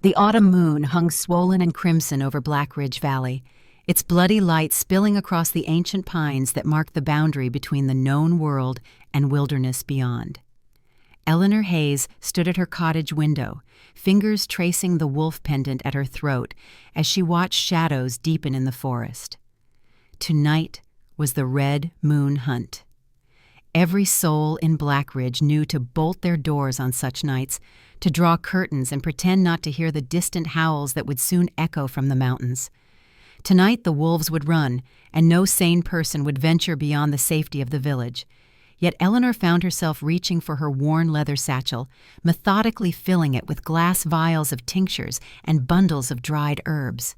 The autumn moon hung swollen and crimson over Black Ridge Valley, its bloody light spilling across the ancient pines that marked the boundary between the known world and wilderness beyond. Eleanor Hayes stood at her cottage window, fingers tracing the wolf pendant at her throat as she watched shadows deepen in the forest. Tonight was the Red Moon Hunt. Every soul in Black Ridge knew to bolt their doors on such nights, to draw curtains and pretend not to hear the distant howls that would soon echo from the mountains. Tonight the wolves would run, and no sane person would venture beyond the safety of the village. Yet Eleanor found herself reaching for her worn leather satchel, methodically filling it with glass vials of tinctures and bundles of dried herbs.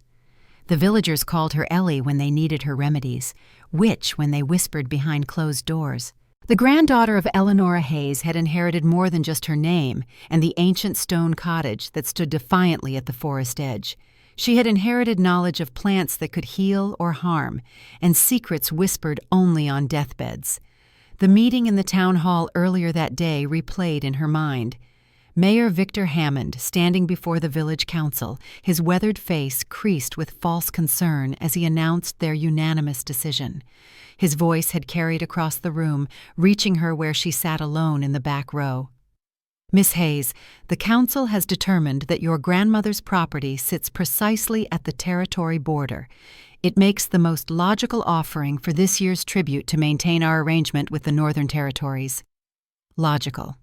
The villagers called her Ellie when they needed her remedies, Witch when they whispered behind closed doors. The granddaughter of Eleanora Hayes had inherited more than just her name and the ancient stone cottage that stood defiantly at the forest edge. She had inherited knowledge of plants that could heal or harm, and secrets whispered only on deathbeds. The meeting in the town hall earlier that day replayed in her mind. Mayor Victor Hammond standing before the village council, his weathered face creased with false concern as he announced their unanimous decision. His voice had carried across the room, reaching her where she sat alone in the back row. Miss Hayes, the council has determined that your grandmother's property sits precisely at the territory border. It makes the most logical offering for this year's tribute to maintain our arrangement with the Northern Territories. Logical.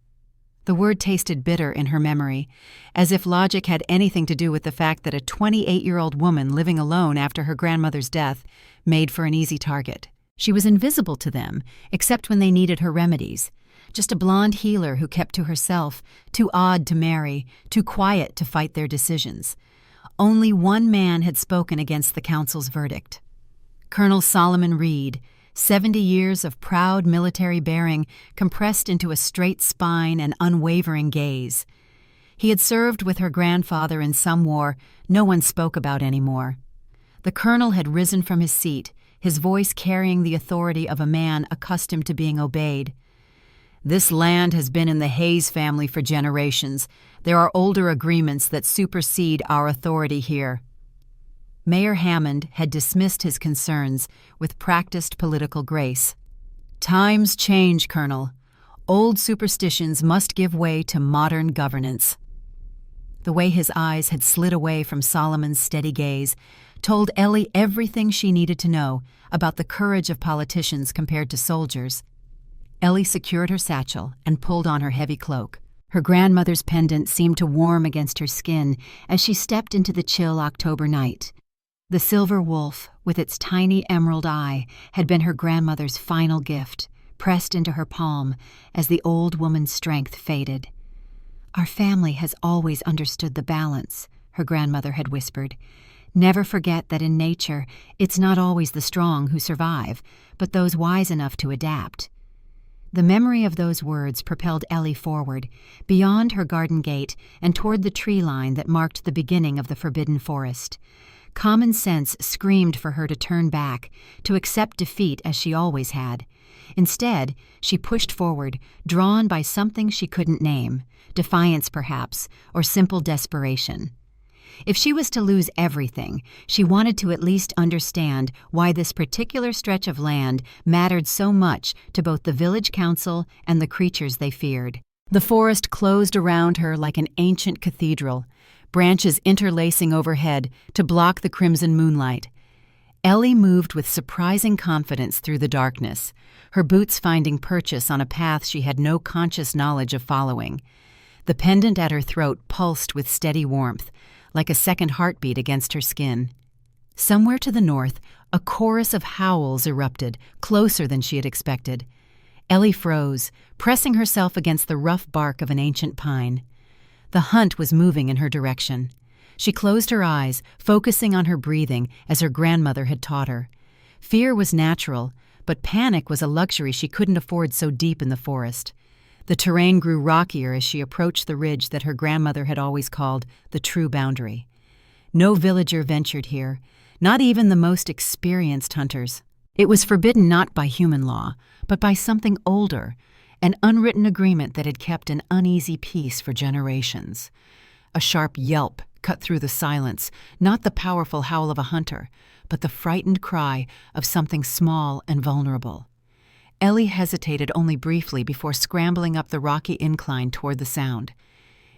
The word tasted bitter in her memory, as if logic had anything to do with the fact that a 28-year-old woman living alone after her grandmother's death made for an easy target. She was invisible to them, except when they needed her remedies. Just a blonde healer who kept to herself, too odd to marry, too quiet to fight their decisions. Only one man had spoken against the council's verdict. Colonel Solomon Reed, 70 years of proud military bearing compressed into a straight spine and unwavering gaze. He had served with her grandfather in some war no one spoke about anymore. The colonel had risen from his seat, his voice carrying the authority of a man accustomed to being obeyed. This land has been in the Hayes family for generations. There are older agreements that supersede our authority here. Mayor Hammond had dismissed his concerns with practiced political grace. Times change, Colonel. Old superstitions must give way to modern governance. The way his eyes had slid away from Solomon's steady gaze told Ellie everything she needed to know about the courage of politicians compared to soldiers. Ellie secured her satchel and pulled on her heavy cloak. Her grandmother's pendant seemed to warm against her skin as she stepped into the chill October night. The silver wolf, with its tiny emerald eye, had been her grandmother's final gift, pressed into her palm as the old woman's strength faded. "Our family has always understood the balance," her grandmother had whispered. "Never forget that in nature, it's not always the strong who survive, but those wise enough to adapt." The memory of those words propelled Ellie forward, beyond her garden gate and toward the tree line that marked the beginning of the forbidden forest. Common sense screamed for her to turn back, to accept defeat as she always had. Instead, she pushed forward, drawn by something she couldn't name, defiance perhaps, or simple desperation. If she was to lose everything, she wanted to at least understand why this particular stretch of land mattered so much to both the village council and the creatures they feared. The forest closed around her like an ancient cathedral, branches interlacing overhead to block the crimson moonlight. Ellie moved with surprising confidence through the darkness, her boots finding purchase on a path she had no conscious knowledge of following. The pendant at her throat pulsed with steady warmth, like a second heartbeat against her skin. Somewhere to the north, a chorus of howls erupted, closer than she had expected. Ellie froze, pressing herself against the rough bark of an ancient pine. The hunt was moving in her direction. She closed her eyes, focusing on her breathing as her grandmother had taught her. Fear was natural, but panic was a luxury she couldn't afford so deep in the forest. The terrain grew rockier as she approached the ridge that her grandmother had always called the true boundary. No villager ventured here, not even the most experienced hunters. It was forbidden not by human law, but by something older, an unwritten agreement that had kept an uneasy peace for generations. A sharp yelp cut through the silence, not the powerful howl of a hunter, but the frightened cry of something small and vulnerable. Ellie hesitated only briefly before scrambling up the rocky incline toward the sound.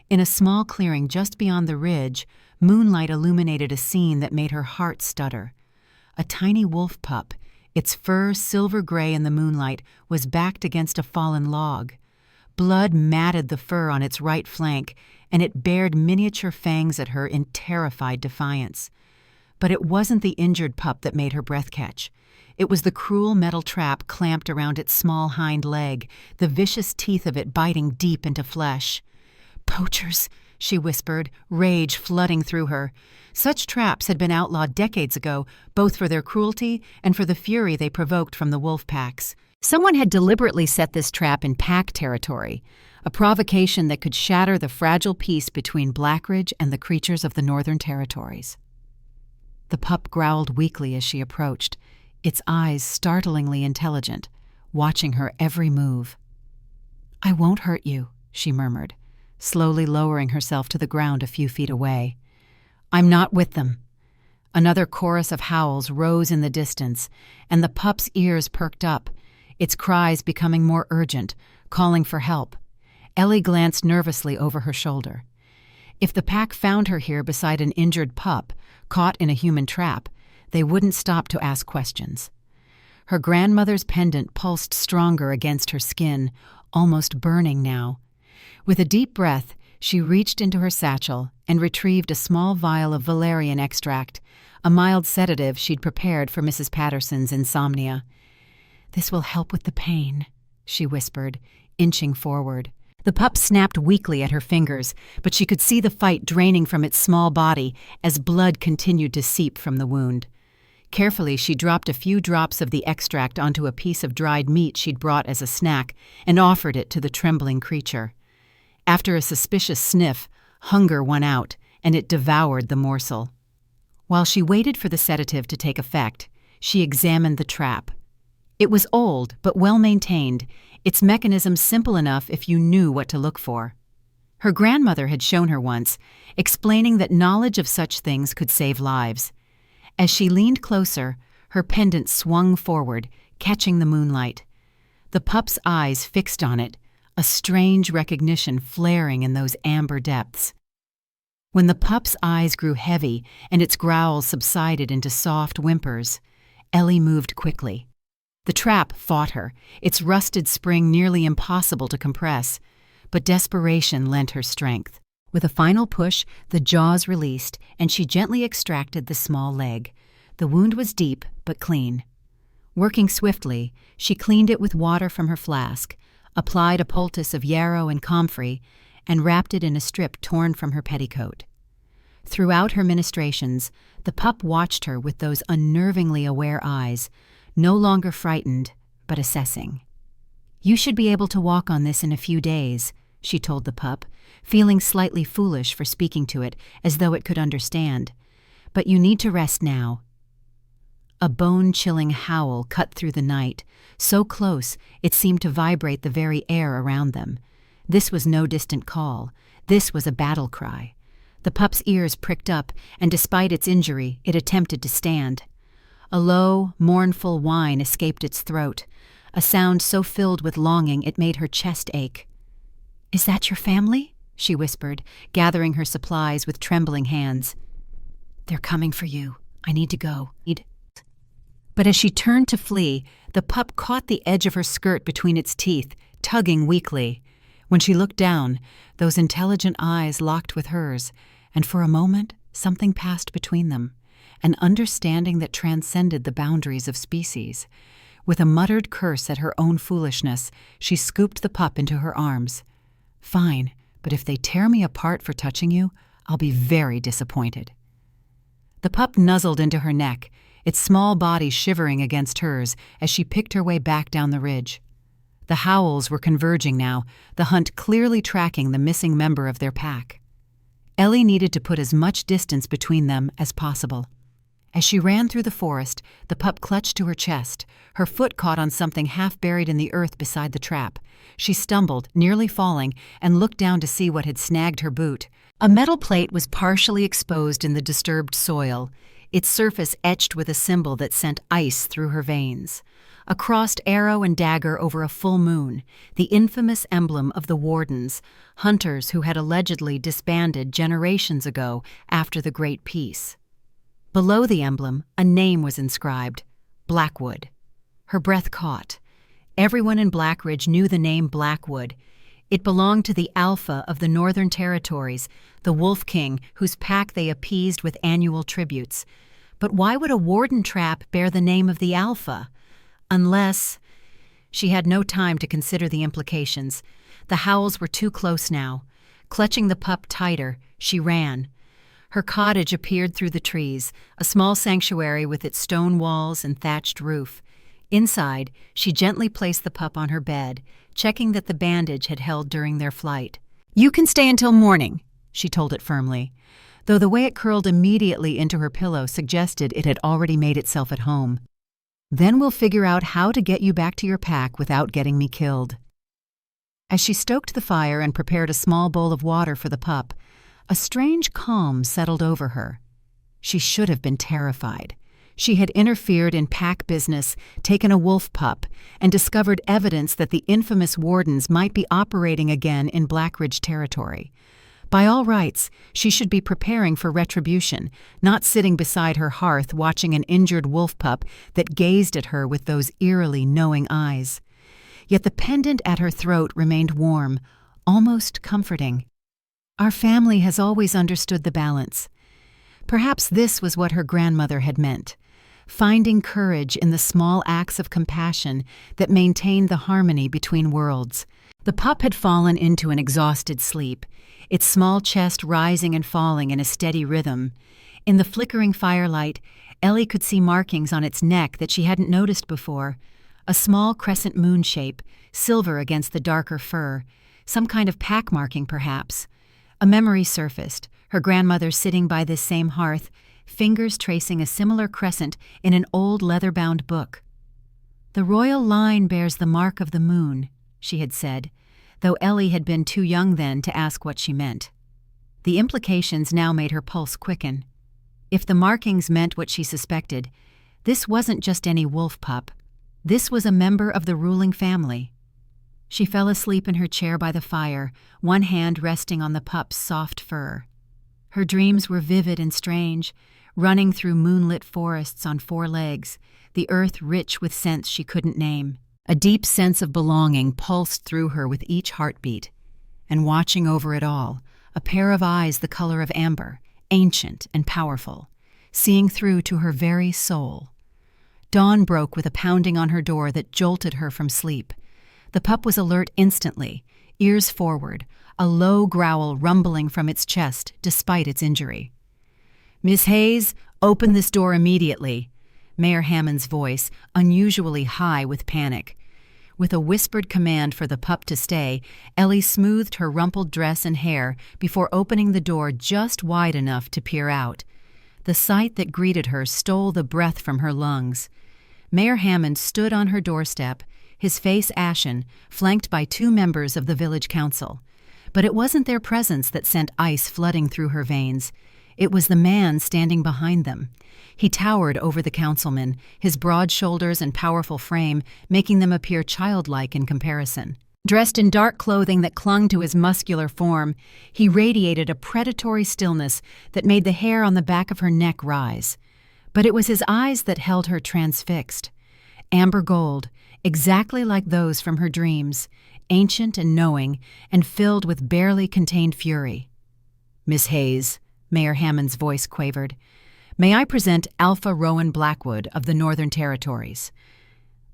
In a small clearing just beyond the ridge, moonlight illuminated a scene that made her heart stutter. A tiny wolf pup, its fur silver gray in the moonlight, was backed against a fallen log. Blood matted the fur on its right flank, and it bared miniature fangs at her in terrified defiance. But it wasn't the injured pup that made her breath catch. It was the cruel metal trap clamped around its small hind leg, the vicious teeth of it biting deep into flesh. "Poachers," she whispered, rage flooding through her. Such traps had been outlawed decades ago, both for their cruelty and for the fury they provoked from the wolf packs. Someone had deliberately set this trap in pack territory, a provocation that could shatter the fragile peace between Blackridge and the creatures of the Northern Territories. The pup growled weakly as she approached, its eyes startlingly intelligent, watching her every move. "I won't hurt you," she murmured, slowly lowering herself to the ground a few feet away. "I'm not with them." Another chorus of howls rose in the distance, and the pup's ears perked up, its cries becoming more urgent, calling for help. Ellie glanced nervously over her shoulder. If the pack found her here beside an injured pup, caught in a human trap, they wouldn't stop to ask questions. Her grandmother's pendant pulsed stronger against her skin, almost burning now. With a deep breath, she reached into her satchel and retrieved a small vial of valerian extract, a mild sedative she'd prepared for Mrs. Patterson's insomnia. "This will help with the pain," she whispered, inching forward. The pup snapped weakly at her fingers, but she could see the fight draining from its small body as blood continued to seep from the wound. Carefully, she dropped a few drops of the extract onto a piece of dried meat she'd brought as a snack and offered it to the trembling creature. After a suspicious sniff, hunger won out, and it devoured the morsel. While she waited for the sedative to take effect, she examined the trap. It was old, but well-maintained, its mechanism simple enough if you knew what to look for. Her grandmother had shown her once, explaining that knowledge of such things could save lives. As she leaned closer, her pendant swung forward, catching the moonlight. The pup's eyes fixed on it, a strange recognition flaring in those amber depths. When the pup's eyes grew heavy and its growls subsided into soft whimpers, Ellie moved quickly. The trap fought her, its rusted spring nearly impossible to compress, but desperation lent her strength. With a final push, the jaws released, and she gently extracted the small leg. The wound was deep, but clean. Working swiftly, she cleaned it with water from her flask, applied a poultice of yarrow and comfrey, and wrapped it in a strip torn from her petticoat. Throughout her ministrations, the pup watched her with those unnervingly aware eyes, no longer frightened, but assessing. "You should be able to walk on this in a few days," she told the pup, feeling slightly foolish for speaking to it as though it could understand. "But you need to rest now." A bone-chilling howl cut through the night, so close it seemed to vibrate the very air around them. This was no distant call. This was a battle cry. The pup's ears pricked up, and despite its injury, it attempted to stand. A low, mournful whine escaped its throat, a sound so filled with longing it made her chest ache. "Is that your family?" she whispered, gathering her supplies with trembling hands. "They're coming for you. I need to go." But as she turned to flee, the pup caught the edge of her skirt between its teeth, tugging weakly. When she looked down, those intelligent eyes locked with hers, and for a moment something passed between them, an understanding that transcended the boundaries of species. With a muttered curse at her own foolishness, she scooped the pup into her arms. "Fine, but if they tear me apart for touching you, I'll be very disappointed." The pup nuzzled into her neck, its small body shivering against hers as she picked her way back down the ridge. The howls were converging now, the hunt clearly tracking the missing member of their pack. Ellie needed to put as much distance between them as possible. As she ran through the forest, the pup clutched to her chest. Her foot caught on something half buried in the earth beside the trap. She stumbled, nearly falling, and looked down to see what had snagged her boot. A metal plate was partially exposed in the disturbed soil, its surface etched with a symbol that sent ice through her veins. A crossed arrow and dagger over a full moon, the infamous emblem of the Wardens, hunters who had allegedly disbanded generations ago after the Great Peace. Below the emblem, a name was inscribed, Blackwood. Her breath caught. Everyone in Blackridge knew the name Blackwood. It belonged to the Alpha of the Northern Territories, the Wolf King whose pack they appeased with annual tributes. But why would a warden trap bear the name of the Alpha? Unless... She had no time to consider the implications. The howls were too close now. Clutching the pup tighter, she ran. Her cottage appeared through the trees, a small sanctuary with its stone walls and thatched roof. Inside, she gently placed the pup on her bed, checking that the bandage had held during their flight. "You can stay until morning," she told it firmly, though the way it curled immediately into her pillow suggested it had already made itself at home. "Then we'll figure out how to get you back to your pack without getting me killed." As she stoked the fire and prepared a small bowl of water for the pup, a strange calm settled over her. She should have been terrified. She had interfered in pack business, taken a wolf pup, and discovered evidence that the infamous Wardens might be operating again in Blackridge territory. By all rights, she should be preparing for retribution, not sitting beside her hearth watching an injured wolf pup that gazed at her with those eerily knowing eyes. Yet the pendant at her throat remained warm, almost comforting. Our family has always understood the balance. Perhaps this was what her grandmother had meant, finding courage in the small acts of compassion that maintained the harmony between worlds. The pup had fallen into an exhausted sleep, its small chest rising and falling in a steady rhythm. In the flickering firelight, Ellie could see markings on its neck that she hadn't noticed before, a small crescent moon shape, silver against the darker fur, some kind of pack marking perhaps. A memory surfaced, her grandmother sitting by this same hearth, fingers tracing a similar crescent in an old leather-bound book. "The royal line bears the mark of the moon," she had said, though Ellie had been too young then to ask what she meant. The implications now made her pulse quicken. If the markings meant what she suspected, this wasn't just any wolf pup. This was a member of the ruling family. She fell asleep in her chair by the fire, one hand resting on the pup's soft fur. Her dreams were vivid and strange, running through moonlit forests on four legs, the earth rich with scents she couldn't name. A deep sense of belonging pulsed through her with each heartbeat. And watching over it all, a pair of eyes the color of amber, ancient and powerful, seeing through to her very soul. Dawn broke with a pounding on her door that jolted her from sleep. The pup was alert instantly, ears forward, a low growl rumbling from its chest despite its injury. "Miss Hayes, open this door immediately," Mayor Hammond's voice, unusually high with panic. With a whispered command for the pup to stay, Ellie smoothed her rumpled dress and hair before opening the door just wide enough to peer out. The sight that greeted her stole the breath from her lungs. Mayor Hammond stood on her doorstep, his face ashen, flanked by two members of the village council. But it wasn't their presence that sent ice flooding through her veins. It was the man standing behind them. He towered over the councilmen, his broad shoulders and powerful frame making them appear childlike in comparison. Dressed in dark clothing that clung to his muscular form, he radiated a predatory stillness that made the hair on the back of her neck rise. But it was his eyes that held her transfixed. Amber gold, exactly like those from her dreams, ancient and knowing, and filled with barely contained fury. "Miss Hayes," Mayor Hammond's voice quavered, "may I present Alpha Rowan Blackwood of the Northern Territories?"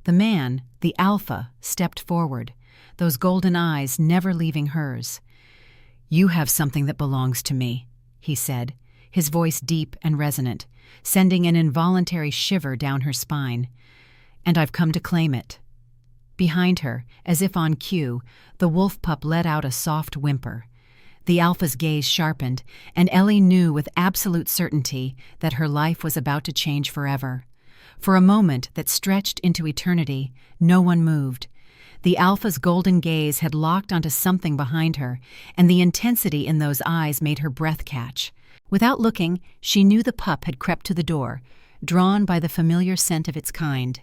The man, the Alpha, stepped forward, those golden eyes never leaving hers. "You have something that belongs to me," he said, his voice deep and resonant, sending an involuntary shiver down her spine. "And I've come to claim it." Behind her, as if on cue, the wolf pup let out a soft whimper. The Alpha's gaze sharpened, and Ellie knew with absolute certainty that her life was about to change forever. For a moment that stretched into eternity, no one moved. The Alpha's golden gaze had locked onto something behind her, and the intensity in those eyes made her breath catch. Without looking, she knew the pup had crept to the door, drawn by the familiar scent of its kind.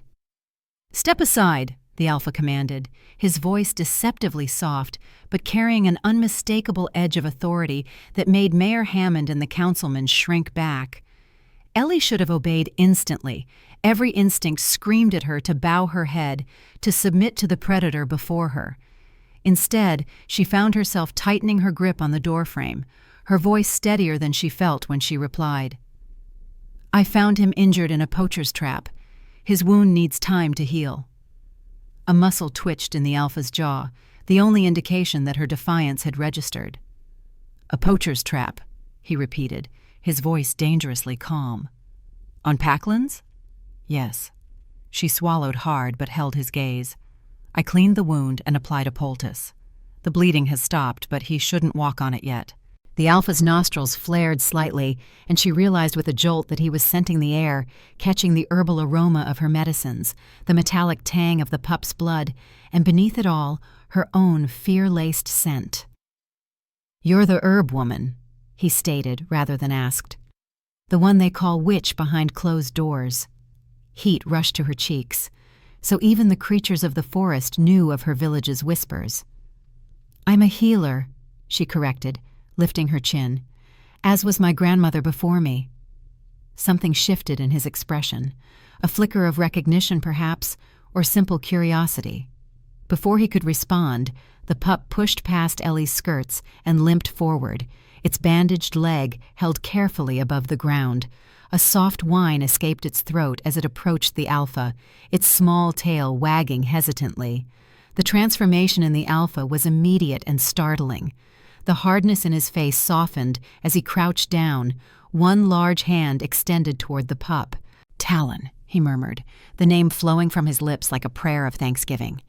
"Step aside," the Alpha commanded, his voice deceptively soft, but carrying an unmistakable edge of authority that made Mayor Hammond and the councilman shrink back. Ellie should have obeyed instantly. Every instinct screamed at her to bow her head, to submit to the predator before her. Instead, she found herself tightening her grip on the doorframe, her voice steadier than she felt when she replied. "I found him injured in a poacher's trap. His wound needs time to heal." A muscle twitched in the Alpha's jaw, the only indication that her defiance had registered. "A poacher's trap," he repeated, his voice dangerously calm. "On Packlands?" "Yes." She swallowed hard but held his gaze. "I cleaned the wound and applied a poultice. The bleeding has stopped, but he shouldn't walk on it yet." The Alpha's nostrils flared slightly, and she realized with a jolt that he was scenting the air, catching the herbal aroma of her medicines, the metallic tang of the pup's blood, and beneath it all, her own fear-laced scent. "You're the herb woman," he stated rather than asked. "The one they call witch behind closed doors." Heat rushed to her cheeks, so even the creatures of the forest knew of her village's whispers. "I'm a healer," she corrected, lifting her chin, "as was my grandmother before me." Something shifted in his expression, a flicker of recognition perhaps, or simple curiosity. Before he could respond, the pup pushed past Ellie's skirts and limped forward, its bandaged leg held carefully above the ground. A soft whine escaped its throat as it approached the Alpha, its small tail wagging hesitantly. The transformation in the Alpha was immediate and startling. The hardness in his face softened as he crouched down, one large hand extended toward the pup. "Talon," he murmured, the name flowing from his lips like a prayer of thanksgiving.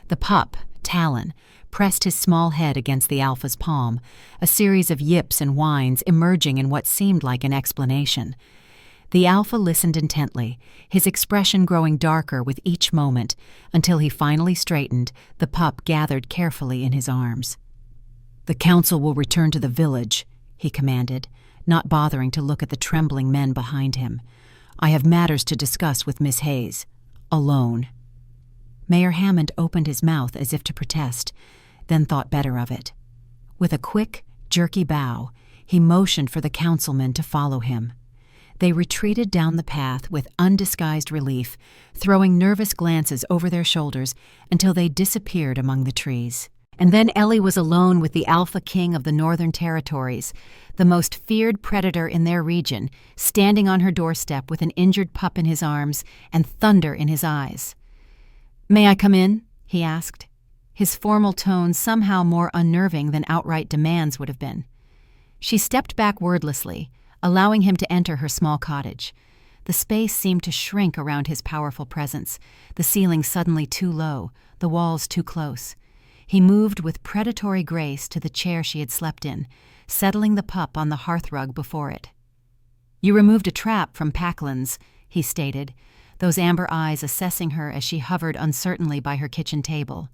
The pup, Talon, pressed his small head against the Alpha's palm, a series of yips and whines emerging in what seemed like an explanation. The Alpha listened intently, his expression growing darker with each moment, until he finally straightened, the pup gathered carefully in his arms. "The council will return to the village," he commanded, not bothering to look at the trembling men behind him. "I have matters to discuss with Miss Hayes. Alone." Mayor Hammond opened his mouth as if to protest, then thought better of it. With a quick, jerky bow, he motioned for the councilmen to follow him. They retreated down the path with undisguised relief, throwing nervous glances over their shoulders until they disappeared among the trees. And then Ellie was alone with the Alpha King of the Northern Territories, the most feared predator in their region, standing on her doorstep with an injured pup in his arms and thunder in his eyes. "May I come in?" he asked, his formal tone somehow more unnerving than outright demands would have been. She stepped back wordlessly, allowing him to enter her small cottage. The space seemed to shrink around his powerful presence, the ceiling suddenly too low, the walls too close. He moved with predatory grace to the chair she had slept in, settling the pup on the hearthrug before it. "You removed a trap from Packlands," he stated, those amber eyes assessing her as she hovered uncertainly by her kitchen table.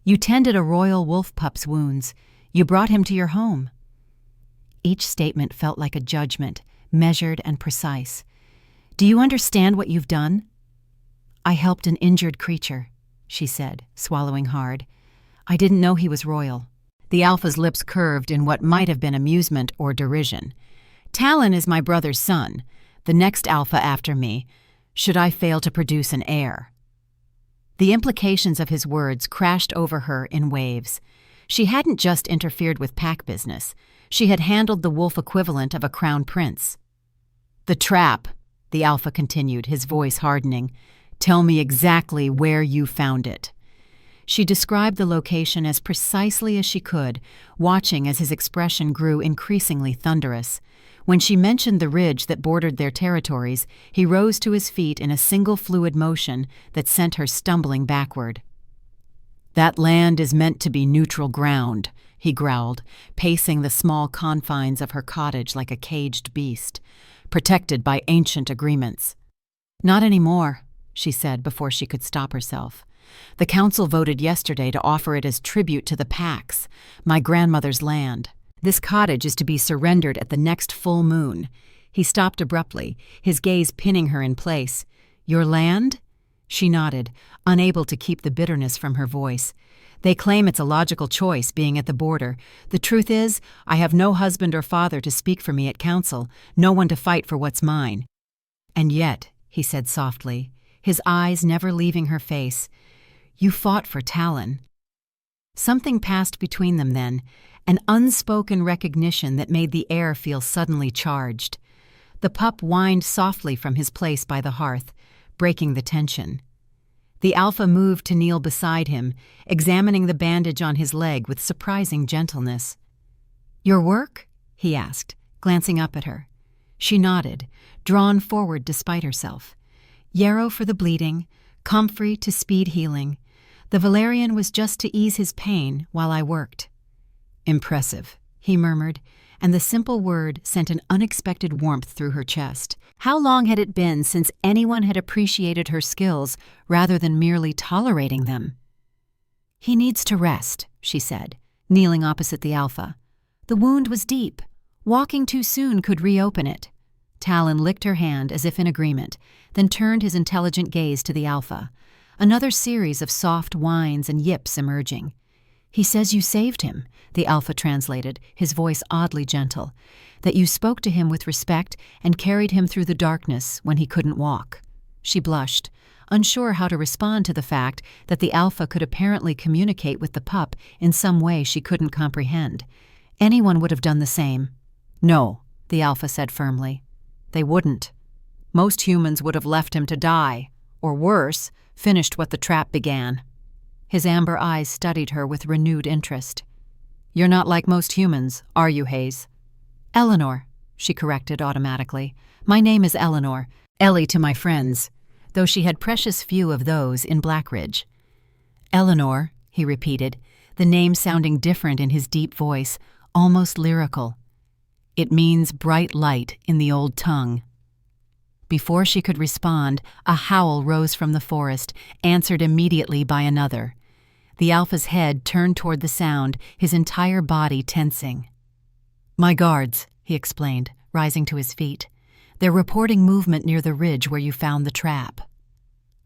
"You tended a royal wolf pup's wounds. You brought him to your home." Each statement felt like a judgment, measured and precise. "Do you understand what you've done?" "I helped an injured creature," she said, swallowing hard. "I didn't know he was royal." The Alpha's lips curved in what might have been amusement or derision. "Talon is my brother's son, the next Alpha after me, should I fail to produce an heir." The implications of his words crashed over her in waves. She hadn't just interfered with pack business. She had handled the wolf equivalent of a crown prince. "The trap," the Alpha continued, his voice hardening. "Tell me exactly where you found it." She described the location as precisely as she could, watching as his expression grew increasingly thunderous. When she mentioned the ridge that bordered their territories, he rose to his feet in a single fluid motion that sent her stumbling backward. "That land is meant to be neutral ground," he growled, pacing the small confines of her cottage like a caged beast, protected by ancient agreements. "Not anymore," she said before she could stop herself. "The council voted yesterday to offer it as tribute to the Pax, my grandmother's land. This cottage is to be surrendered at the next full moon." He stopped abruptly, his gaze pinning her in place. "Your land?" She nodded, unable to keep the bitterness from her voice. "They claim it's a logical choice, being at the border. The truth is, I have no husband or father to speak for me at council, no one to fight for what's mine." "And yet," he said softly, his eyes never leaving her face, "you fought for Talon." Something passed between them then, an unspoken recognition that made the air feel suddenly charged. The pup whined softly from his place by the hearth, breaking the tension. The alpha moved to kneel beside him, examining the bandage on his leg with surprising gentleness. "Your work?" he asked, glancing up at her. She nodded, drawn forward despite herself. "Yarrow for the bleeding, comfrey to speed healing. The valerian was just to ease his pain while I worked." "Impressive," he murmured, and the simple word sent an unexpected warmth through her chest. How long had it been since anyone had appreciated her skills rather than merely tolerating them? "He needs to rest," she said, kneeling opposite the alpha. "The wound was deep. Walking too soon could reopen it." Talon licked her hand as if in agreement, then turned his intelligent gaze to the alpha. Another series of soft whines and yips emerging. "He says you saved him," the alpha translated, his voice oddly gentle, "that you spoke to him with respect and carried him through the darkness when he couldn't walk." She blushed, unsure how to respond to the fact that the alpha could apparently communicate with the pup in some way she couldn't comprehend. Anyone would have done the same. "No," the alpha said firmly. "They wouldn't. Most humans would have left him to die, or worse, finished what the trap began." His amber eyes studied her with renewed interest. "You're not like most humans, are you, Hayes?" "Eleanor," she corrected automatically. "My name is Eleanor, Ellie to my friends," though she had precious few of those in Blackridge. "Eleanor," he repeated, the name sounding different in his deep voice, almost lyrical. "It means bright light in the old tongue." Before she could respond, a howl rose from the forest, answered immediately by another. The alpha's head turned toward the sound, his entire body tensing. "My guards," he explained, rising to his feet. "They're reporting movement near the ridge where you found the trap."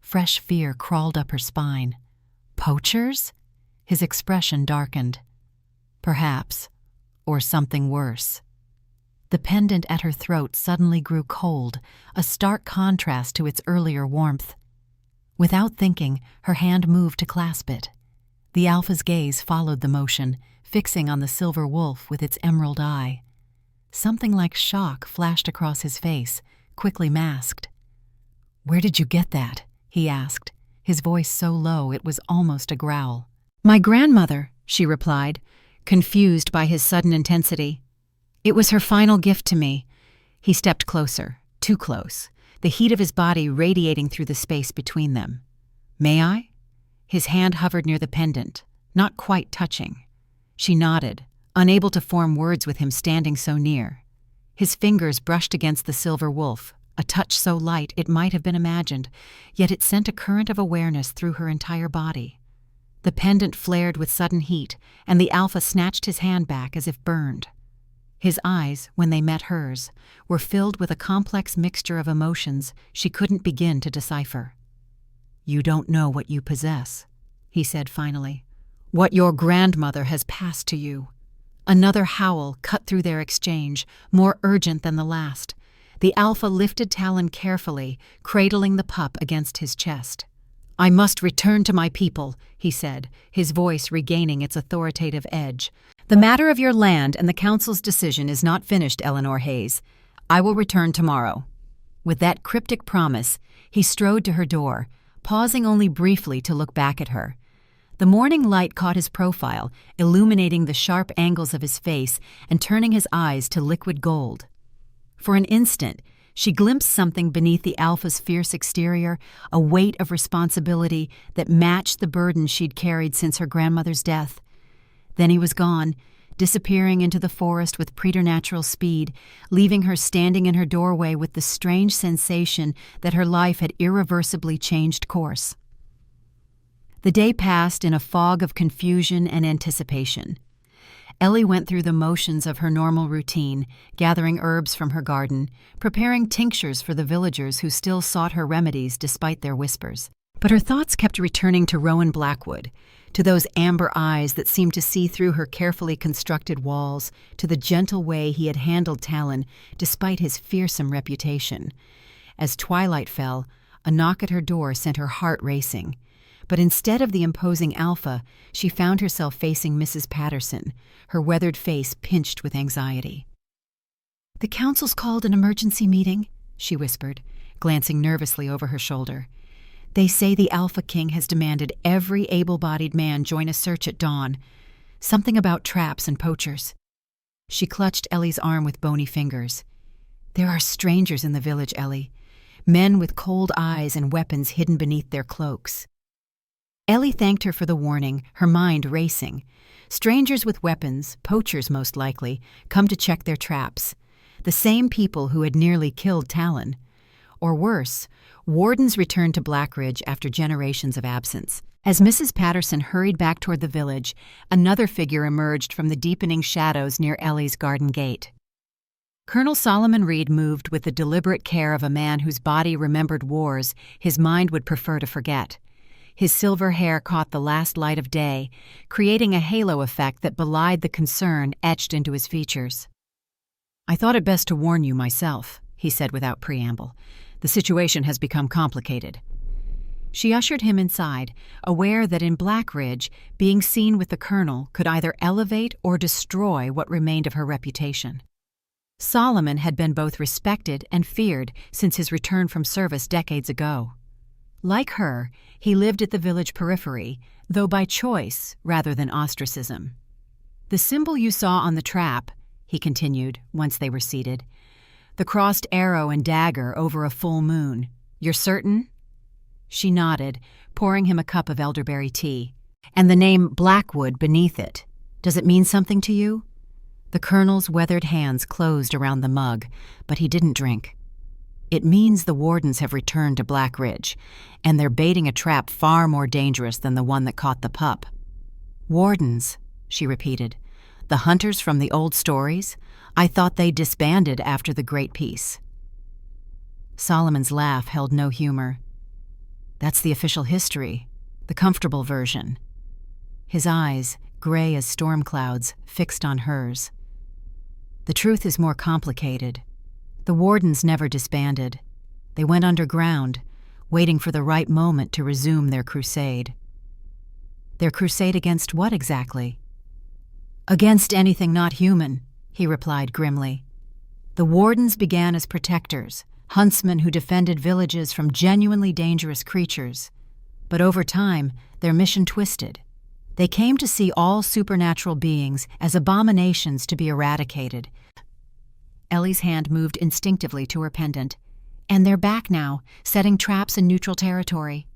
Fresh fear crawled up her spine. "Poachers?" His expression darkened. "Perhaps, or something worse." The pendant at her throat suddenly grew cold, a stark contrast to its earlier warmth. Without thinking, her hand moved to clasp it. The alpha's gaze followed the motion, fixing on the silver wolf with its emerald eye. Something like shock flashed across his face, quickly masked. "Where did you get that?" he asked, his voice so low it was almost a growl. "My grandmother," she replied, confused by his sudden intensity. "It was her final gift to me." He stepped closer, too close, the heat of his body radiating through the space between them. "May I?" His hand hovered near the pendant, not quite touching. She nodded, unable to form words with him standing so near. His fingers brushed against the silver wolf, a touch so light it might have been imagined, yet it sent a current of awareness through her entire body. The pendant flared with sudden heat, and the alpha snatched his hand back as if burned. His eyes, when they met hers, were filled with a complex mixture of emotions she couldn't begin to decipher. "You don't know what you possess," he said finally. "What your grandmother has passed to you." Another howl cut through their exchange, more urgent than the last. The alpha lifted Talon carefully, cradling the pup against his chest. "I must return to my people," he said, his voice regaining its authoritative edge. "The matter of your land and the council's decision is not finished, Eleanor Hayes. I will return tomorrow." With that cryptic promise, he strode to her door, pausing only briefly to look back at her. The morning light caught his profile, illuminating the sharp angles of his face and turning his eyes to liquid gold. For an instant, she glimpsed something beneath the alpha's fierce exterior, a weight of responsibility that matched the burden she'd carried since her grandmother's death. Then he was gone, disappearing into the forest with preternatural speed, leaving her standing in her doorway with the strange sensation that her life had irreversibly changed course. The day passed in a fog of confusion and anticipation. Ellie went through the motions of her normal routine, gathering herbs from her garden, preparing tinctures for the villagers who still sought her remedies despite their whispers. But her thoughts kept returning to Rowan Blackwood, to those amber eyes that seemed to see through her carefully constructed walls, to the gentle way he had handled Talon despite his fearsome reputation. As twilight fell, a knock at her door sent her heart racing. But instead of the imposing Alpha, she found herself facing Mrs. Patterson, her weathered face pinched with anxiety. "The council's called an emergency meeting," she whispered, glancing nervously over her shoulder. "They say the Alpha King has demanded every able-bodied man join a search at dawn. Something about traps and poachers." She clutched Ellie's arm with bony fingers. "There are strangers in the village, Ellie. Men with cold eyes and weapons hidden beneath their cloaks." Ellie thanked her for the warning, her mind racing. Strangers with weapons, poachers most likely, come to check their traps. The same people who had nearly killed Talon. Or worse, wardens returned to Blackridge after generations of absence. As Mrs. Patterson hurried back toward the village, another figure emerged from the deepening shadows near Ellie's garden gate. Colonel Solomon Reed moved with the deliberate care of a man whose body remembered wars his mind would prefer to forget. His silver hair caught the last light of day, creating a halo effect that belied the concern etched into his features. "I thought it best to warn you myself," he said without preamble. "The situation has become complicated." She ushered him inside, aware that in Blackridge, being seen with the colonel could either elevate or destroy what remained of her reputation. Solomon had been both respected and feared since his return from service decades ago. Like her, he lived at the village periphery, though by choice rather than ostracism. "The symbol you saw on the trap," he continued, once they were seated, "the crossed arrow and dagger over a full moon. You're certain?" She nodded, pouring him a cup of elderberry tea. "And the name Blackwood beneath it. Does it mean something to you?" The colonel's weathered hands closed around the mug, but he didn't drink. "It means the wardens have returned to Blackridge, and they're baiting a trap far more dangerous than the one that caught the pup." "Wardens," she repeated. "The hunters from the old stories? I thought they disbanded after the Great Peace." Solomon's laugh held no humor. "That's the official history, the comfortable version." His eyes, gray as storm clouds, fixed on hers. "The truth is more complicated. The wardens never disbanded. They went underground, waiting for the right moment to resume their crusade." "Their crusade against what exactly?" "Against anything not human," he replied grimly. "The wardens began as protectors, huntsmen who defended villages from genuinely dangerous creatures. But over time, their mission twisted. They came to see all supernatural beings as abominations to be eradicated." Ellie's hand moved instinctively to her pendant. "And they're back now, setting traps in neutral territory."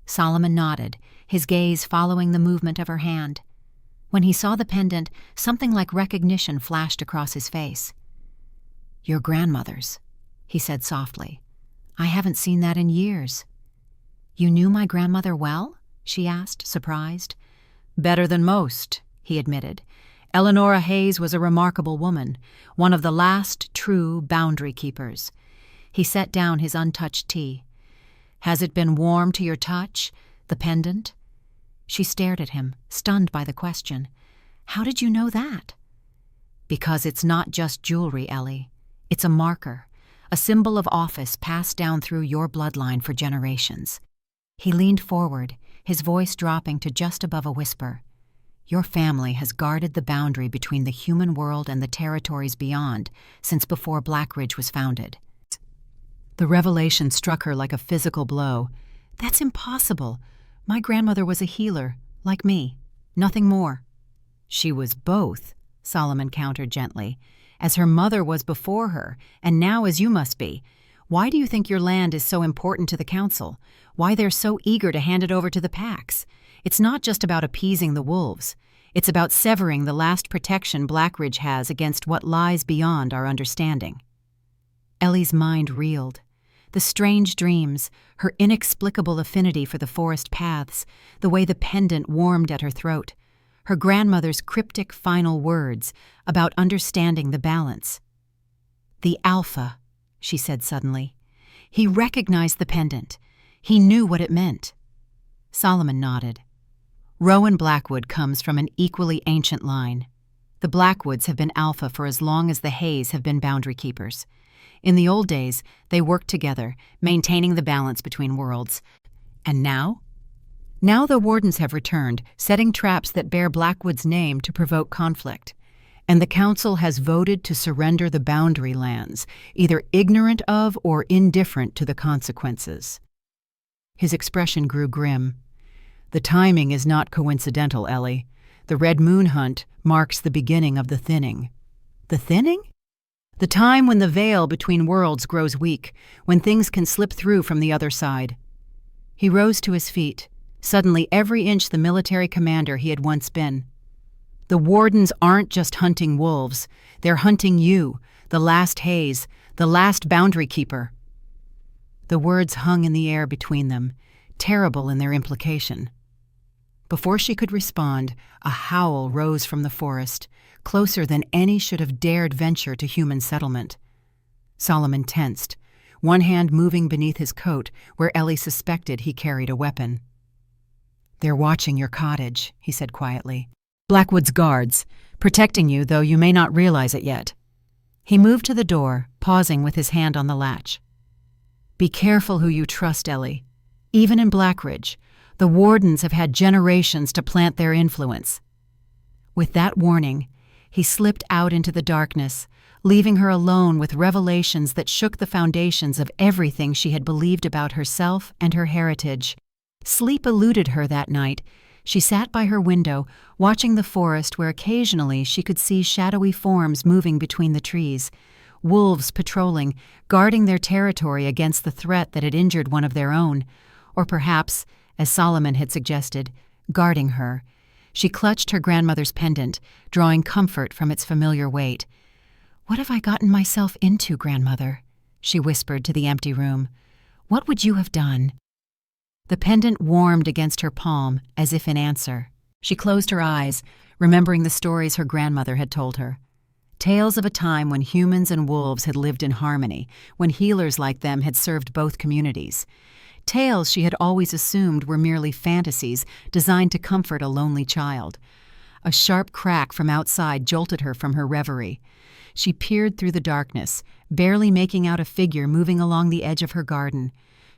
Solomon nodded, his gaze following the movement of her hand. When he saw the pendant, something like recognition flashed across his face. "Your grandmother's," he said softly. "I haven't seen that in years." "You knew my grandmother well?" she asked, surprised. "Better than most," he admitted. "Eleanora Hayes was a remarkable woman, one of the last true boundary keepers." He set down his untouched tea. "Has it been warm to your touch, the pendant?" She stared at him, stunned by the question. "How did you know that?" "Because it's not just jewelry, Ellie. It's a marker, a symbol of office passed down through your bloodline for generations." He leaned forward, his voice dropping to just above a whisper. "Your family has guarded the boundary between the human world and the territories beyond since before Blackridge was founded." The revelation struck her like a physical blow. "That's impossible. My grandmother was a healer, like me. Nothing more." "She was both," Solomon countered gently, "as her mother was before her, and now as you must be. Why do you think your land is so important to the council? Why they're so eager to hand it over to the packs? It's not just about appeasing the wolves. It's about severing the last protection Blackridge has against what lies beyond our understanding. Ellie's mind reeled. The strange dreams, her inexplicable affinity for the forest paths, the way the pendant warmed at her throat, her grandmother's cryptic final words about understanding the balance. "The Alpha," she said suddenly. He recognized the pendant. He knew what it meant. Solomon nodded. Rowan Blackwood comes from an equally ancient line. The Blackwoods have been Alpha for as long as the Hays have been boundary keepers. In the old days, they worked together, maintaining the balance between worlds. And now? Now the Wardens have returned, setting traps that bear Blackwood's name to provoke conflict. And the Council has voted to surrender the boundary lands, either ignorant of or indifferent to the consequences. His expression grew grim. "The timing is not coincidental, Ellie. The Red Moon Hunt marks the beginning of the thinning." "The thinning?" "The time when the veil between worlds grows weak, when things can slip through from the other side." He rose to his feet, suddenly every inch the military commander he had once been. "The Wardens aren't just hunting wolves. They're hunting you, the last Hays, the last boundary keeper." The words hung in the air between them, terrible in their implication. Before she could respond, a howl rose from the forest, closer than any should have dared venture to human settlement. Solomon tensed, one hand moving beneath his coat where Ellie suspected he carried a weapon. "They're watching your cottage," he said quietly. "Blackwood's guards, protecting you, though you may not realize it yet." He moved to the door, pausing with his hand on the latch. "Be careful who you trust, Ellie. Even in Blackridge, the Wardens have had generations to plant their influence." With that warning, he slipped out into the darkness, leaving her alone with revelations that shook the foundations of everything she had believed about herself and her heritage. Sleep eluded her that night. She sat by her window, watching the forest where occasionally she could see shadowy forms moving between the trees, wolves patrolling, guarding their territory against the threat that had injured one of their own, or perhaps, as Solomon had suggested, guarding her. She clutched her grandmother's pendant, drawing comfort from its familiar weight. "What have I gotten myself into, grandmother?" she whispered to the empty room. "What would you have done?" The pendant warmed against her palm, as if in answer. She closed her eyes, remembering the stories her grandmother had told her. Tales of a time when humans and wolves had lived in harmony, when healers like them had served both communities. Tales she had always assumed were merely fantasies designed to comfort a lonely child. A sharp crack from outside jolted her from her reverie. She peered through the darkness, barely making out a figure moving along the edge of her garden.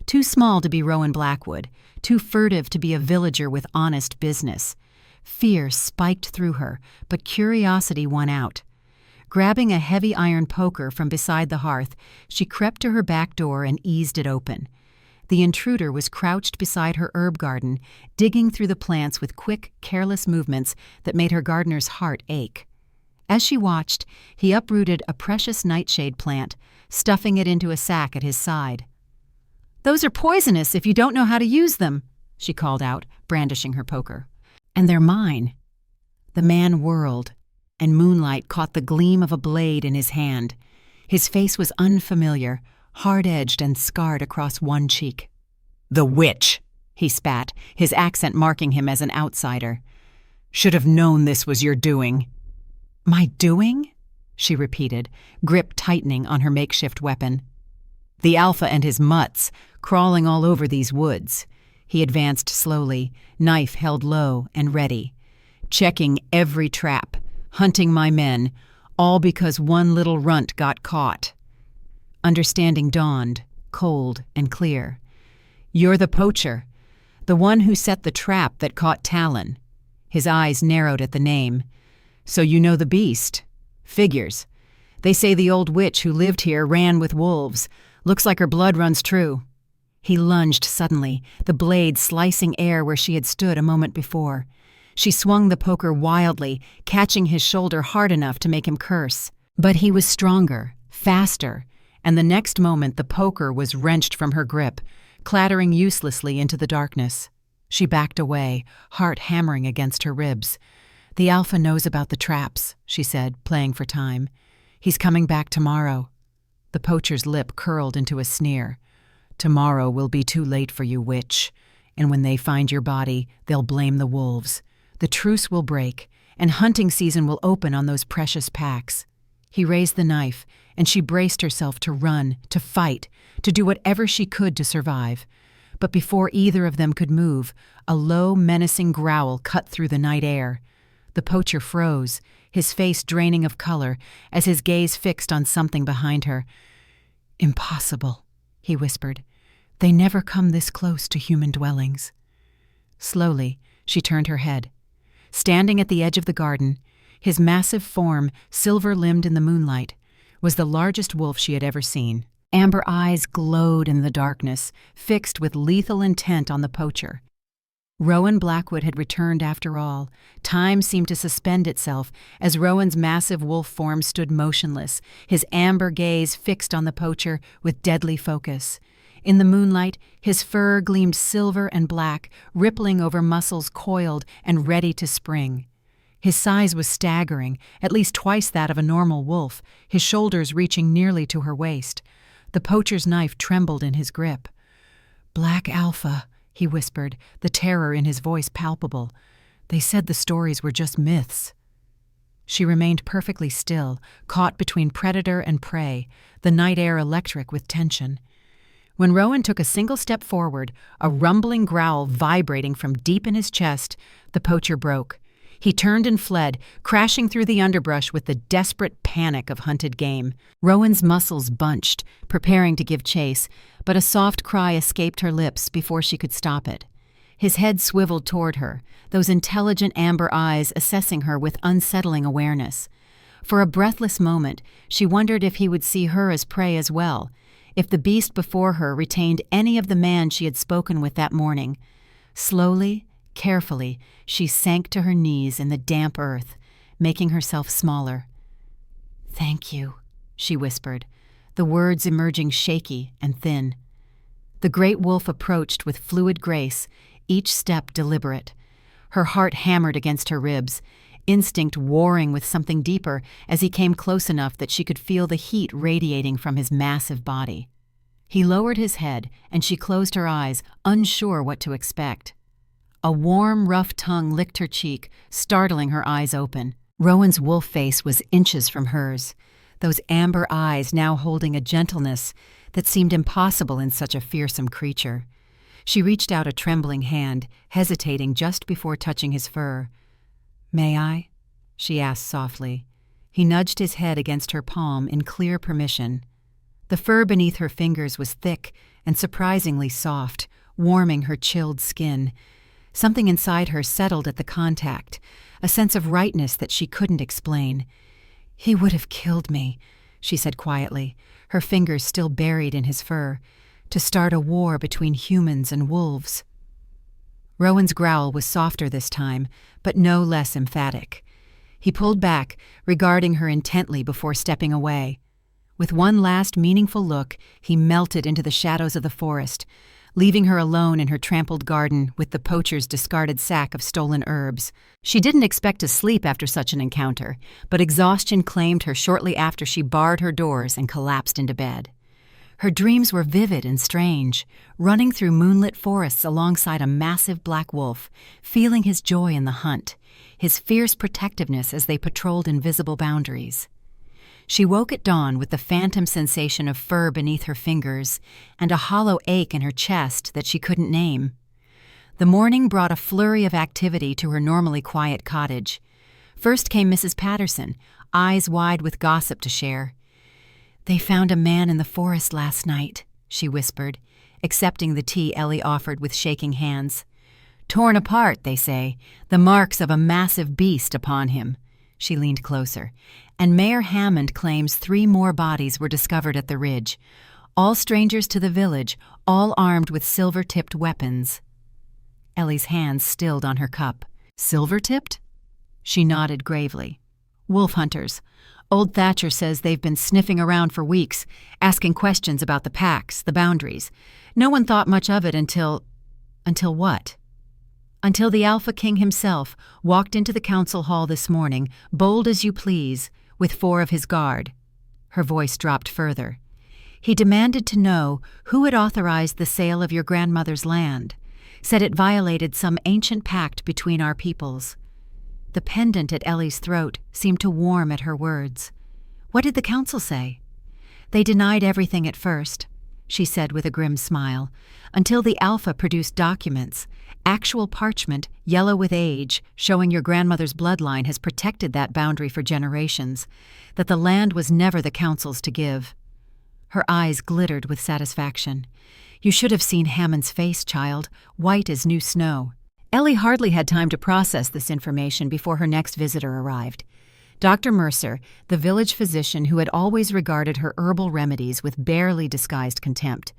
Too small to be Rowan Blackwood, too furtive to be a villager with honest business. Fear spiked through her, but curiosity won out. Grabbing a heavy iron poker from beside the hearth, she crept to her back door and eased it open. The intruder was crouched beside her herb garden, digging through the plants with quick, careless movements that made her gardener's heart ache. As she watched, he uprooted a precious nightshade plant, stuffing it into a sack at his side. "Those are poisonous if you don't know how to use them," she called out, brandishing her poker. "And they're mine." The man whirled, and moonlight caught the gleam of a blade in his hand. His face was unfamiliar, hard-edged and scarred across one cheek. "The witch!" he spat, his accent marking him as an outsider. "Should have known this was your doing." "My doing?" she repeated, grip tightening on her makeshift weapon. "The Alpha and his mutts, crawling all over these woods." He advanced slowly, knife held low and ready. "Checking every trap, hunting my men, all because one little runt got caught." Understanding dawned, cold and clear. "You're the poacher, the one who set the trap that caught Talon." His eyes narrowed at the name. "So you know the beast. Figures. They say the old witch who lived here ran with wolves. Looks like her blood runs true." He lunged suddenly, the blade slicing air where she had stood a moment before. She swung the poker wildly, catching his shoulder hard enough to make him curse. But he was stronger, faster, and the next moment the poker was wrenched from her grip, clattering uselessly into the darkness. She backed away, heart hammering against her ribs. "The Alpha knows about the traps," she said, playing for time. "He's coming back tomorrow." The poacher's lip curled into a sneer. "Tomorrow will be too late for you, witch. And when they find your body, they'll blame the wolves. The truce will break, and hunting season will open on those precious packs." He raised the knife, and she braced herself to run, to fight, to do whatever she could to survive. But before either of them could move, a low, menacing growl cut through the night air. The poacher froze, his face draining of color, as his gaze fixed on something behind her. "Impossible," he whispered. "They never come this close to human dwellings." Slowly, she turned her head. Standing at the edge of the garden, his massive form, silver-limbed in the moonlight, was the largest wolf she had ever seen. Amber eyes glowed in the darkness, fixed with lethal intent on the poacher. Rowan Blackwood had returned after all. Time seemed to suspend itself as Rowan's massive wolf form stood motionless, his amber gaze fixed on the poacher with deadly focus. In the moonlight, his fur gleamed silver and black, rippling over muscles coiled and ready to spring. His size was staggering, at least twice that of a normal wolf, his shoulders reaching nearly to her waist. The poacher's knife trembled in his grip. "Black Alpha," he whispered, the terror in his voice palpable. "They said the stories were just myths." She remained perfectly still, caught between predator and prey, the night air electric with tension. When Rowan took a single step forward, a rumbling growl vibrating from deep in his chest, the poacher broke. He turned and fled, crashing through the underbrush with the desperate panic of hunted game. Rowan's muscles bunched, preparing to give chase, but a soft cry escaped her lips before she could stop it. His head swiveled toward her, those intelligent amber eyes assessing her with unsettling awareness. For a breathless moment, she wondered if he would see her as prey as well, if the beast before her retained any of the man she had spoken with that morning. Slowly, carefully, she sank to her knees in the damp earth, making herself smaller. "Thank you," she whispered, the words emerging shaky and thin. The great wolf approached with fluid grace, each step deliberate. Her heart hammered against her ribs, instinct warring with something deeper as he came close enough that she could feel the heat radiating from his massive body. He lowered his head, and she closed her eyes, unsure what to expect. A warm, rough tongue licked her cheek, startling her eyes open. Rowan's wolf face was inches from hers, those amber eyes now holding a gentleness that seemed impossible in such a fearsome creature. She reached out a trembling hand, hesitating just before touching his fur. "May I?" she asked softly. He nudged his head against her palm in clear permission. The fur beneath her fingers was thick and surprisingly soft, warming her chilled skin. Something inside her settled at the contact, a sense of rightness that she couldn't explain. "He would have killed me," she said quietly, her fingers still buried in his fur, "to start a war between humans and wolves." Rowan's growl was softer this time, but no less emphatic. He pulled back, regarding her intently before stepping away. With one last meaningful look, he melted into the shadows of the forest, leaving her alone in her trampled garden with the poacher's discarded sack of stolen herbs. She didn't expect to sleep after such an encounter, but exhaustion claimed her shortly after she barred her doors and collapsed into bed. Her dreams were vivid and strange, running through moonlit forests alongside a massive black wolf, feeling his joy in the hunt, his fierce protectiveness as they patrolled invisible boundaries. She woke at dawn with the phantom sensation of fur beneath her fingers and a hollow ache in her chest that she couldn't name. The morning brought a flurry of activity to her normally quiet cottage. First came Mrs. Patterson, eyes wide with gossip to share. "They found a man in the forest last night," she whispered, accepting the tea Ellie offered with shaking hands. "Torn apart, they say, the marks of a massive beast upon him." She leaned closer. "And Mayor Hammond claims 3 more bodies were discovered at the ridge. All strangers to the village, all armed with silver-tipped weapons." Ellie's hands stilled on her cup. "Silver-tipped?" She nodded gravely. "Wolf hunters. Old Thatcher says they've been sniffing around for weeks, asking questions about the packs, the boundaries. No one thought much of it until what?" Until the Alpha King himself walked into the council hall this morning, bold as you please, with 4 of his guard. Her voice dropped further. He demanded to know who had authorized the sale of your grandmother's land, said it violated some ancient pact between our peoples. The pendant at Ellie's throat seemed to warm at her words. What did the council say? They denied everything at first, she said with a grim smile, until the Alpha produced documents, actual parchment, yellow with age, showing your grandmother's bloodline has protected that boundary for generations, that the land was never the council's to give. Her eyes glittered with satisfaction. You should have seen Hammond's face, child, white as new snow. Ellie hardly had time to process this information before her next visitor arrived. Dr. Mercer, the village physician who had always regarded her herbal remedies with barely disguised contempt.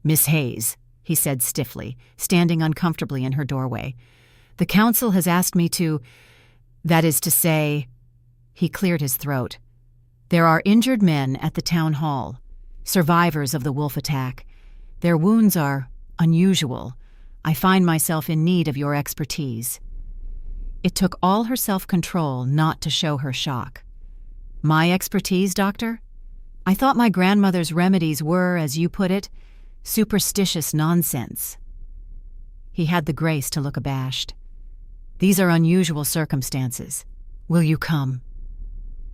Miss Hayes, he said stiffly, standing uncomfortably in her doorway. The council has asked me to, that is to say, he cleared his throat. There are injured men at the town hall, survivors of the wolf attack. Their wounds are unusual. I find myself in need of your expertise. It took all her self-control not to show her shock. My expertise, doctor? I thought my grandmother's remedies were, as you put it, superstitious nonsense. He had the grace to look abashed. These are unusual circumstances. Will you come?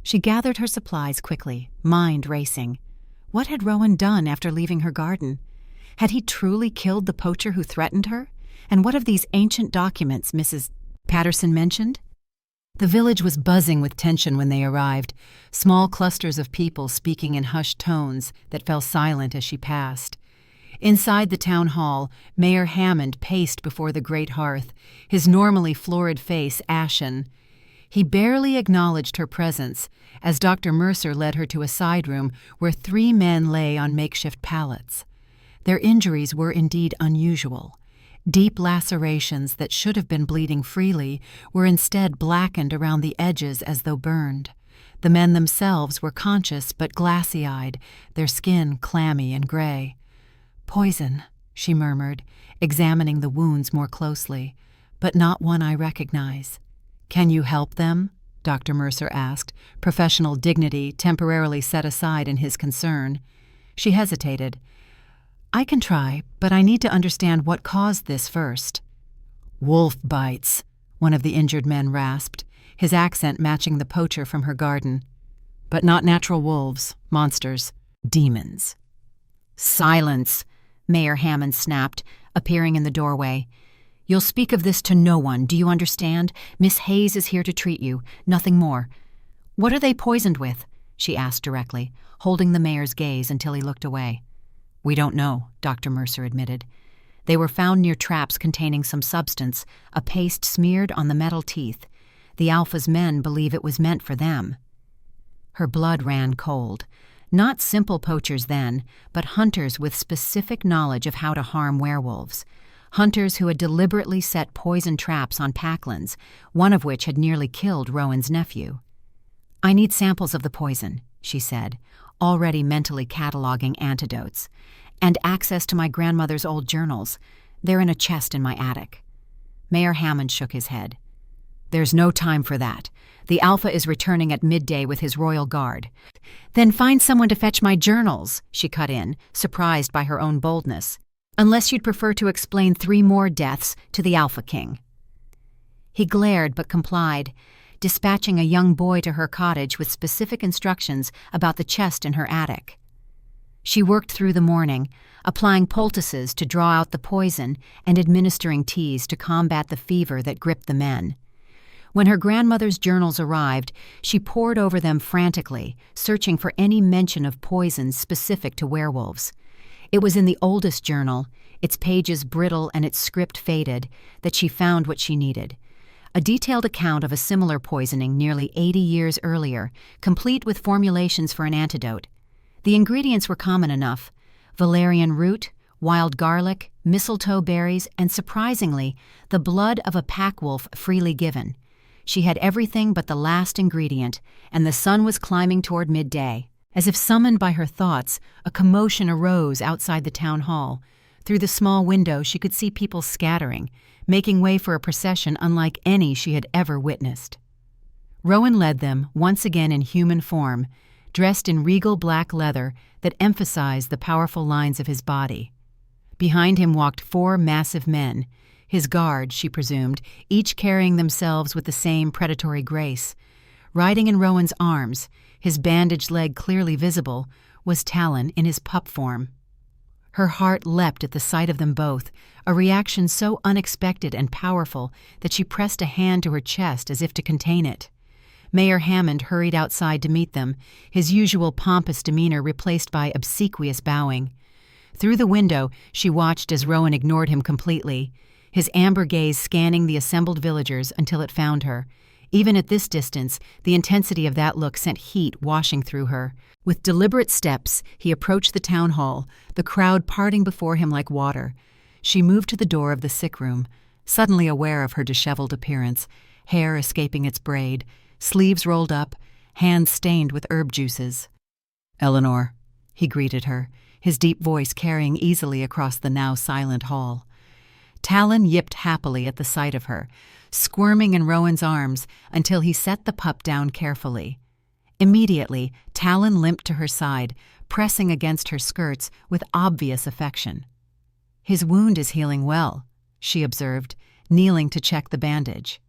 She gathered her supplies quickly, mind racing. What had Rowan done after leaving her garden? Had he truly killed the poacher who threatened her? And what of these ancient documents Mrs. Patterson mentioned? The village was buzzing with tension when they arrived, small clusters of people speaking in hushed tones that fell silent as she passed. Inside the town hall, Mayor Hammond paced before the great hearth, his normally florid face ashen. He barely acknowledged her presence as Dr. Mercer led her to a side room where 3 men lay on makeshift pallets. Their injuries were indeed unusual. Deep lacerations that should have been bleeding freely were instead blackened around the edges as though burned. The men themselves were conscious but glassy-eyed, their skin clammy and gray. Poison, she murmured, examining the wounds more closely, but not one I recognize. Can you help them? Dr. Mercer asked, professional dignity temporarily set aside in his concern. She hesitated. I can try, but I need to understand what caused this first. Wolf bites, one of the injured men rasped, his accent matching the poacher from her garden. But not natural wolves, monsters, demons. Silence, Mayor Hammond snapped, appearing in the doorway. You'll speak of this to no one, do you understand? Miss Hayes is here to treat you, nothing more. What are they poisoned with? She asked directly, holding the mayor's gaze until he looked away. We don't know, Dr. Mercer admitted. They were found near traps containing some substance, a paste smeared on the metal teeth. The Alpha's men believe it was meant for them. Her blood ran cold. Not simple poachers then, but hunters with specific knowledge of how to harm werewolves. Hunters who had deliberately set poison traps on packlands, one of which had nearly killed Rowan's nephew. I need samples of the poison, she said, already mentally cataloging antidotes, and access to my grandmother's old journals. They're in a chest in my attic. Mayor Hammond shook his head. There's no time for that. The Alpha is returning at midday with his royal guard. Then find someone to fetch my journals, she cut in, surprised by her own boldness. Unless you'd prefer to explain 3 more deaths to the Alpha King. He glared but complied, dispatching a young boy to her cottage with specific instructions about the chest in her attic. She worked through the morning, applying poultices to draw out the poison and administering teas to combat the fever that gripped the men. When her grandmother's journals arrived, she pored over them frantically, searching for any mention of poison specific to werewolves. It was in the oldest journal, its pages brittle and its script faded, that she found what she needed. A detailed account of a similar poisoning nearly 80 years earlier, complete with formulations for an antidote. The ingredients were common enough: valerian root, wild garlic, mistletoe berries, and surprisingly, the blood of a pack wolf freely given. She had everything but the last ingredient, and the sun was climbing toward midday. As if summoned by her thoughts, a commotion arose outside the town hall. Through the small window, she could see people scattering, making way for a procession unlike any she had ever witnessed. Rowan led them, once again in human form, dressed in regal black leather that emphasized the powerful lines of his body. Behind him walked 4 massive men, his guard, she presumed, each carrying themselves with the same predatory grace. Riding in Rowan's arms, his bandaged leg clearly visible, was Talon in his pup form. Her heart leapt at the sight of them both, a reaction so unexpected and powerful that she pressed a hand to her chest as if to contain it. Mayor Hammond hurried outside to meet them, his usual pompous demeanor replaced by obsequious bowing. Through the window, she watched as Rowan ignored him completely, his amber gaze scanning the assembled villagers until it found her. Even at this distance, the intensity of that look sent heat washing through her. With deliberate steps, he approached the town hall, the crowd parting before him like water. She moved to the door of the sick room, suddenly aware of her disheveled appearance, hair escaping its braid, sleeves rolled up, hands stained with herb juices. "Eleanor," he greeted her, his deep voice carrying easily across the now silent hall. Talon yipped happily at the sight of her, squirming in Rowan's arms until he set the pup down carefully. Immediately, Talon limped to her side, pressing against her skirts with obvious affection. "His wound is healing well," she observed, kneeling to check the bandage.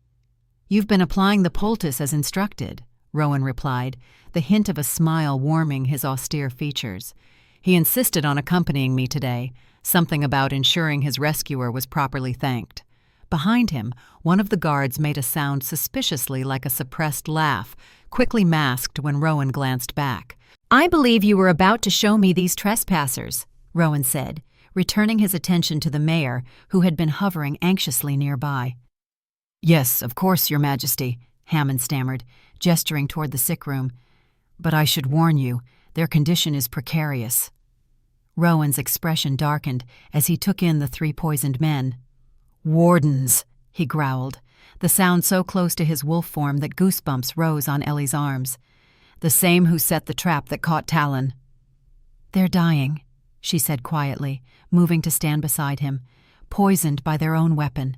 "You've been applying the poultice as instructed," Rowan replied, the hint of a smile warming his austere features. "He insisted on accompanying me today, something about ensuring his rescuer was properly thanked." Behind him, one of the guards made a sound suspiciously like a suppressed laugh, quickly masked when Rowan glanced back. "I believe you were about to show me these trespassers," Rowan said, returning his attention to the mayor, who had been hovering anxiously nearby. "Yes, of course, Your Majesty," Hammond stammered, gesturing toward the sick room. "But I should warn you, their condition is precarious." Rowan's expression darkened as he took in the 3 poisoned men. "Wardens," he growled, the sound so close to his wolf form that goosebumps rose on Ellie's arms. "The same who set the trap that caught Talon." "They're dying," she said quietly, moving to stand beside him, "poisoned by their own weapon.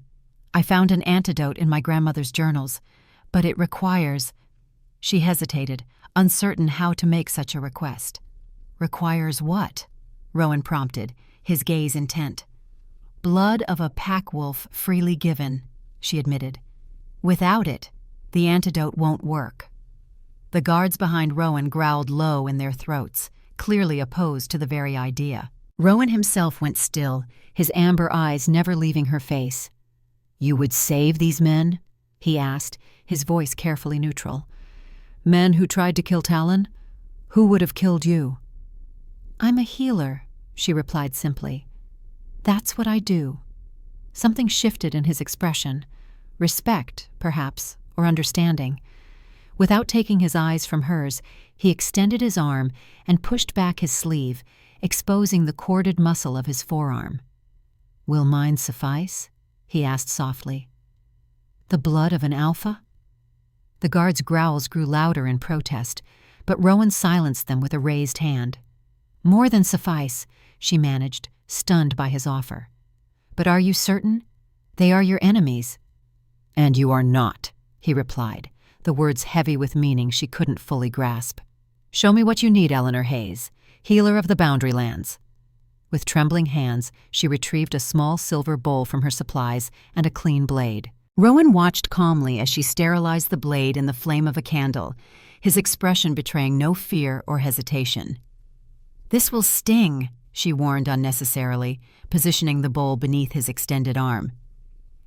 I found an antidote in my grandmother's journals, but it requires—" She hesitated, uncertain how to make such a request. "Requires what?" Rowan prompted, his gaze intent. "Blood of a pack wolf freely given," she admitted. "Without it, the antidote won't work." The guards behind Rowan growled low in their throats, clearly opposed to the very idea. Rowan himself went still, his amber eyes never leaving her face. "You would save these men?" he asked, his voice carefully neutral. "Men who tried to kill Talon? Who would have killed you?" "I'm a healer," she replied simply. "That's what I do." Something shifted in his expression. Respect, perhaps, or understanding. Without taking his eyes from hers, he extended his arm and pushed back his sleeve, exposing the corded muscle of his forearm. "Will mine suffice?" he asked softly. "The blood of an alpha?" The guard's growls grew louder in protest, but Rowan silenced them with a raised hand. "More than suffice," she managed, stunned by his offer. "But are you certain? They are your enemies." "And you are not," he replied, the words heavy with meaning she couldn't fully grasp. "Show me what you need, Eleanor Hayes, healer of the Boundary Lands." With trembling hands, she retrieved a small silver bowl from her supplies and a clean blade. Rowan watched calmly as she sterilized the blade in the flame of a candle, his expression betraying no fear or hesitation. "This will sting," she warned unnecessarily, positioning the bowl beneath his extended arm.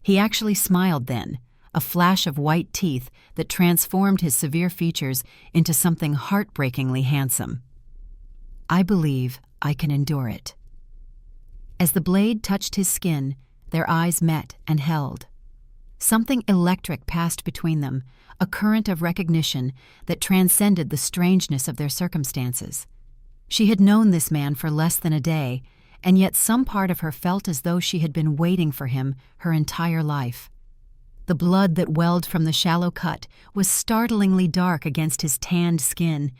He actually smiled then, a flash of white teeth that transformed his severe features into something heartbreakingly handsome. "I believe I can endure it." As the blade touched his skin, their eyes met and held. Something electric passed between them, a current of recognition that transcended the strangeness of their circumstances. She had known this man for less than a day, and yet some part of her felt as though she had been waiting for him her entire life. The blood that welled from the shallow cut was startlingly dark against his tanned skin.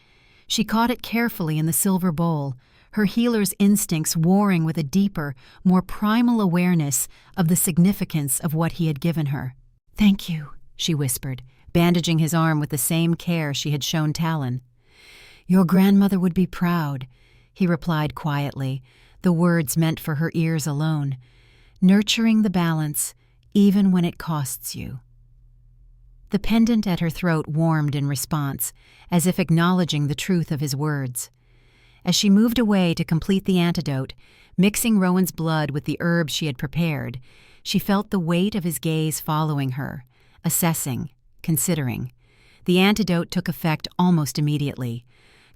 She caught it carefully in the silver bowl, her healer's instincts warring with a deeper, more primal awareness of the significance of what he had given her. "Thank you," she whispered, bandaging his arm with the same care she had shown Talon. "Your grandmother would be proud," he replied quietly, the words meant for her ears alone. "Nurturing the balance, even when it costs you." The pendant at her throat warmed in response, as if acknowledging the truth of his words. As she moved away to complete the antidote, mixing Rowan's blood with the herbs she had prepared, she felt the weight of his gaze following her, assessing, considering. The antidote took effect almost immediately.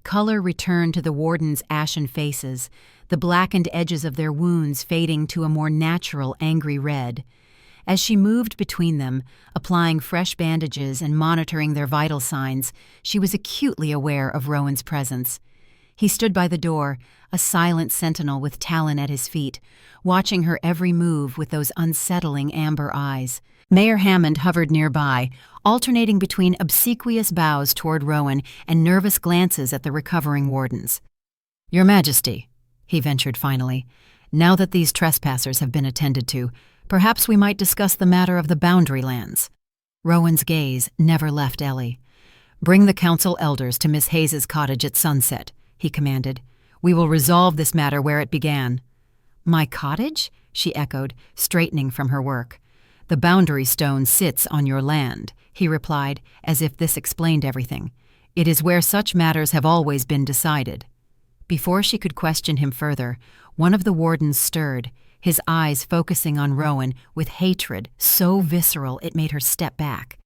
Color returned to the wardens' ashen faces, the blackened edges of their wounds fading to a more natural, angry red. As she moved between them, applying fresh bandages and monitoring their vital signs, she was acutely aware of Rowan's presence. He stood by the door, a silent sentinel with Talon at his feet, watching her every move with those unsettling amber eyes. Mayor Hammond hovered nearby, alternating between obsequious bows toward Rowan and nervous glances at the recovering wardens. "Your Majesty," he ventured finally, "now that these trespassers have been attended to, perhaps we might discuss the matter of the boundary lands." Rowan's gaze never left Ellie. "Bring the council elders to Miss Hayes's cottage at sunset," he commanded. "We will resolve this matter where it began." "My cottage?" she echoed, straightening from her work. "The boundary stone sits on your land," he replied, as if this explained everything. "It is where such matters have always been decided." Before she could question him further, one of the wardens stirred, his eyes focusing on Rowan with hatred so visceral it made her step back.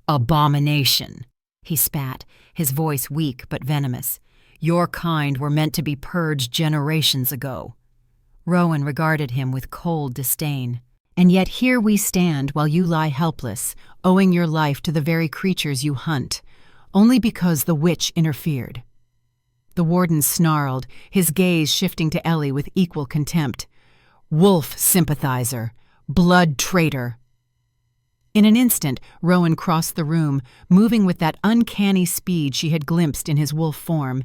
"Abomination," he spat, his voice weak but venomous. "Your kind were meant to be purged generations ago." Rowan regarded him with cold disdain. "And yet here we stand while you lie helpless, owing your life to the very creatures you hunt, only because the witch interfered." The warden snarled, his gaze shifting to Ellie with equal contempt. "Wolf sympathizer, blood traitor." In an instant, Rowan crossed the room, moving with that uncanny speed she had glimpsed in his wolf form.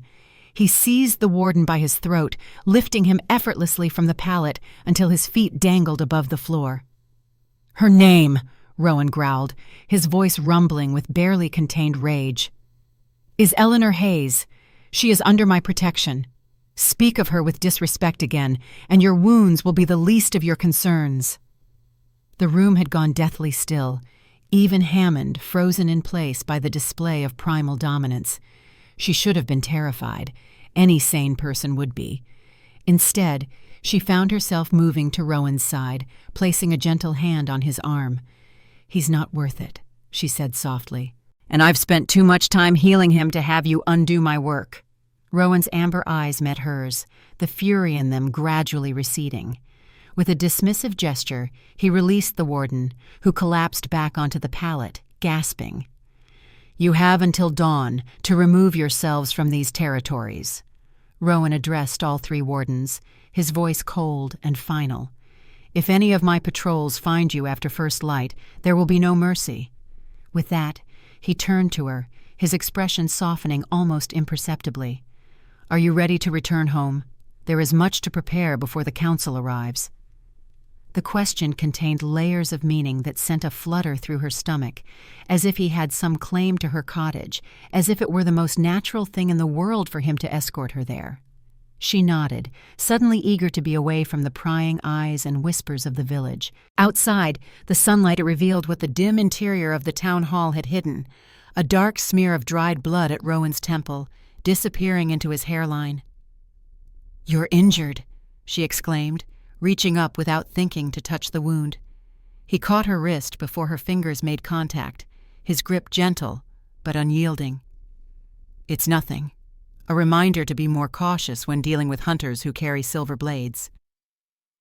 He seized the warden by his throat, lifting him effortlessly from the pallet until his feet dangled above the floor. "Her name," Rowan growled, his voice rumbling with barely contained rage, "is Eleanor Hayes. She is under my protection. Speak of her with disrespect again, and your wounds will be the least of your concerns." The room had gone deathly still, even Hammond frozen in place by the display of primal dominance. She should have been terrified. Any sane person would be. Instead, she found herself moving to Rowan's side, placing a gentle hand on his arm. "He's not worth it," she said softly. "And I've spent too much time healing him to have you undo my work." Rowan's amber eyes met hers, the fury in them gradually receding. With a dismissive gesture, he released the warden, who collapsed back onto the pallet, gasping. "You have until dawn to remove yourselves from these territories." Rowan addressed all three wardens, his voice cold and final. "If any of my patrols find you after first light, there will be no mercy." With that, he turned to her, his expression softening almost imperceptibly. "Are you ready to return home? There is much to prepare before the council arrives." The question contained layers of meaning that sent a flutter through her stomach, as if he had some claim to her cottage, as if it were the most natural thing in the world for him to escort her there. She nodded, suddenly eager to be away from the prying eyes and whispers of the village. Outside, the sunlight revealed what the dim interior of the town hall had hidden, a dark smear of dried blood at Rowan's temple, disappearing into his hairline. "You're injured," she exclaimed, reaching up without thinking to touch the wound. He caught her wrist before her fingers made contact, his grip gentle but unyielding. "It's nothing. A reminder to be more cautious when dealing with hunters who carry silver blades."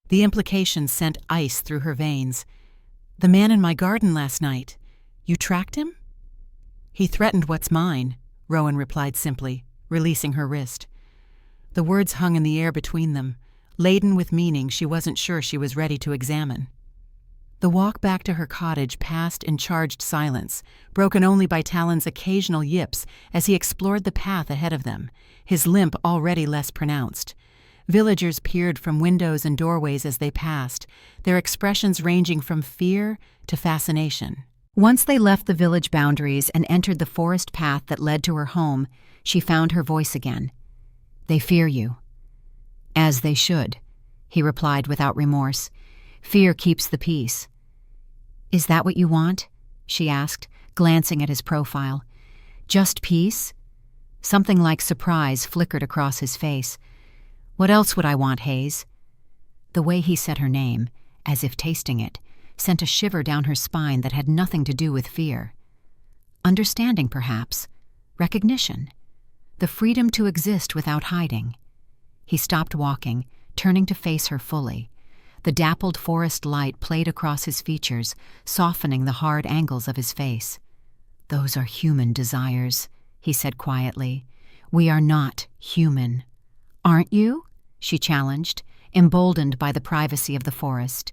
The implication sent ice through her veins. "The man in my garden last night. You tracked him?" "He threatened what's mine," Rowan replied simply, releasing her wrist. The words hung in the air between them, laden with meaning she wasn't sure she was ready to examine. The walk back to her cottage passed in charged silence, broken only by Talon's occasional yips as he explored the path ahead of them, his limp already less pronounced. Villagers peered from windows and doorways as they passed, their expressions ranging from fear to fascination. Once they left the village boundaries and entered the forest path that led to her home, she found her voice again. "They fear you." "As they should," he replied without remorse. "Fear keeps the peace." "Is that what you want?" she asked, glancing at his profile. "Just peace?" Something like surprise flickered across his face. "What else would I want, Hayes?" The way he said her name, as if tasting it, sent a shiver down her spine that had nothing to do with fear. Understanding, perhaps. Recognition. The freedom to exist without hiding. He stopped walking, turning to face her fully. The dappled forest light played across his features, softening the hard angles of his face. "Those are human desires," he said quietly. "We are not human." "Aren't you?" she challenged, emboldened by the privacy of the forest.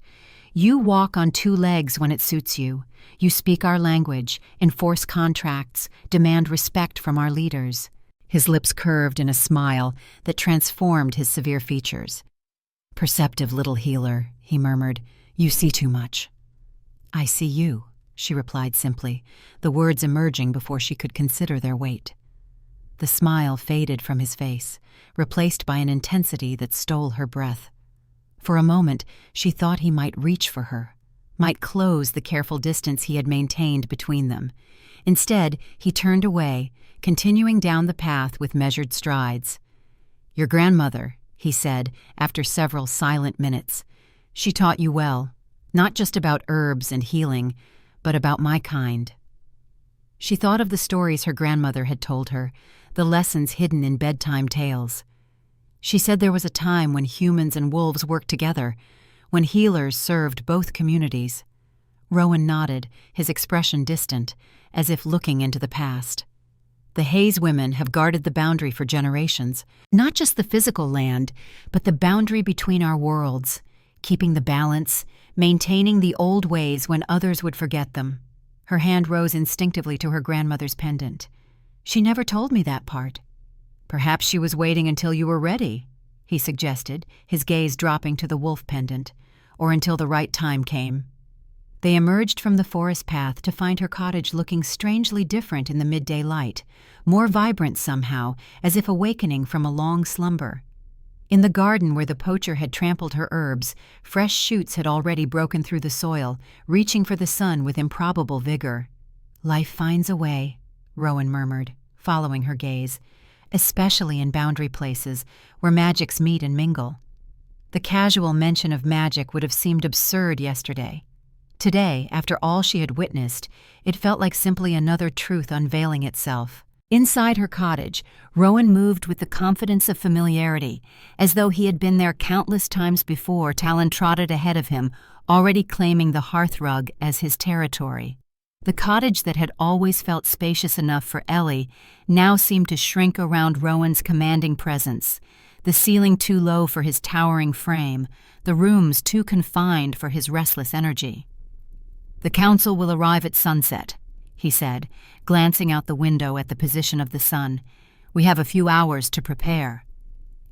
"You walk on two legs when it suits you. You speak our language, enforce contracts, demand respect from our leaders." His lips curved in a smile that transformed his severe features. "Perceptive little healer," he murmured. "You see too much." "I see you," she replied simply, the words emerging before she could consider their weight. The smile faded from his face, replaced by an intensity that stole her breath. For a moment, she thought he might reach for her, might close the careful distance he had maintained between them. Instead, he turned away, continuing down the path with measured strides. "Your grandmother," he said, after several silent minutes. "She taught you well, not just about herbs and healing, but about my kind." She thought of the stories her grandmother had told her, the lessons hidden in bedtime tales. She said there was a time when humans and wolves worked together, when healers served both communities. Rowan nodded, his expression distant, as if looking into the past. "The Hayes women have guarded the boundary for generations, not just the physical land, but the boundary between our worlds, keeping the balance, maintaining the old ways when others would forget them." Her hand rose instinctively to her grandmother's pendant. "She never told me that part." "Perhaps she was waiting until you were ready," he suggested, his gaze dropping to the wolf pendant, "or until the right time came." They emerged from the forest path to find her cottage looking strangely different in the midday light, more vibrant somehow, as if awakening from a long slumber. In the garden where the poacher had trampled her herbs, fresh shoots had already broken through the soil, reaching for the sun with improbable vigor. "Life finds a way," Rowan murmured, following her gaze, "especially in boundary places where magics meet and mingle." The casual mention of magic would have seemed absurd yesterday. Today, after all she had witnessed, it felt like simply another truth unveiling itself. Inside her cottage, Rowan moved with the confidence of familiarity, as though he had been there countless times before. Talon trotted ahead of him, already claiming the hearthrug as his territory. The cottage that had always felt spacious enough for Ellie now seemed to shrink around Rowan's commanding presence, the ceiling too low for his towering frame, the rooms too confined for his restless energy. "The council will arrive at sunset," he said, glancing out the window at the position of the sun. "We have a few hours to prepare."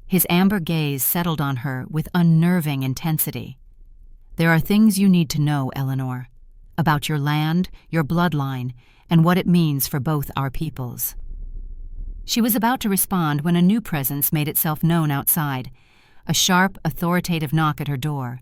His amber gaze settled on her with unnerving intensity. "There are things you need to know, Eleanor, about your land, your bloodline, and what it means for both our peoples." She was about to respond when a new presence made itself known outside, a sharp, authoritative knock at her door.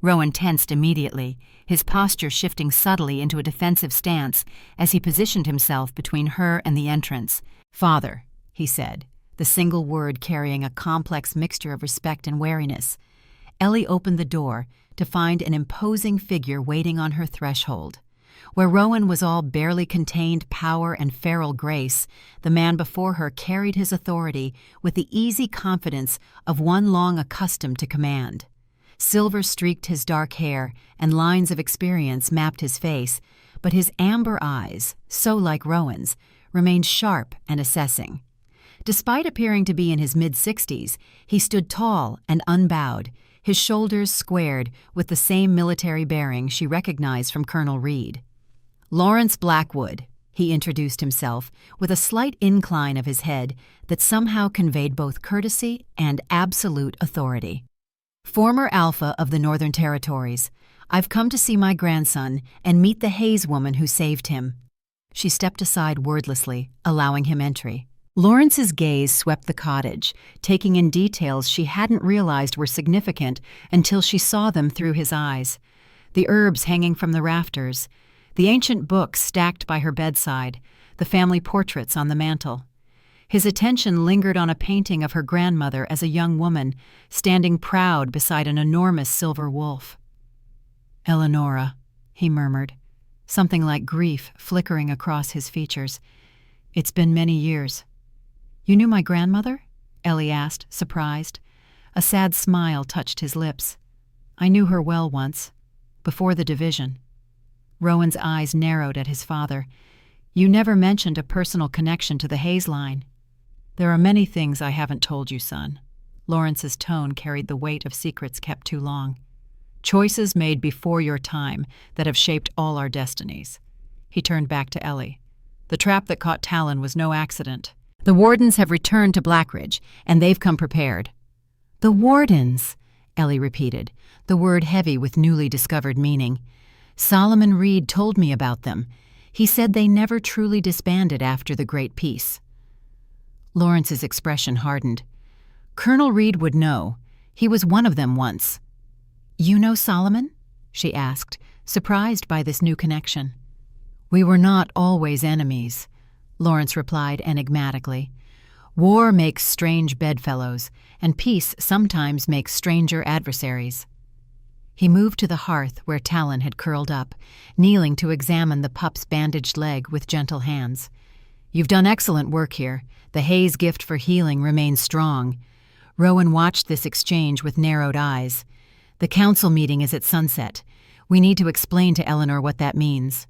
Rowan tensed immediately, his posture shifting subtly into a defensive stance as he positioned himself between her and the entrance. "Father," he said, the single word carrying a complex mixture of respect and wariness. Ellie opened the door to find an imposing figure waiting on her threshold. Where Rowan was all barely contained power and feral grace, the man before her carried his authority with the easy confidence of one long accustomed to command. Silver streaked his dark hair, and lines of experience mapped his face, but his amber eyes, so like Rowan's, remained sharp and assessing. Despite appearing to be in his mid-60s, he stood tall and unbowed, his shoulders squared with the same military bearing she recognized from Colonel Reed. "Lawrence Blackwood," he introduced himself with a slight incline of his head that somehow conveyed both courtesy and absolute authority. "Former Alpha of the Northern Territories, I've come to see my grandson and meet the Hayes woman who saved him." She stepped aside wordlessly, allowing him entry. Lawrence's gaze swept the cottage, taking in details she hadn't realized were significant until she saw them through his eyes. The herbs hanging from the rafters, the ancient books stacked by her bedside, the family portraits on the mantel. His attention lingered on a painting of her grandmother as a young woman, standing proud beside an enormous silver wolf. "Eleonora," he murmured, something like grief flickering across his features. "It's been many years." "You knew my grandmother?" Ellie asked, surprised. A sad smile touched his lips. "I knew her well once, before the division." Rowan's eyes narrowed at his father. "You never mentioned a personal connection to the Hayes line." "There are many things I haven't told you, son." Lawrence's tone carried the weight of secrets kept too long. "Choices made before your time that have shaped all our destinies." He turned back to Ellie. "The trap that caught Talon was no accident. The Wardens have returned to Blackridge, and they've come prepared." "The Wardens," Ellie repeated, the word heavy with newly discovered meaning. "Solomon Reed told me about them. He said they never truly disbanded after the Great Peace." Lawrence's expression hardened. "Colonel Reed would know. He was one of them once." "You know Solomon?" she asked, surprised by this new connection. "We were not always enemies," Lawrence replied enigmatically. "War makes strange bedfellows, and peace sometimes makes stranger adversaries." He moved to the hearth where Talon had curled up, kneeling to examine the pup's bandaged leg with gentle hands. "You've done excellent work here. The Hayes gift for healing remains strong." Rowan watched this exchange with narrowed eyes. "The council meeting is at sunset. We need to explain to Eleanor what that means."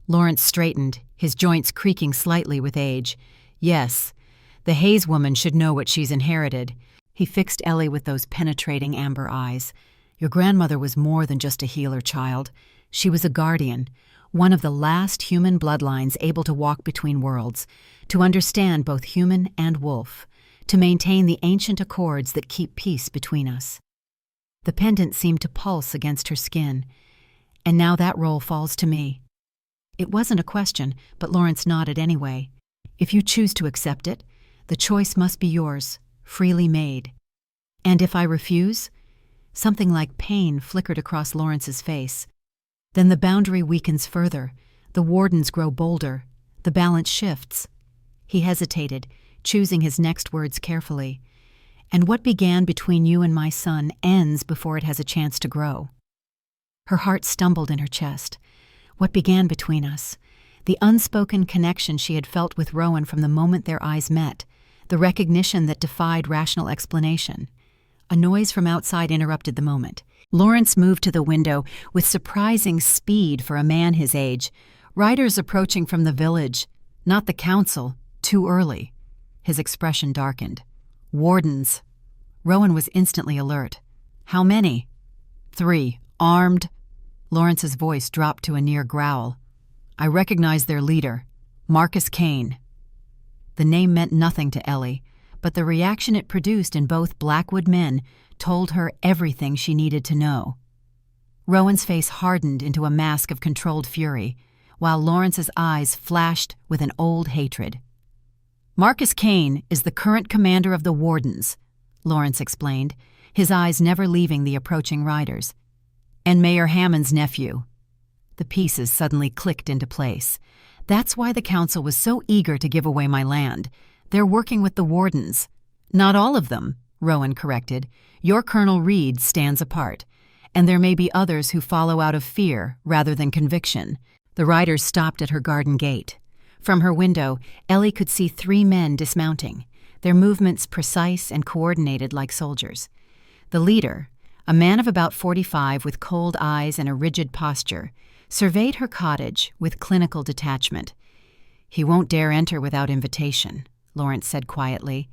Lawrence straightened, his joints creaking slightly with age. "Yes, the Hayes woman should know what she's inherited." He fixed Ellie with those penetrating amber eyes. "Your grandmother was more than just a healer, child. She was a guardian, one of the last human bloodlines able to walk between worlds, to understand both human and wolf, to maintain the ancient accords that keep peace between us." The pendant seemed to pulse against her skin. "And now that role falls to me." It wasn't a question, but Lawrence nodded anyway. "If you choose to accept it, the choice must be yours, freely made." "And if I refuse?" Something like pain flickered across Lawrence's face. "Then the boundary weakens further. The Wardens grow bolder. The balance shifts." He hesitated, choosing his next words carefully. "And what began between you and my son ends before it has a chance to grow." Her heart stumbled in her chest. What began between us? The unspoken connection she had felt with Rowan from the moment their eyes met, the recognition that defied rational explanation. A noise from outside interrupted the moment. Lawrence moved to the window with surprising speed for a man his age. Riders approaching from the village, not the council, too early. His expression darkened. "Wardens." Rowan was instantly alert. "How many?" "3, armed." Lawrence's voice dropped to a near growl. "I recognize their leader, Marcus Kane." The name meant nothing to Ellie, but the reaction it produced in both Blackwood men told her everything she needed to know. Rowan's face hardened into a mask of controlled fury, while Lawrence's eyes flashed with an old hatred. "Marcus Kane is the current commander of the Wardens," Lawrence explained, his eyes never leaving the approaching riders. "And Mayor Hammond's nephew." The pieces suddenly clicked into place. "That's why the council was so eager to give away my land. They're working with the Wardens." "Not all of them," Rowan corrected. "Your Colonel Reed stands apart, and there may be others who follow out of fear rather than conviction." The riders stopped at her garden gate. From her window, Ellie could see 3 men dismounting, their movements precise and coordinated like soldiers. The leader, a man of about 45 with cold eyes and a rigid posture, surveyed her cottage with clinical detachment. "He won't dare enter without invitation," Lawrence said quietly.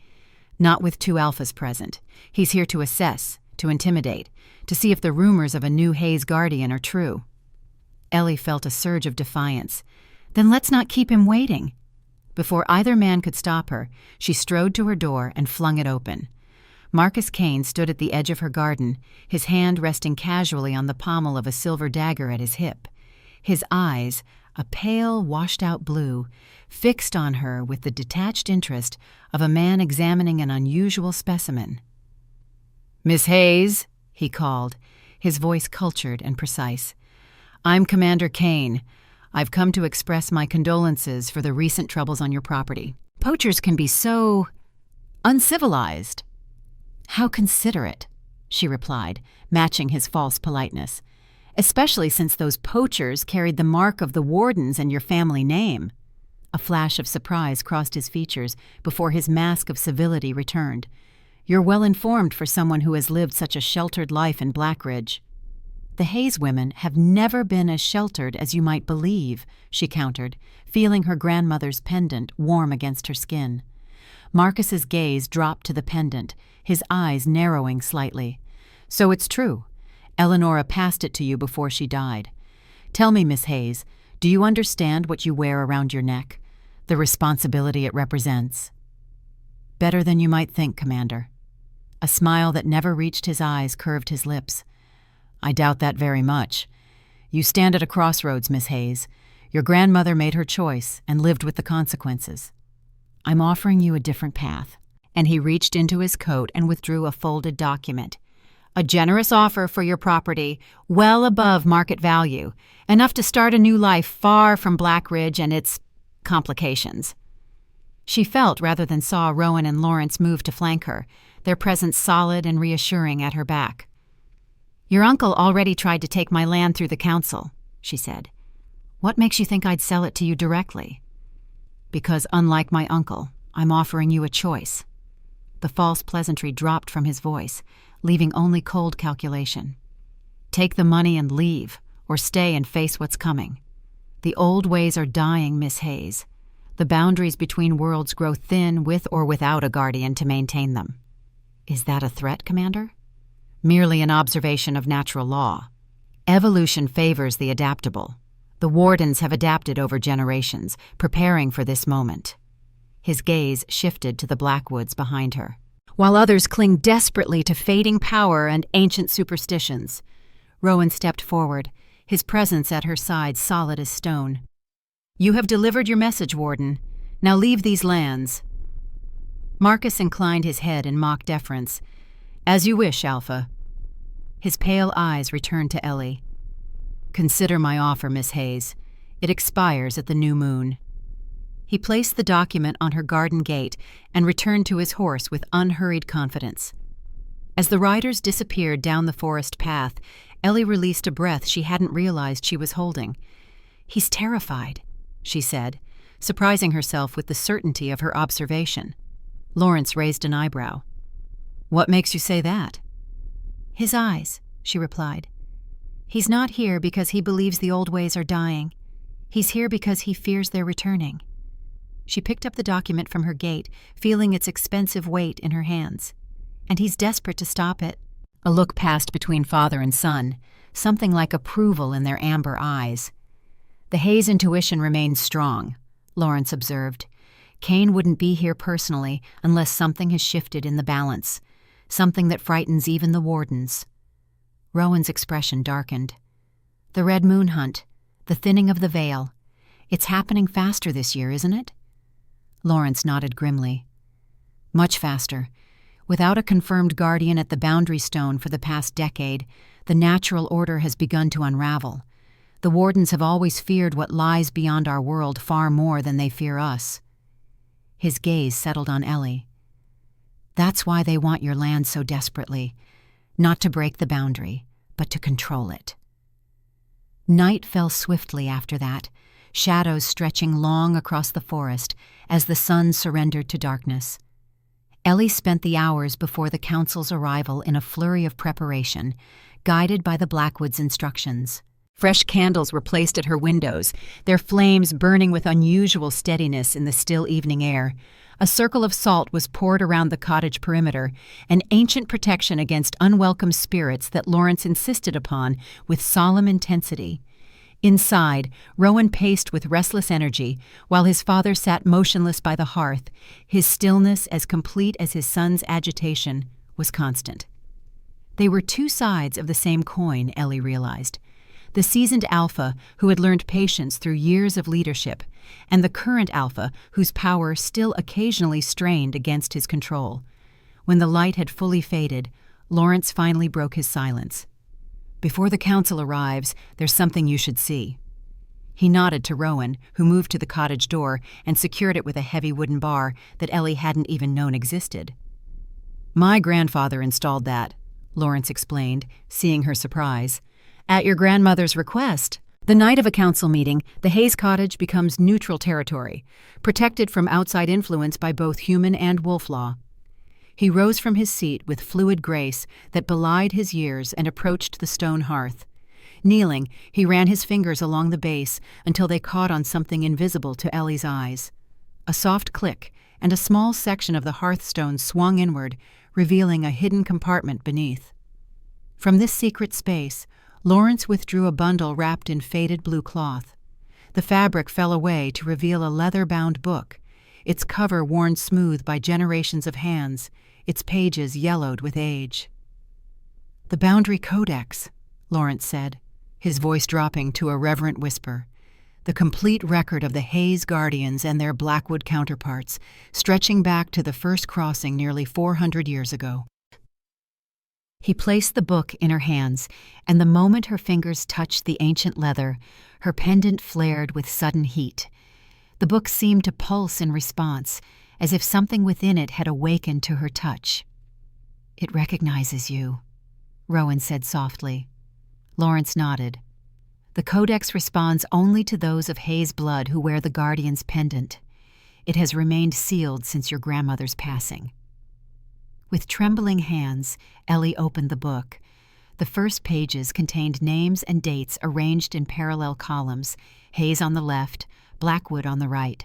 "Not with 2 alphas present. He's here to assess, to intimidate, to see if the rumors of a new Hayes Guardian are true." Ellie felt a surge of defiance. Then let's not keep him waiting." Before either man could stop her, she strode to her door and flung it open. Marcus Kane stood at the edge of her garden, his hand resting casually on the pommel of a silver dagger at his hip. His eyes, a pale, washed-out blue, fixed on her with the detached interest of a man examining an unusual specimen. "Miss Hayes," he called, his voice cultured and precise. "I'm Commander Kane. I've come to express my condolences for the recent troubles on your property. Poachers can be so uncivilized." "How considerate," she replied, matching his false politeness. "Especially since those poachers carried the mark of the wardens and your family name." A flash of surprise crossed his features before his mask of civility returned. "You're well informed for someone who has lived such a sheltered life in Blackridge." "The Hayes women have never been as sheltered as you might believe," she countered, feeling her grandmother's pendant warm against her skin. Marcus's gaze dropped to the pendant, his eyes narrowing slightly. "So it's true. Eleonora passed it to you before she died. Tell me, Miss Hayes, do you understand what you wear around your neck? The responsibility it represents?" "Better than you might think, Commander." A smile that never reached his eyes curved his lips. "I doubt that very much. You stand at a crossroads, Miss Hayes. Your grandmother made her choice and lived with the consequences. I'm offering you a different path." And he reached into his coat and withdrew a folded document. "A generous offer for your property, well above market value, enough to start a new life far from Blackridge and its complications." She felt rather than saw Rowan and Lawrence move to flank her, their presence solid and reassuring at her back. "Your uncle already tried to take my land through the council," she said. "What makes you think I'd sell it to you directly?" "Because unlike my uncle, I'm offering you a choice." The false pleasantry dropped from his voice, leaving only cold calculation. "Take the money and leave, or stay and face what's coming. The old ways are dying, Miss Hayes. The boundaries between worlds grow thin with or without a guardian to maintain them." "Is that a threat, Commander?" "Merely an observation of natural law. Evolution favors the adaptable. The wardens have adapted over generations, preparing for this moment." His gaze shifted to the blackwoods behind her. "While others cling desperately to fading power and ancient superstitions." Rowan stepped forward, his presence at her side solid as stone. "You have delivered your message, Warden. Now leave these lands." Marcus inclined his head in mock deference. "As you wish, Alpha." His pale eyes returned to Ellie. "Consider my offer, Miss Hayes. It expires at the new moon." He placed the document on her garden gate and returned to his horse with unhurried confidence. As the riders disappeared down the forest path, Ellie released a breath she hadn't realized she was holding. "He's terrified," she said, surprising herself with the certainty of her observation. Lawrence raised an eyebrow. "What makes you say that?" "His eyes," she replied. "He's not here because he believes the old ways are dying. He's here because he fears they're returning." She picked up the document from her gate, feeling its expensive weight in her hands. "And he's desperate to stop it." A look passed between father and son, something like approval in their amber eyes. "The Hayes intuition remains strong," Lawrence observed. "Kane wouldn't be here personally unless something has shifted in the balance, something that frightens even the wardens." Rowan's expression darkened. "The Red Moon Hunt, the thinning of the veil. It's happening faster this year, isn't it?" Lawrence nodded grimly. "Much faster. Without a confirmed guardian at the boundary stone for the past decade, the natural order has begun to unravel. The wardens have always feared what lies beyond our world far more than they fear us." His gaze settled on Ellie. "That's why they want your land so desperately. Not to break the boundary, but to control it." Night fell swiftly after that, shadows stretching long across the forest as the sun surrendered to darkness. Ellie spent the hours before the council's arrival in a flurry of preparation, guided by the Blackwood's instructions. Fresh candles were placed at her windows, their flames burning with unusual steadiness in the still evening air. A circle of salt was poured around the cottage perimeter, an ancient protection against unwelcome spirits that Lawrence insisted upon with solemn intensity. Inside, Rowan paced with restless energy, while his father sat motionless by the hearth. His stillness, as complete as his son's agitation, was constant. They were two sides of the same coin, Ellie realized. The seasoned alpha who had learned patience through years of leadership, and the current alpha whose power still occasionally strained against his control. When the light had fully faded, Lawrence finally broke his silence. "Before the council arrives, there's something you should see." He nodded to Rowan, who moved to the cottage door and secured it with a heavy wooden bar that Ellie hadn't even known existed. "My grandfather installed that," Lawrence explained, seeing her surprise. "At your grandmother's request. The night of a council meeting, the Hayes cottage becomes neutral territory, protected from outside influence by both human and wolf law." He rose from his seat with fluid grace that belied his years and approached the stone hearth. Kneeling, he ran his fingers along the base until they caught on something invisible to Ellie's eyes. A soft click, and a small section of the hearthstone swung inward, revealing a hidden compartment beneath. From this secret space, Lawrence withdrew a bundle wrapped in faded blue cloth. The fabric fell away to reveal a leather-bound book, its cover worn smooth by generations of hands, its pages yellowed with age. "The Boundary Codex," Lawrence said, his voice dropping to a reverent whisper. "The complete record of the Hayes Guardians and their Blackwood counterparts, stretching back to the first crossing nearly 400 years ago." He placed the book in her hands, and the moment her fingers touched the ancient leather, her pendant flared with sudden heat. The book seemed to pulse in response, as if something within it had awakened to her touch. "It recognizes you," Rowan said softly. Lawrence nodded. "The Codex responds only to those of Hayes blood who wear the Guardian's pendant. It has remained sealed since your grandmother's passing." With trembling hands, Ellie opened the book. The first pages contained names and dates arranged in parallel columns, Hayes on the left, Blackwood on the right.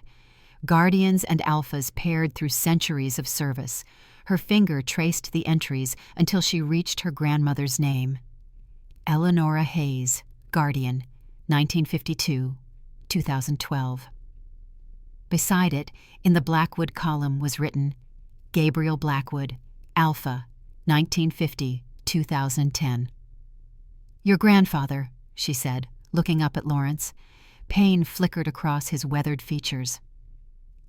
Guardians and alphas paired through centuries of service. Her finger traced the entries until she reached her grandmother's name. Eleanora Hayes, Guardian, 1952, 2012. Beside it, in the Blackwood column, was written, Gabriel Blackwood, Alpha, 1950, 2010. "Your grandfather," she said, looking up at Lawrence. Pain flickered across his weathered features.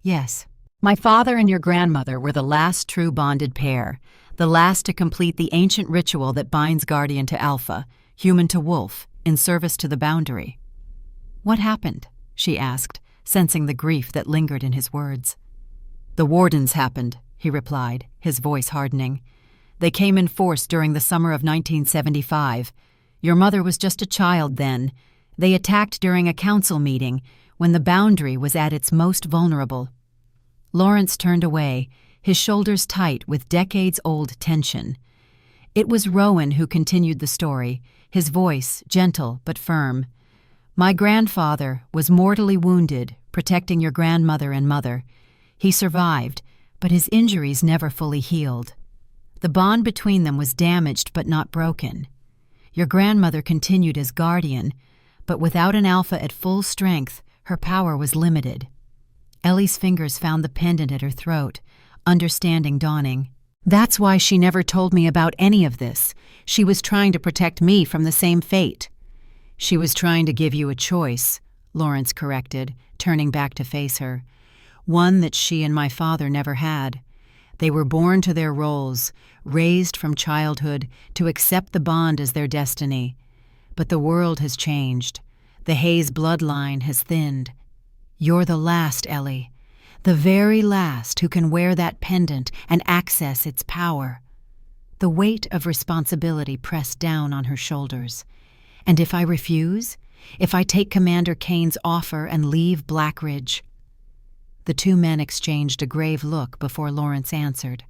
"Yes. My father and your grandmother were the last true bonded pair, the last to complete the ancient ritual that binds Guardian to Alpha, human to wolf, in service to the Boundary." "What happened?" she asked, sensing the grief that lingered in his words. "The Wardens happened," he replied, his voice hardening. "They came in force during the summer of 1975. Your mother was just a child then. They attacked during a council meeting, when the Boundary was at its most vulnerable." Lawrence turned away, his shoulders tight with decades-old tension. It was Rowan who continued the story, his voice gentle but firm. "My grandfather was mortally wounded, protecting your grandmother and mother. He survived, but his injuries never fully healed. The bond between them was damaged but not broken. Your grandmother continued as Guardian, but without an Alpha at full strength, her power was limited." Ellie's fingers found the pendant at her throat, understanding dawning. "That's why she never told me about any of this. She was trying to protect me from the same fate." "She was trying to give you a choice," Lawrence corrected, turning back to face her. "One that she and my father never had. They were born to their roles, raised from childhood to accept the bond as their destiny. But the world has changed. The Hayes bloodline has thinned. You're the last, Ellie. The very last who can wear that pendant and access its power." The weight of responsibility pressed down on her shoulders. "And if I refuse? If I take Commander Kane's offer and leave Blackridge?" The two men exchanged a grave look before Lawrence answered.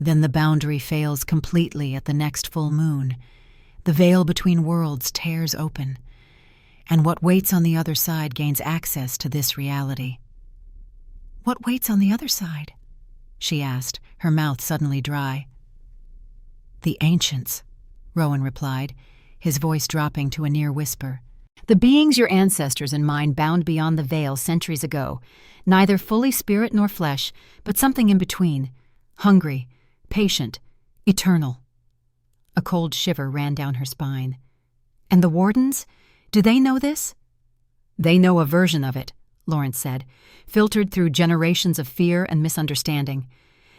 "Then the Boundary fails completely at the next full moon. The veil between worlds tears open, and what waits on the other side gains access to this reality." "What waits on the other side?" she asked, her mouth suddenly dry. "The ancients," Rowan replied, his voice dropping to a near whisper. The beings your ancestors and mine bound beyond the veil centuries ago, neither fully spirit nor flesh, but something in between, hungry, patient, eternal. A cold shiver ran down her spine. And the wardens? Do they know this? They know a version of it, Lawrence said, filtered through generations of fear and misunderstanding.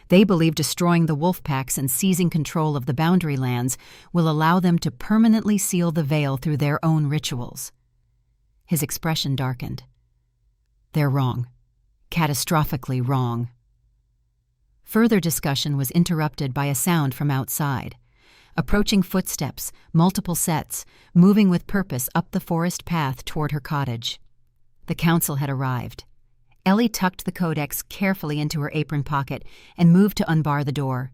They believe destroying the wolf packs and seizing control of the boundary lands will allow them to permanently seal the veil through their own rituals. His expression darkened. They're wrong. Catastrophically wrong. Further discussion was interrupted by a sound from outside. Approaching footsteps, multiple sets, moving with purpose up the forest path toward her cottage. The council had arrived. Ellie tucked the codex carefully into her apron pocket and moved to unbar the door.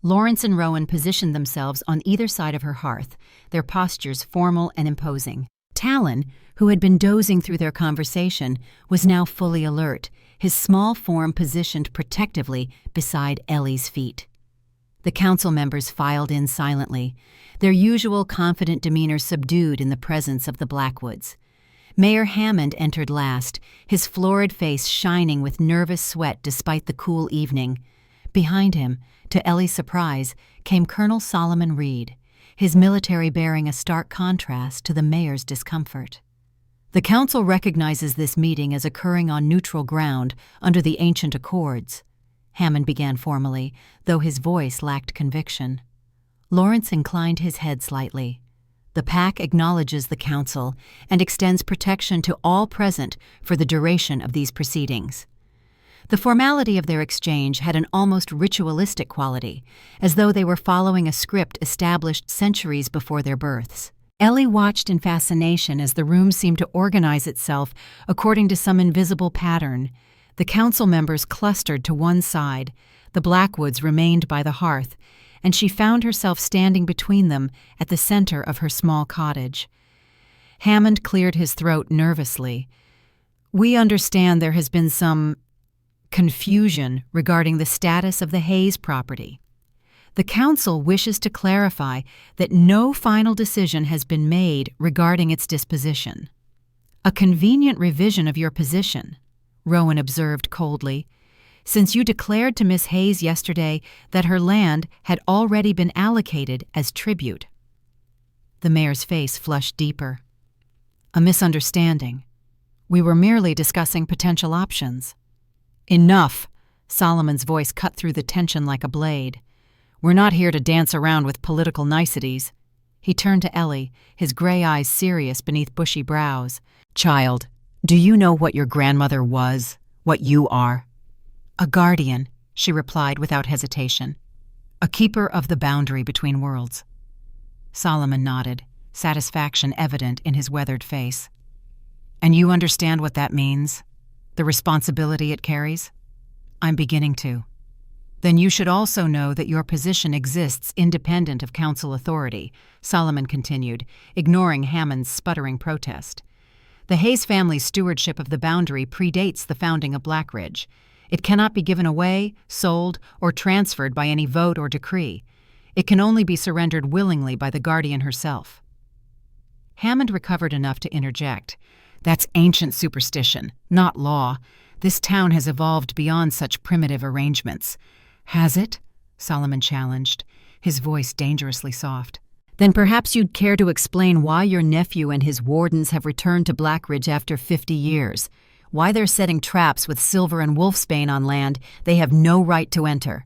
Lawrence and Rowan positioned themselves on either side of her hearth, their postures formal and imposing. Talon, who had been dozing through their conversation, was now fully alert, his small form positioned protectively beside Ellie's feet. The council members filed in silently, their usual confident demeanor subdued in the presence of the Blackwoods. Mayor Hammond entered last, his florid face shining with nervous sweat despite the cool evening. Behind him, to Ellie's surprise, came Colonel Solomon Reed, his military bearing a stark contrast to the mayor's discomfort. The council recognizes this meeting as occurring on neutral ground under the ancient accords, Hammond began formally, though his voice lacked conviction. Lawrence inclined his head slightly. The pack acknowledges the council and extends protection to all present for the duration of these proceedings. The formality of their exchange had an almost ritualistic quality, as though they were following a script established centuries before their births. Ellie watched in fascination as the room seemed to organize itself according to some invisible pattern. The council members clustered to one side, the Blackwoods remained by the hearth, and she found herself standing between them at the center of her small cottage. Hammond cleared his throat nervously. "We understand there has been some confusion regarding the status of the Hayes property. The council wishes to clarify that no final decision has been made regarding its disposition." "A convenient revision of your position," Rowan observed coldly, "since you declared to Miss Hayes yesterday that her land had already been allocated as tribute." The mayor's face flushed deeper. "A misunderstanding. We were merely discussing potential options." "Enough!" Solomon's voice cut through the tension like a blade. "We're not here to dance around with political niceties." He turned to Ellie, his gray eyes serious beneath bushy brows. "Child, do you know what your grandmother was, what you are?" "A guardian," she replied without hesitation. "A keeper of the boundary between worlds." Solomon nodded, satisfaction evident in his weathered face. "And you understand what that means? The responsibility it carries?" "I'm beginning to." "Then you should also know that your position exists independent of council authority," Solomon continued, ignoring Hammond's sputtering protest. "The Hayes family's stewardship of the boundary predates the founding of Blackridge. It cannot be given away, sold, or transferred by any vote or decree. It can only be surrendered willingly by the guardian herself." Hammond recovered enough to interject. "That's ancient superstition, not law. This town has evolved beyond such primitive arrangements." "Has it?" Solomon challenged, his voice dangerously soft. "Then perhaps you'd care to explain why your nephew and his wardens have returned to Blackridge after 50 years, why they're setting traps with silver and wolfsbane on land they have no right to enter."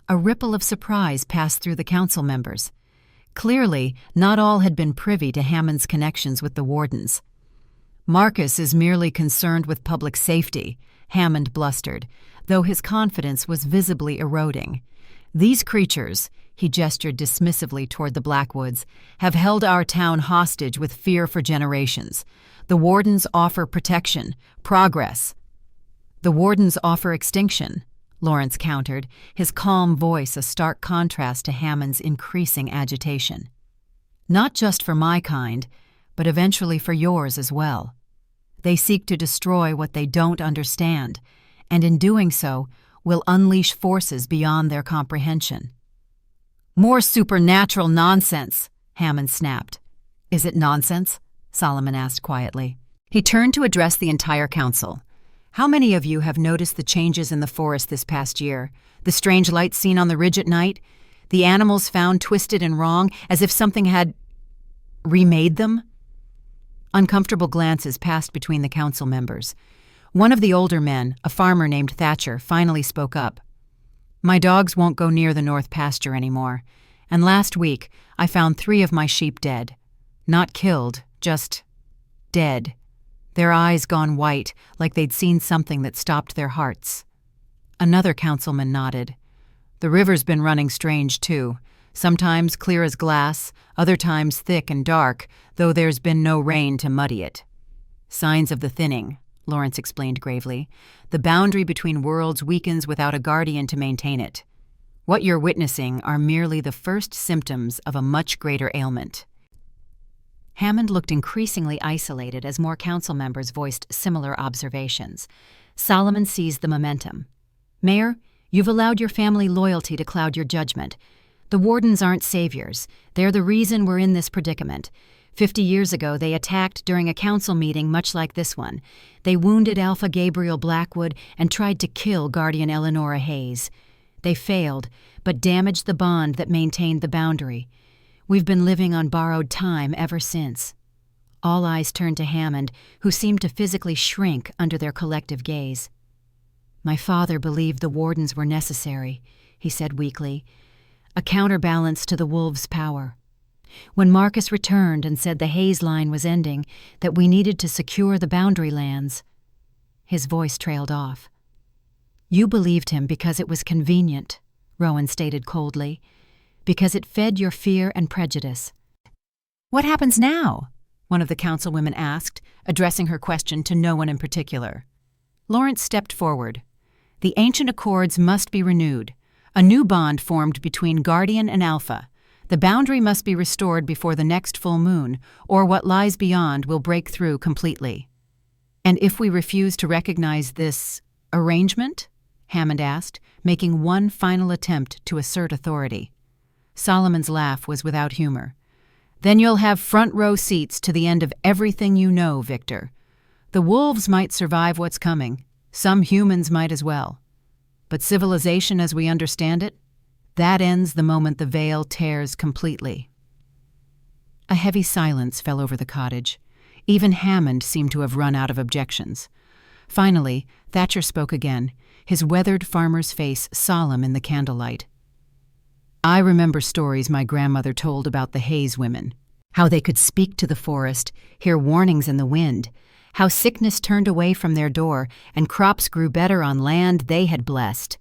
A ripple of surprise passed through the council members. Clearly, not all had been privy to Hammond's connections with the wardens. "Marcus is merely concerned with public safety," Hammond blustered, though his confidence was visibly eroding. "These creatures," he gestured dismissively toward the Blackwoods, "have held our town hostage with fear for generations. The wardens offer protection, progress." "The wardens offer extinction," Lawrence countered, his calm voice a stark contrast to Hammond's increasing agitation. "Not just for my kind, but eventually for yours as well. They seek to destroy what they don't understand, and in doing so, will unleash forces beyond their comprehension." "More supernatural nonsense," Hammond snapped. "Is it nonsense?" Solomon asked quietly. He turned to address the entire council. How many of you have noticed the changes in the forest this past year? The strange lights seen on the ridge at night? The animals found twisted and wrong, as if something had remade them? Uncomfortable glances passed between the council members. One of the older men, a farmer named Thatcher, finally spoke up. My dogs won't go near the north pasture anymore, and last week I found 3 of my sheep dead. Not killed, just dead. Their eyes gone white, like they'd seen something that stopped their hearts. Another councilman nodded. The river's been running strange, too. Sometimes clear as glass, other times thick and dark, though there's been no rain to muddy it. Signs of the thinning, Lawrence explained gravely. The boundary between worlds weakens without a guardian to maintain it. What you're witnessing are merely the first symptoms of a much greater ailment. Hammond looked increasingly isolated as more council members voiced similar observations. Solomon seized the momentum. Mayor, you've allowed your family loyalty to cloud your judgment. The wardens aren't saviors. They're the reason we're in this predicament. 50 years ago, they attacked during a council meeting much like this one. They wounded Alpha Gabriel Blackwood and tried to kill Guardian Eleanora Hayes. They failed, but damaged the bond that maintained the boundary. We've been living on borrowed time ever since. All eyes turned to Hammond, who seemed to physically shrink under their collective gaze. My father believed the wardens were necessary, he said weakly, a counterbalance to the wolves' power. When Marcus returned and said the Hayes line was ending, that we needed to secure the boundary lands. His voice trailed off. You believed him because it was convenient, Rowan stated coldly, because it fed your fear and prejudice. What happens now? One of the councilwomen asked, addressing her question to no one in particular. Lawrence stepped forward. The ancient accords must be renewed. A new bond formed between Guardian and Alpha. The boundary must be restored before the next full moon, or what lies beyond will break through completely. And if we refuse to recognize this arrangement? Hammond asked, making one final attempt to assert authority. Solomon's laugh was without humor. Then you'll have front-row seats to the end of everything you know, Victor. The wolves might survive what's coming. Some humans might as well. But civilization as we understand it, that ends the moment the veil tears completely. A heavy silence fell over the cottage. Even Hammond seemed to have run out of objections. Finally, Thatcher spoke again, his weathered farmer's face solemn in the candlelight. I remember stories my grandmother told about the Hayes women, how they could speak to the forest, hear warnings in the wind, how sickness turned away from their door and crops grew better on land they had blessed.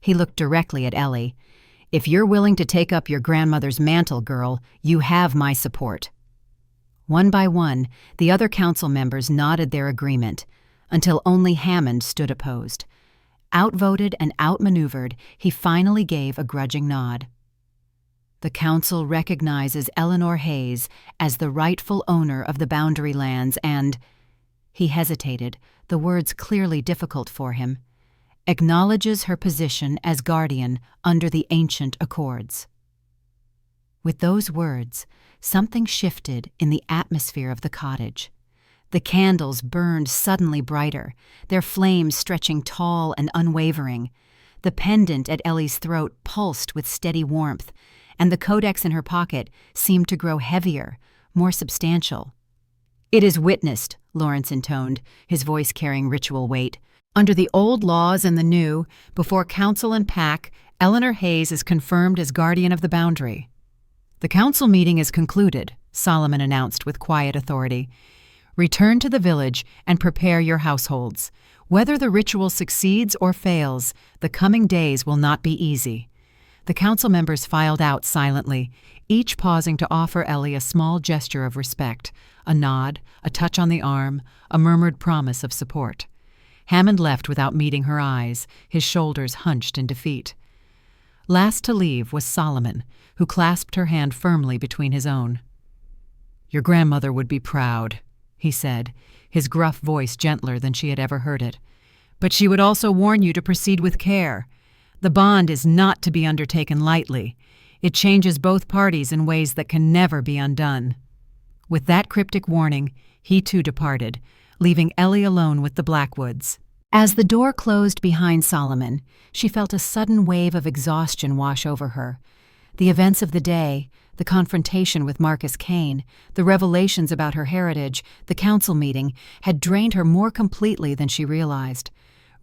He looked directly at Ellie. If you're willing to take up your grandmother's mantle, girl, you have my support. One by one, the other council members nodded their agreement, until only Hammond stood opposed. Outvoted and outmaneuvered, he finally gave a grudging nod. The council recognizes Eleanor Hayes as the rightful owner of the boundary lands and, he hesitated, the words clearly difficult for him, acknowledges her position as guardian under the ancient accords. With those words, something shifted in the atmosphere of the cottage. The candles burned suddenly brighter, their flames stretching tall and unwavering. The pendant at Ellie's throat pulsed with steady warmth, and the codex in her pocket seemed to grow heavier, more substantial. It is witnessed, Lawrence intoned, his voice carrying ritual weight. Under the old laws and the new, before council and pack, Eleanor Hayes is confirmed as guardian of the boundary. The council meeting is concluded, Solomon announced with quiet authority. Return to the village and prepare your households. Whether the ritual succeeds or fails, the coming days will not be easy. The council members filed out silently, each pausing to offer Ellie a small gesture of respect, a nod, a touch on the arm, a murmured promise of support. Hammond left without meeting her eyes, his shoulders hunched in defeat. Last to leave was Solomon, who clasped her hand firmly between his own. Your grandmother would be proud, he said, his gruff voice gentler than she had ever heard it. But she would also warn you to proceed with care. The bond is not to be undertaken lightly. It changes both parties in ways that can never be undone. With that cryptic warning, he too departed, leaving Ellie alone with the Blackwoods. As the door closed behind Solomon, she felt a sudden wave of exhaustion wash over her. The events of the day, the confrontation with Marcus Kane, the revelations about her heritage, the council meeting, had drained her more completely than she realized.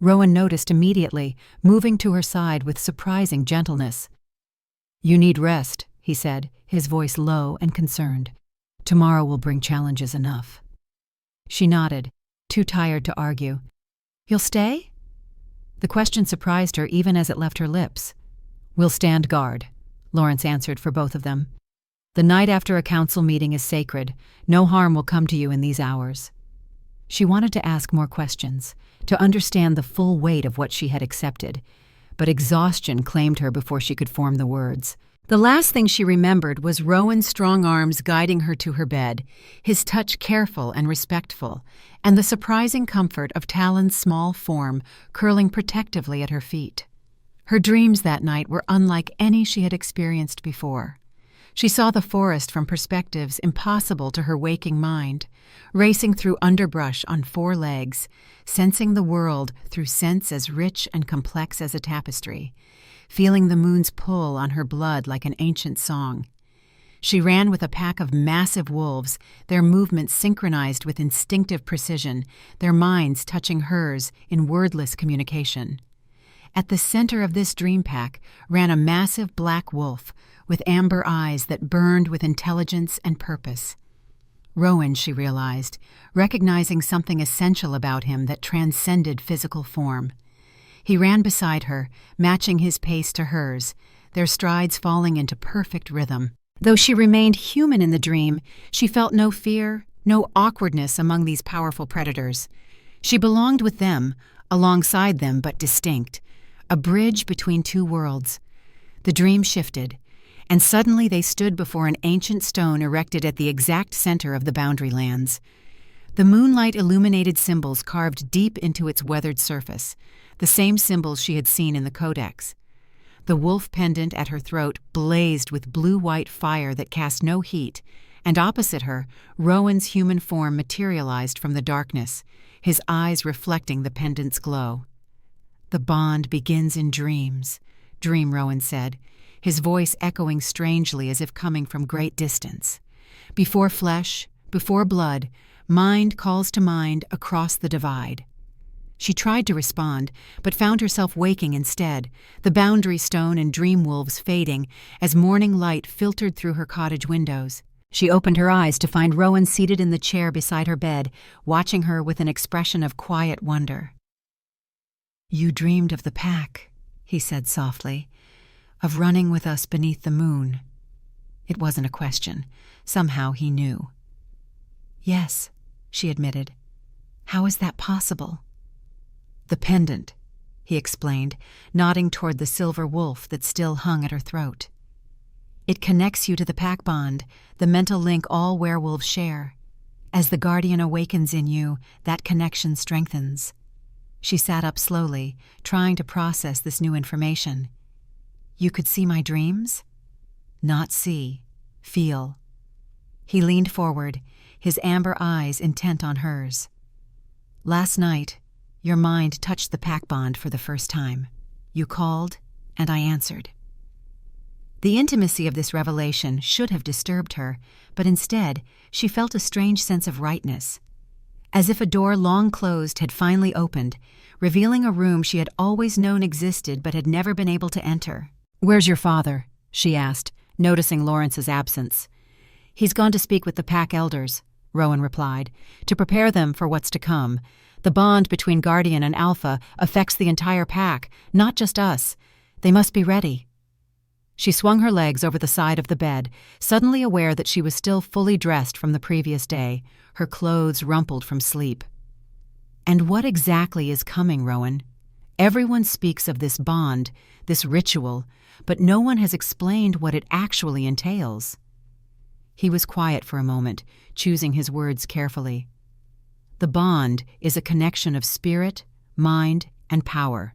Rowan noticed immediately, moving to her side with surprising gentleness. "You need rest," he said, his voice low and concerned. "Tomorrow will bring challenges enough." She nodded, too tired to argue. "You'll stay?" The question surprised her even as it left her lips. "We'll stand guard," Lawrence answered for both of them. "The night after a council meeting is sacred. No harm will come to you in these hours." She wanted to ask more questions, to understand the full weight of what she had accepted, but exhaustion claimed her before she could form the words. The last thing she remembered was Rowan's strong arms guiding her to her bed, his touch careful and respectful, and the surprising comfort of Talon's small form curling protectively at her feet. Her dreams that night were unlike any she had experienced before. She saw the forest from perspectives impossible to her waking mind, racing through underbrush on 4 legs, sensing the world through scents as rich and complex as a tapestry, feeling the moon's pull on her blood like an ancient song. She ran with a pack of massive wolves, their movements synchronized with instinctive precision, their minds touching hers in wordless communication. At the center of this dream pack ran a massive black wolf with amber eyes that burned with intelligence and purpose. Rowan, she realized, recognizing something essential about him that transcended physical form. He ran beside her, matching his pace to hers, their strides falling into perfect rhythm. Though she remained human in the dream, she felt no fear, no awkwardness among these powerful predators. She belonged with them, alongside them but distinct, a bridge between 2 worlds. The dream shifted, and suddenly they stood before an ancient stone erected at the exact center of the boundary lands. The moonlight illuminated symbols carved deep into its weathered surface, the same symbols she had seen in the codex. The wolf pendant at her throat blazed with blue-white fire that cast no heat, and opposite her, Rowan's human form materialized from the darkness, his eyes reflecting the pendant's glow. "The bond begins in dreams," Dream Rowan said, his voice echoing strangely as if coming from great distance. "Before flesh, before blood, mind calls to mind across the divide." She tried to respond, but found herself waking instead, the boundary stone and dream wolves fading as morning light filtered through her cottage windows. She opened her eyes to find Rowan seated in the chair beside her bed, watching her with an expression of quiet wonder. "You dreamed of the pack," he said softly, "of running with us beneath the moon." It wasn't a question. Somehow he knew. "Yes," she admitted. "How is that possible?" "The pendant," he explained, nodding toward the silver wolf that still hung at her throat. "It connects you to the pack bond, the mental link all werewolves share. As the guardian awakens in you, that connection strengthens." She sat up slowly, trying to process this new information. "You could see my dreams?" "Not see, feel." He leaned forward, his amber eyes intent on hers. "Last night, your mind touched the pack bond for the first time. You called, and I answered." The intimacy of this revelation should have disturbed her, but instead, she felt a strange sense of rightness. As if a door long closed had finally opened, revealing a room she had always known existed but had never been able to enter. "Where's your father?" she asked, noticing Lawrence's absence. "He's gone to speak with the pack elders," Rowan replied, "to prepare them for what's to come. The bond between Guardian and Alpha affects the entire pack, not just us. They must be ready." She swung her legs over the side of the bed, suddenly aware that she was still fully dressed from the previous day, her clothes rumpled from sleep. "And what exactly is coming, Rowan? Everyone speaks of this bond, this ritual, but no one has explained what it actually entails." He was quiet for a moment, choosing his words carefully. "The bond is a connection of spirit, mind, and power.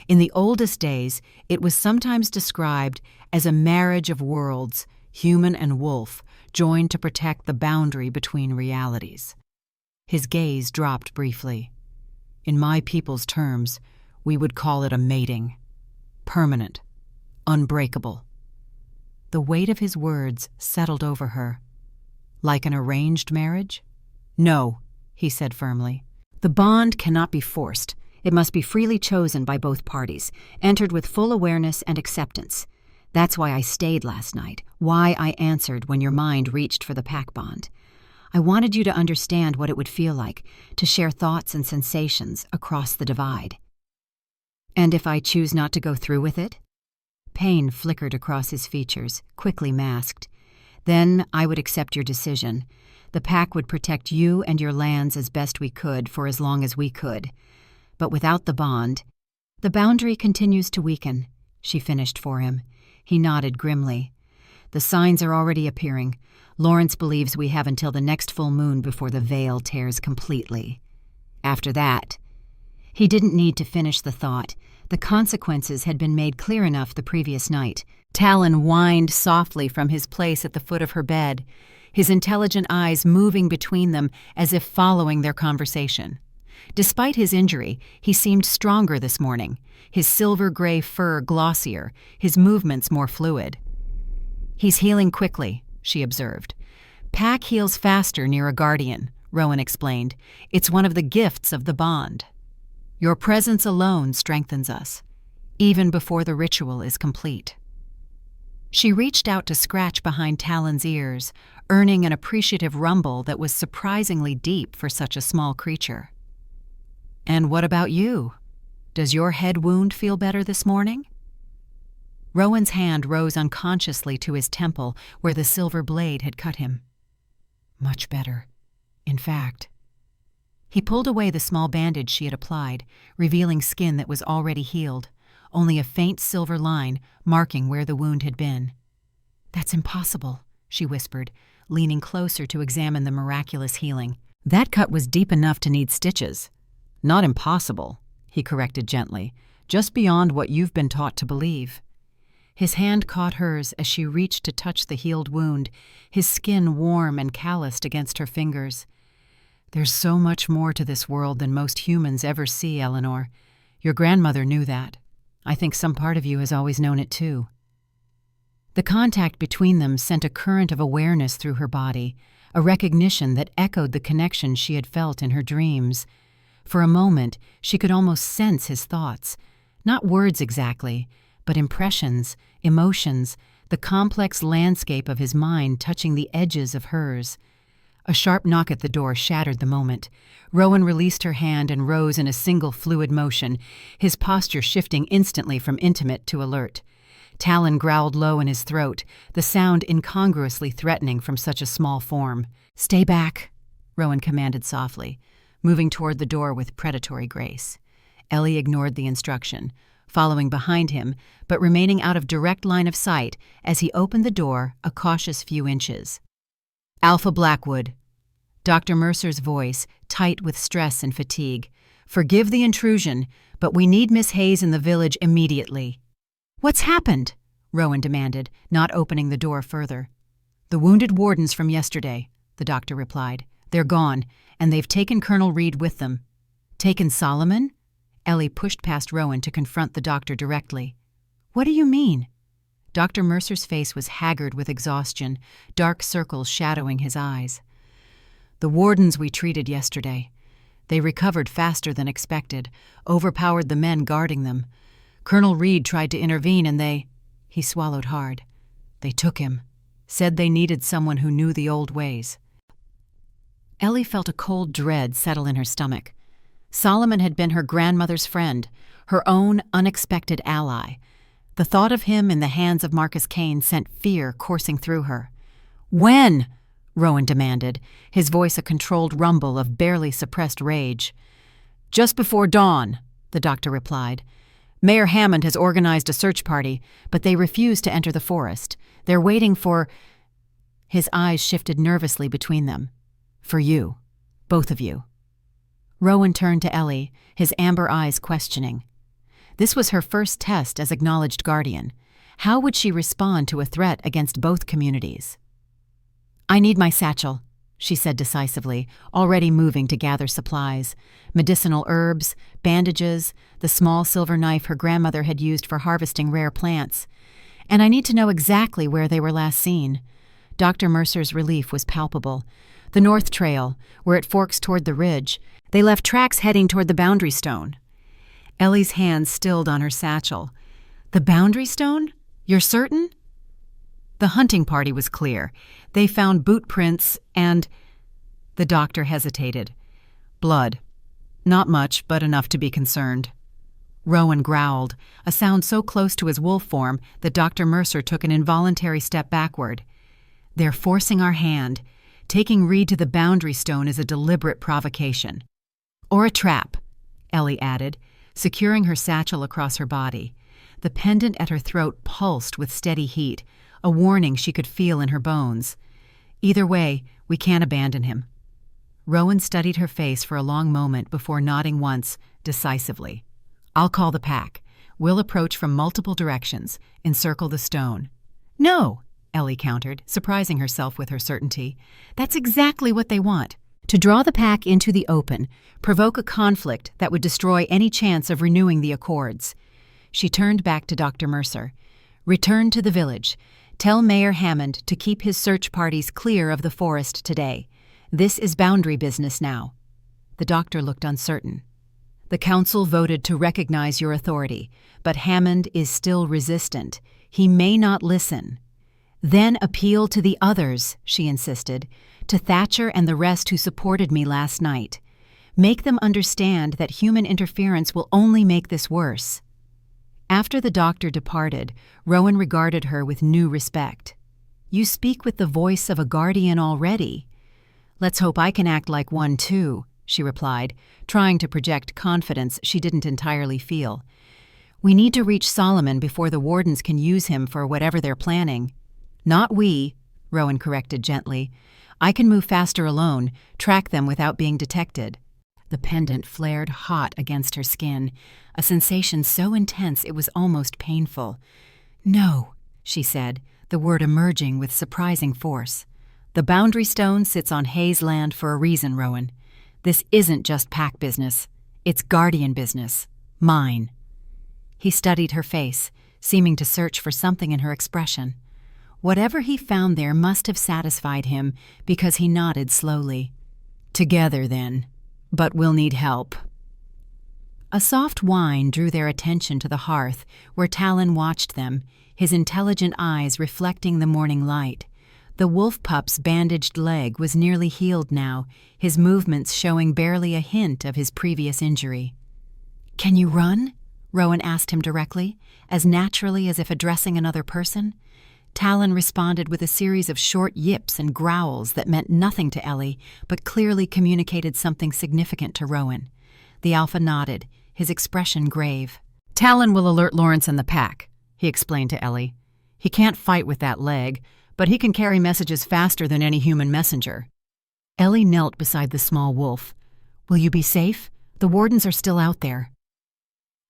In the oldest days, it was sometimes described as a marriage of worlds, human and wolf, joined to protect the boundary between realities. His gaze dropped briefly. In my people's terms, we would call it a mating. Permanent. Unbreakable. The weight of his words settled over her. Like an arranged marriage? No, he said firmly. The bond cannot be forced. It must be freely chosen by both parties, entered with full awareness and acceptance. That's why I stayed last night, why I answered when your mind reached for the pack bond. I wanted you to understand what it would feel like to share thoughts and sensations across the divide. And if I choose not to go through with it? Pain flickered across his features, quickly masked. Then I would accept your decision. The pack would protect you and your lands as best we could for as long as we could. But without the bond, the boundary continues to weaken, she finished for him. He nodded grimly. The signs are already appearing. Lawrence believes we have until the next full moon before the veil tears completely. After that, he didn't need to finish the thought. The consequences had been made clear enough the previous night. Talon whined softly from his place at the foot of her bed, his intelligent eyes moving between them as if following their conversation. Despite his injury, he seemed stronger this morning, his silver-gray fur glossier, his movements more fluid. He's healing quickly, she observed. Pack heals faster near a guardian, Rowan explained. It's one of the gifts of the bond. Your presence alone strengthens us, even before the ritual is complete. She reached out to scratch behind Talon's ears, earning an appreciative rumble that was surprisingly deep for such a small creature. And what about you? Does your head wound feel better this morning? Rowan's hand rose unconsciously to his temple where the silver blade had cut him. Much better. In fact, he pulled away the small bandage she had applied, revealing skin that was already healed, only a faint silver line marking where the wound had been. That's impossible, she whispered, leaning closer to examine the miraculous healing. That cut was deep enough to need stitches. Not impossible, he corrected gently, just beyond what you've been taught to believe. His hand caught hers as she reached to touch the healed wound, his skin warm and calloused against her fingers. There's so much more to this world than most humans ever see, Eleanor. Your grandmother knew that. I think some part of you has always known it too. The contact between them sent a current of awareness through her body, a recognition that echoed the connection she had felt in her dreams. For a moment, she could almost sense his thoughts, not words exactly, but impressions, emotions, the complex landscape of his mind touching the edges of hers. A sharp knock at the door shattered the moment. Rowan released her hand and rose in a single fluid motion, his posture shifting instantly from intimate to alert. Talon growled low in his throat, the sound incongruously threatening from such a small form. "Stay back," Rowan commanded softly, moving toward the door with predatory grace. Ellie ignored the instruction, following behind him, but remaining out of direct line of sight as he opened the door a cautious few inches. "Alpha Blackwood," Dr. Mercer's voice, tight with stress and fatigue. "Forgive the intrusion, but we need Miss Hayes in the village immediately." "What's happened?" Rowan demanded, not opening the door further. "The wounded wardens from yesterday," the doctor replied. "They're gone, and they've taken Colonel Reed with them." "Taken Solomon?" Ellie pushed past Rowan to confront the doctor directly. "What do you mean?" Dr. Mercer's face was haggard with exhaustion, dark circles shadowing his eyes. "The wardens we treated yesterday. They recovered faster than expected, overpowered the men guarding them. Colonel Reed tried to intervene and they—" He swallowed hard. "They took him. Said they needed someone who knew the old ways." Ellie felt a cold dread settle in her stomach. Solomon had been her grandmother's friend, her own unexpected ally. The thought of him in the hands of Marcus Kane sent fear coursing through her. "When?" Rowan demanded, his voice a controlled rumble of barely suppressed rage. "Just before dawn," the doctor replied. "Mayor Hammond has organized a search party, but they refuse to enter the forest. They're waiting for—" His eyes shifted nervously between them. "For you. Both of you." Rowan turned to Ellie, his amber eyes questioning. This was her first test as acknowledged guardian. How would she respond to a threat against both communities? "I need my satchel," she said decisively, already moving to gather supplies. Medicinal herbs, bandages, the small silver knife her grandmother had used for harvesting rare plants. "And I need to know exactly where they were last seen." Dr. Mercer's relief was palpable. "The North Trail, where it forks toward the ridge. They left tracks heading toward the boundary stone." Ellie's hand stilled on her satchel. "The boundary stone? You're certain?" "The hunting party was clear. They found boot prints and—" The doctor hesitated. "Blood. Not much, but enough to be concerned." Rowan growled, a sound so close to his wolf form that Dr. Mercer took an involuntary step backward. "They're forcing our hand. Taking Reed to the boundary stone is a deliberate provocation." "Or a trap," Ellie added, securing her satchel across her body. The pendant at her throat pulsed with steady heat, a warning she could feel in her bones. "Either way, we can't abandon him." Rowan studied her face for a long moment before nodding once, decisively. "I'll call the pack. We'll approach from multiple directions, encircle the stone." "No," Ellie countered, surprising herself with her certainty. "That's exactly what they want. To draw the pack into the open, provoke a conflict that would destroy any chance of renewing the accords." She turned back to Dr. Mercer. "Return to the village. Tell Mayor Hammond to keep his search parties clear of the forest today. This is boundary business now." The doctor looked uncertain. "The council voted to recognize your authority, but Hammond is still resistant. He may not listen." "Then appeal to the others," she insisted, "to Thatcher and the rest who supported me last night. Make them understand that human interference will only make this worse." After the doctor departed, Rowan regarded her with new respect. "You speak with the voice of a guardian already." "Let's hope I can act like one too," she replied, trying to project confidence she didn't entirely feel. "We need to reach Solomon before the wardens can use him for whatever they're planning." "Not we," Rowan corrected gently. "I can move faster alone, track them without being detected." The pendant flared hot against her skin, a sensation so intense it was almost painful. "No," she said, the word emerging with surprising force. "The boundary stone sits on Hayes land for a reason, Rowan. This isn't just pack business. It's guardian business. Mine." He studied her face, seeming to search for something in her expression. Whatever he found there must have satisfied him, because he nodded slowly. "Together, then. But we'll need help." A soft whine drew their attention to the hearth, where Talon watched them, his intelligent eyes reflecting the morning light. The wolf pup's bandaged leg was nearly healed now, his movements showing barely a hint of his previous injury. "Can you run?" Rowan asked him directly, as naturally as if addressing another person. Talon responded with a series of short yips and growls that meant nothing to Ellie, but clearly communicated something significant to Rowan. The alpha nodded, his expression grave. "Talon will alert Lawrence and the pack," he explained to Ellie. "He can't fight with that leg, but he can carry messages faster than any human messenger." Ellie knelt beside the small wolf. "Will you be safe? The wardens are still out there."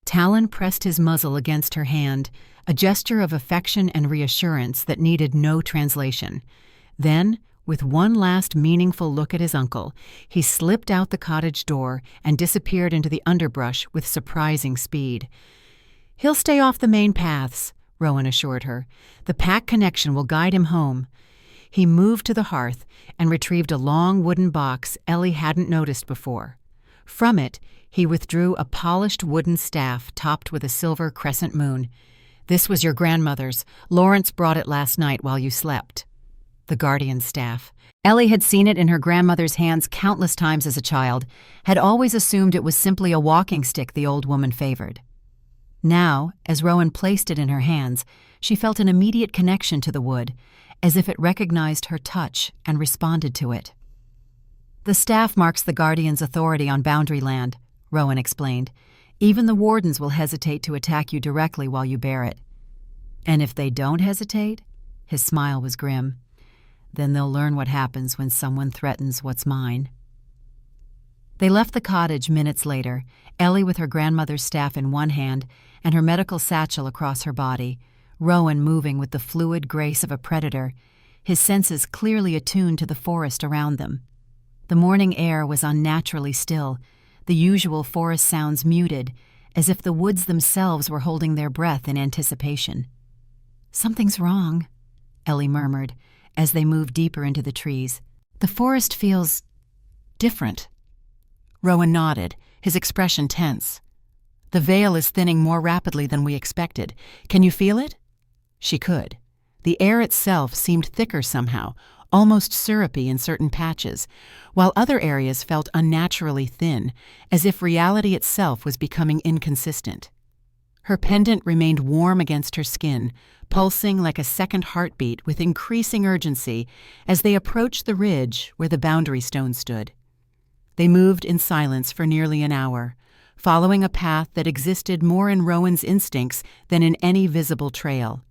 Talon pressed his muzzle against her hand, a gesture of affection and reassurance that needed no translation. Then, with one last meaningful look at his uncle, he slipped out the cottage door and disappeared into the underbrush with surprising speed. "He'll stay off the main paths," Rowan assured her. "The pack connection will guide him home." He moved to the hearth and retrieved a long wooden box Ellie hadn't noticed before. From it, he withdrew a polished wooden staff topped with a silver crescent moon. "This was your grandmother's. Lawrence brought it last night while you slept." The guardian's staff. Ellie had seen it in her grandmother's hands countless times as a child, had always assumed it was simply a walking stick the old woman favored. Now, as Rowan placed it in her hands, she felt an immediate connection to the wood, as if it recognized her touch and responded to it. "The staff marks the guardian's authority on boundary land," Rowan explained. "Even the wardens will hesitate to attack you directly while you bear it." "And if they don't hesitate?" His smile was grim. "Then they'll learn what happens when someone threatens what's mine." They left the cottage minutes later, Ellie with her grandmother's staff in one hand and her medical satchel across her body, Rowan moving with the fluid grace of a predator, his senses clearly attuned to the forest around them. The morning air was unnaturally still, the usual forest sounds muted, as if the woods themselves were holding their breath in anticipation. "Something's wrong," Ellie murmured, as they moved deeper into the trees. "The forest feels different." Rowan nodded, his expression tense. "The veil is thinning more rapidly than we expected. Can you feel it?" She could. The air itself seemed thicker somehow, almost syrupy in certain patches, while other areas felt unnaturally thin, as if reality itself was becoming inconsistent. Her pendant remained warm against her skin, pulsing like a second heartbeat with increasing urgency as they approached the ridge where the boundary stone stood. They moved in silence for nearly an hour, following a path that existed more in Rowan's instincts than in any visible trail.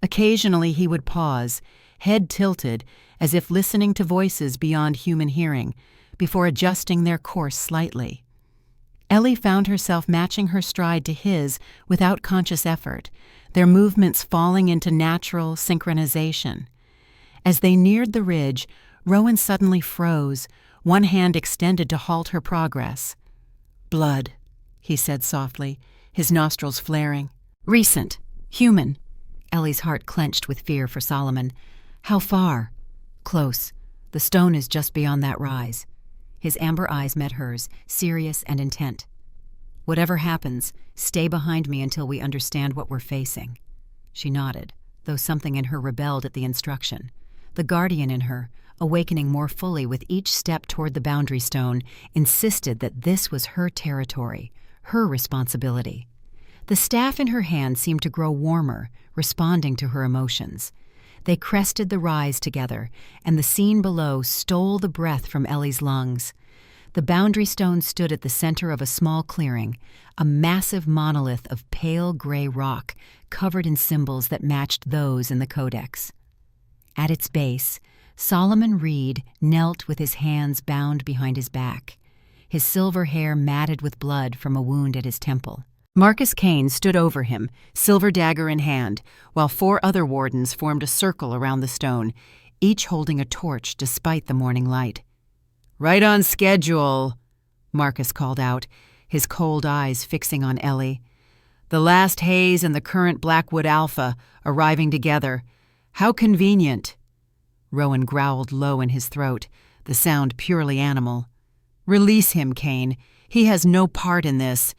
Occasionally he would pause, head tilted, as if listening to voices beyond human hearing, before adjusting their course slightly. Ellie found herself matching her stride to his without conscious effort, their movements falling into natural synchronization. As they neared the ridge, Rowan suddenly froze, one hand extended to halt her progress. "Blood," he said softly, his nostrils flaring. "Recent. Human." Ellie's heart clenched with fear for Solomon. "How far?" "Close. The stone is just beyond that rise." His amber eyes met hers, serious and intent. "Whatever happens, stay behind me until we understand what we're facing." She nodded, though something in her rebelled at the instruction. The guardian in her, awakening more fully with each step toward the boundary stone, insisted that this was her territory, her responsibility. The staff in her hand seemed to grow warmer, responding to her emotions. They crested the rise together, and the scene below stole the breath from Ellie's lungs. The boundary stone stood at the center of a small clearing, a massive monolith of pale gray rock covered in symbols that matched those in the codex. At its base, Solomon Reed knelt with his hands bound behind his back, his silver hair matted with blood from a wound at his temple. Marcus Kane stood over him, silver dagger in hand, while 4 other wardens formed a circle around the stone, each holding a torch despite the morning light. "Right on schedule," Marcus called out, his cold eyes fixing on Ellie. "The last haze and the current Blackwood Alpha arriving together. How convenient." Rowan growled low in his throat, the sound purely animal. "Release him, Kane. He has no part in this."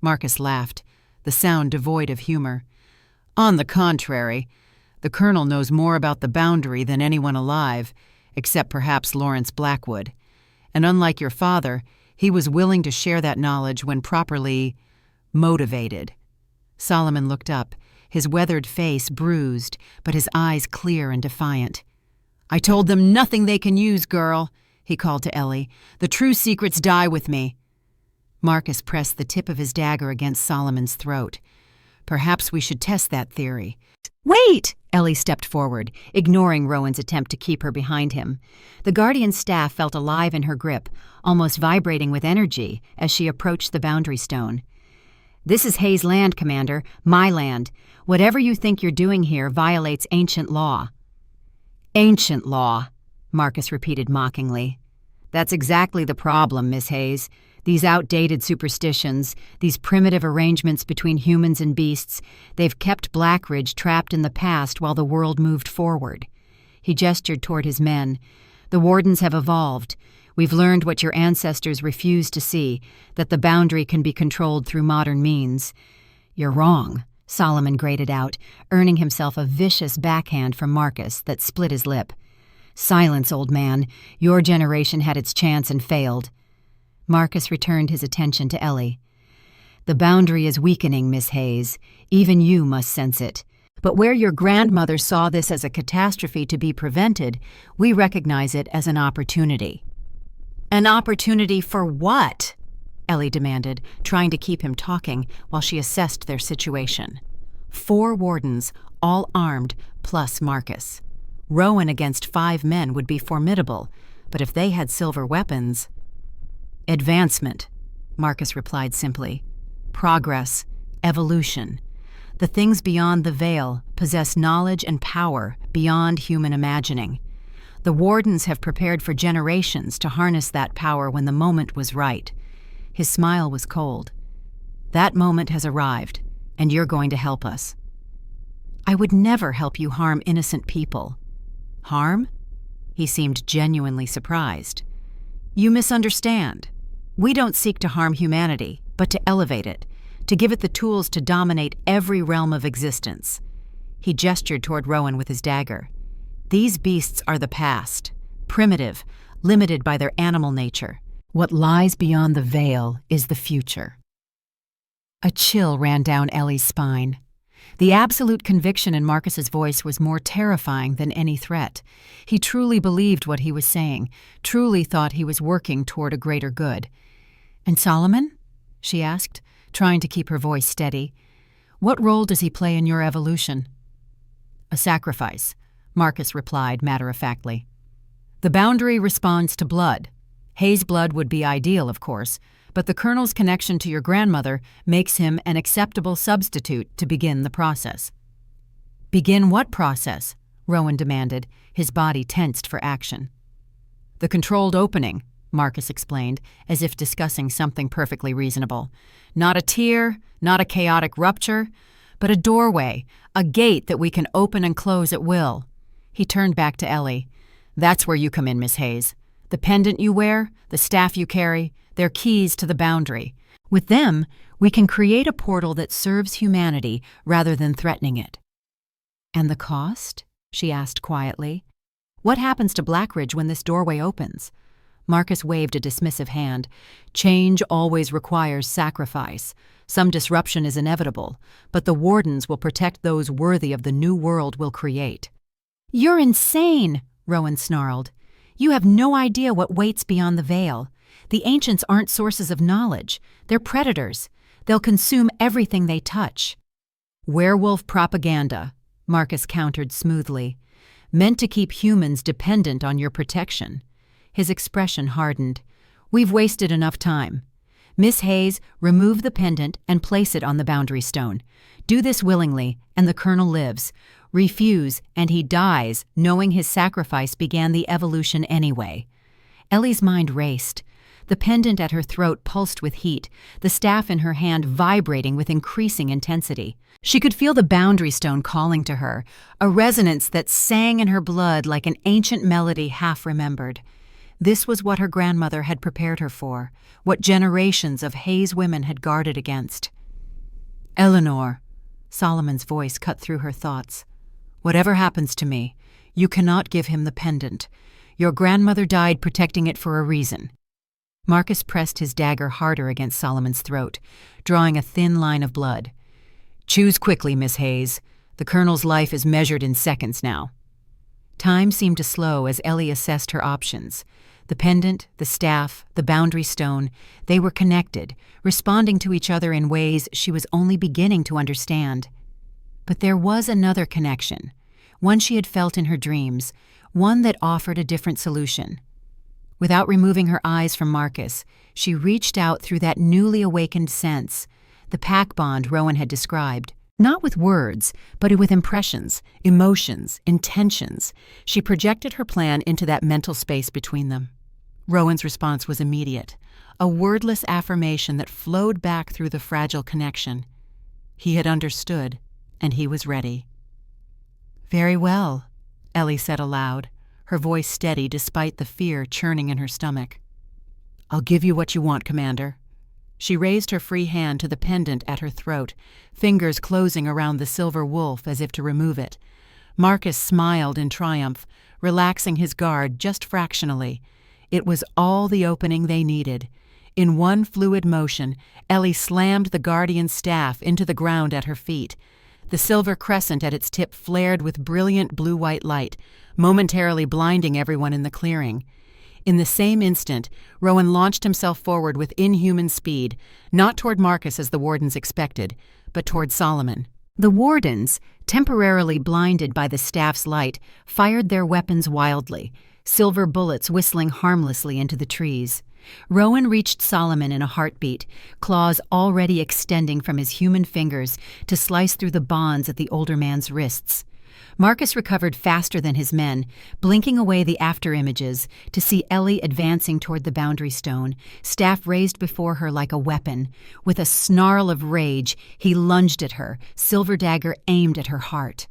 Marcus laughed, the sound devoid of humor. "On the contrary, the Colonel knows more about the boundary than anyone alive, except perhaps Lawrence Blackwood. And unlike your father, he was willing to share that knowledge when properly motivated." Solomon looked up, his weathered face bruised, but his eyes clear and defiant. "I told them nothing they can use, girl," he called to Ellie. "The true secrets die with me." Marcus pressed the tip of his dagger against Solomon's throat. "Perhaps we should test that theory." "Wait!" Ellie stepped forward, ignoring Rowan's attempt to keep her behind him. The guardian's staff felt alive in her grip, almost vibrating with energy as she approached the boundary stone. "This is Hayes' land, Commander, my land. Whatever you think you're doing here violates ancient law." "Ancient law," Marcus repeated mockingly. "That's exactly the problem, Miss Hayes. These outdated superstitions, these primitive arrangements between humans and beasts, they've kept Blackridge trapped in the past while the world moved forward." He gestured toward his men. "The wardens have evolved. We've learned what your ancestors refused to see, that the boundary can be controlled through modern means." "You're wrong," Solomon grated out, earning himself a vicious backhand from Marcus that split his lip. "Silence, old man. Your generation had its chance and failed." Marcus returned his attention to Ellie. "The boundary is weakening, Miss Hayes. Even you must sense it. But where your grandmother saw this as a catastrophe to be prevented, we recognize it as an opportunity." "An opportunity for what?" Ellie demanded, trying to keep him talking while she assessed their situation. 4 wardens, all armed, plus Marcus. Rowan against 5 men would be formidable, but if they had silver weapons... "Advancement," Marcus replied simply. "Progress, evolution. The things beyond the veil possess knowledge and power beyond human imagining. The wardens have prepared for generations to harness that power when the moment was right. His smile was cold. That moment has arrived, and you're going to help us. I would never help you harm innocent people. Harm? He seemed genuinely surprised. You misunderstand. We don't seek to harm humanity, but to elevate it, to give it the tools to dominate every realm of existence. He gestured toward Rowan with his dagger. These beasts are the past, primitive, limited by their animal nature. What lies beyond the veil is the future. A chill ran down Ellie's spine. The absolute conviction in Marcus's voice was more terrifying than any threat. He truly believed what he was saying, truly thought he was working toward a greater good. And Solomon? She asked, trying to keep her voice steady. What role does he play in your evolution? A sacrifice, Marcus replied matter-of-factly. The boundary responds to blood. Hayes' blood would be ideal, of course, but the Colonel's connection to your grandmother makes him an acceptable substitute to begin the process. Begin what process? Rowan demanded, his body tensed for action. The controlled opening, Marcus explained, as if discussing something perfectly reasonable. Not a tear, not a chaotic rupture, but a doorway, a gate that we can open and close at will. He turned back to Ellie. That's where you come in, Miss Hayes. The pendant you wear, the staff you carry, they're keys to the boundary. With them, we can create a portal that serves humanity rather than threatening it. And the cost? She asked quietly. What happens to Blackridge when this doorway opens? Marcus waved a dismissive hand. Change always requires sacrifice. Some disruption is inevitable, but the wardens will protect those worthy of the new world we'll create. You're insane, Rowan snarled. You have no idea what waits beyond the veil. The ancients aren't sources of knowledge. They're predators. They'll consume everything they touch. Werewolf propaganda, Marcus countered smoothly. Meant to keep humans dependent on your protection. His expression hardened. We've wasted enough time. Miss Hayes, remove the pendant and place it on the boundary stone. Do this willingly, and the Colonel lives. Refuse, and he dies, knowing his sacrifice began the evolution anyway. Ellie's mind raced. The pendant at her throat pulsed with heat, the staff in her hand vibrating with increasing intensity. She could feel the boundary stone calling to her, a resonance that sang in her blood like an ancient melody half-remembered. This was what her grandmother had prepared her for, what generations of Hayes women had guarded against. Eleanor, Solomon's voice cut through her thoughts. Whatever happens to me, you cannot give him the pendant. Your grandmother died protecting it for a reason. Marcus pressed his dagger harder against Solomon's throat, drawing a thin line of blood. Choose quickly, Miss Hayes. The Colonel's life is measured in seconds now. Time seemed to slow as Ellie assessed her options. The pendant, the staff, the boundary stone, they were connected, responding to each other in ways she was only beginning to understand. But there was another connection, one she had felt in her dreams, one that offered a different solution. Without removing her eyes from Marcus, she reached out through that newly awakened sense, the pack bond Rowan had described. Not with words, but with impressions, emotions, intentions. She projected her plan into that mental space between them. Rowan's response was immediate, a wordless affirmation that flowed back through the fragile connection. He had understood, and he was ready. Very well, Ellie said aloud, her voice steady despite the fear churning in her stomach. I'll give you what you want, Commander. She raised her free hand to the pendant at her throat, fingers closing around the silver wolf as if to remove it. Marcus smiled in triumph, relaxing his guard just fractionally. It was all the opening they needed. In one fluid motion, Ellie slammed the guardian's staff into the ground at her feet. The silver crescent at its tip flared with brilliant blue-white light, momentarily blinding everyone in the clearing. In the same instant, Rowan launched himself forward with inhuman speed, not toward Marcus as the wardens expected, but toward Solomon. The wardens, temporarily blinded by the staff's light, fired their weapons wildly, silver bullets whistling harmlessly into the trees. Rowan reached Solomon in a heartbeat, claws already extending from his human fingers to slice through the bonds at the older man's wrists. Marcus recovered faster than his men, blinking away the after-images to see Ellie advancing toward the boundary stone, staff raised before her like a weapon. With a snarl of rage, he lunged at her, silver dagger aimed at her heart.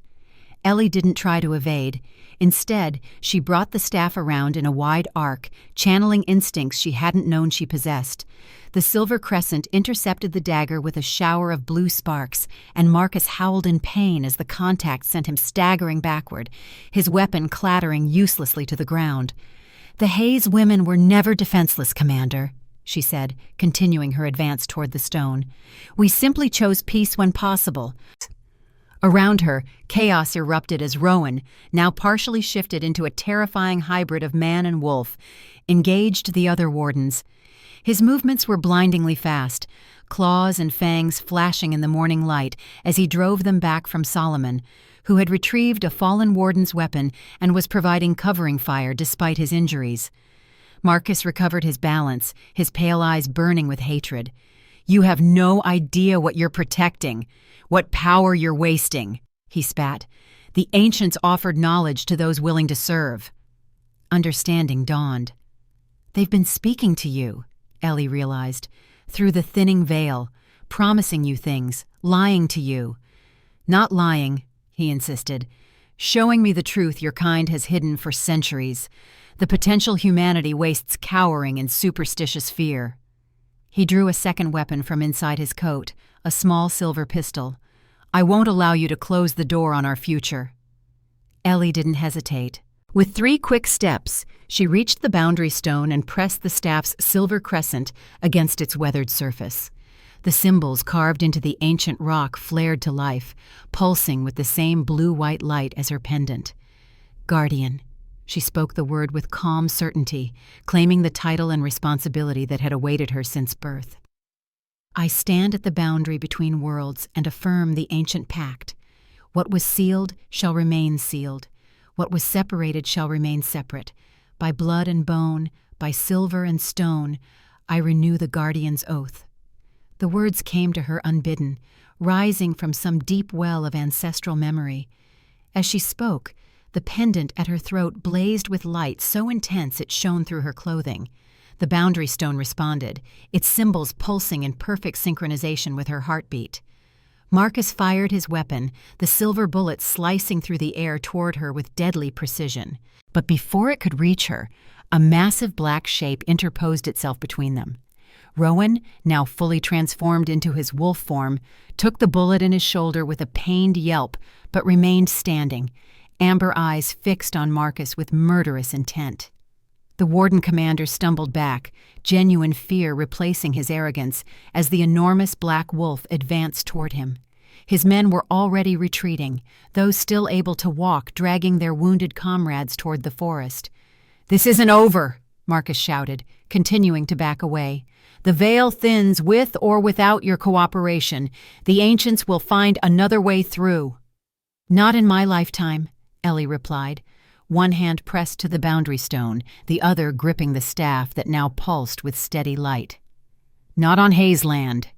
Ellie didn't try to evade. Instead, she brought the staff around in a wide arc, channeling instincts she hadn't known she possessed. The silver crescent intercepted the dagger with a shower of blue sparks, and Marcus howled in pain as the contact sent him staggering backward, his weapon clattering uselessly to the ground. "The Hayes women were never defenseless, Commander," she said, continuing her advance toward the stone. "We simply chose peace when possible." Around her, chaos erupted as Rowan, now partially shifted into a terrifying hybrid of man and wolf, engaged the other wardens. His movements were blindingly fast, claws and fangs flashing in the morning light as he drove them back from Solomon, who had retrieved a fallen warden's weapon and was providing covering fire despite his injuries. Marcus recovered his balance, his pale eyes burning with hatred. "You have no idea what you're protecting, what power you're wasting," he spat. "The ancients offered knowledge to those willing to serve." Understanding dawned. "They've been speaking to you," Ellie realized, "through the thinning veil, promising you things, lying to you." "Not lying," he insisted. "Showing me the truth your kind has hidden for centuries. The potential humanity wastes cowering in superstitious fear." He drew a second weapon from inside his coat, a small silver pistol. "I won't allow you to close the door on our future." Ellie didn't hesitate. With 3 quick steps, she reached the boundary stone and pressed the staff's silver crescent against its weathered surface. The symbols carved into the ancient rock flared to life, pulsing with the same blue-white light as her pendant. "Guardian." She spoke the word with calm certainty, claiming the title and responsibility that had awaited her since birth. "I stand at the boundary between worlds and affirm the ancient pact. What was sealed shall remain sealed. What was separated shall remain separate. By blood and bone, by silver and stone, I renew the guardian's oath." The words came to her unbidden, rising from some deep well of ancestral memory. As she spoke, the pendant at her throat blazed with light so intense it shone through her clothing. The boundary stone responded, its symbols pulsing in perfect synchronization with her heartbeat. Marcus fired his weapon, the silver bullet slicing through the air toward her with deadly precision. But before it could reach her, a massive black shape interposed itself between them. Rowan, now fully transformed into his wolf form, took the bullet in his shoulder with a pained yelp, but remained standing, amber eyes fixed on Marcus with murderous intent. The warden commander stumbled back, genuine fear replacing his arrogance, as the enormous black wolf advanced toward him. His men were already retreating, those still able to walk dragging their wounded comrades toward the forest. "This isn't over," Marcus shouted, continuing to back away. "The veil thins with or without your cooperation. The ancients will find another way through." "Not in my lifetime," Ellie replied, one hand pressed to the boundary stone, the other gripping the staff that now pulsed with steady light. "Not on Hayes land."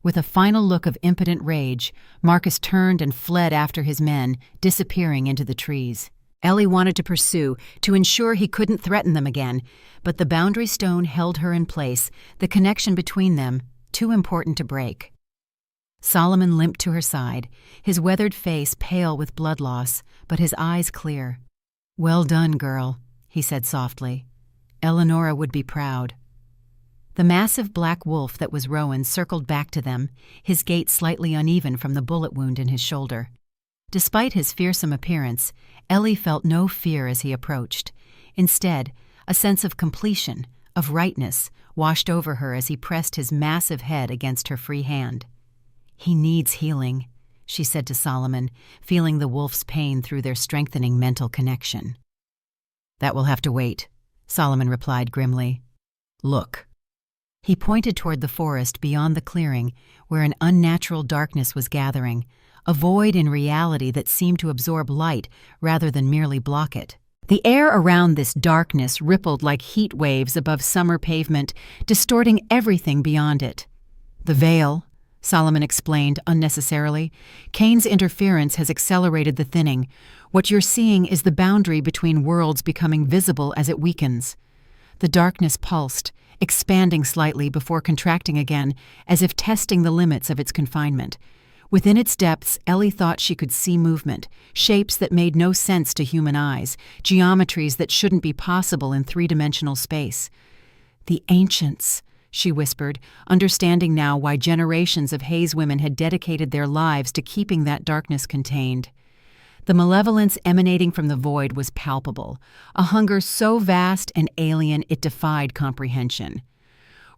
With a final look of impotent rage, Marcus turned and fled after his men, disappearing into the trees. Ellie wanted to pursue, to ensure he couldn't threaten them again, but the boundary stone held her in place, the connection between them too important to break. Solomon limped to her side, his weathered face pale with blood loss, but his eyes clear. "Well done, girl," he said softly. "Eleonora would be proud." The massive black wolf that was Rowan circled back to them, his gait slightly uneven from the bullet wound in his shoulder. Despite his fearsome appearance, Ellie felt no fear as he approached. Instead, a sense of completion, of rightness, washed over her as he pressed his massive head against her free hand. "He needs healing," she said to Solomon, feeling the wolf's pain through their strengthening mental connection. "That will have to wait," Solomon replied grimly. "Look." He pointed toward the forest beyond the clearing, where an unnatural darkness was gathering, a void in reality that seemed to absorb light rather than merely block it. The air around this darkness rippled like heat waves above summer pavement, distorting everything beyond it. "The veil," Solomon explained unnecessarily. "Cain's interference has accelerated the thinning. What you're seeing is the boundary between worlds becoming visible as it weakens." The darkness pulsed, expanding slightly before contracting again, as if testing the limits of its confinement. Within its depths, Ellie thought she could see movement, shapes that made no sense to human eyes, geometries that shouldn't be possible in three-dimensional space. "The ancients," she whispered, understanding now why generations of Haze women had dedicated their lives to keeping that darkness contained. The malevolence emanating from the void was palpable, a hunger so vast and alien it defied comprehension.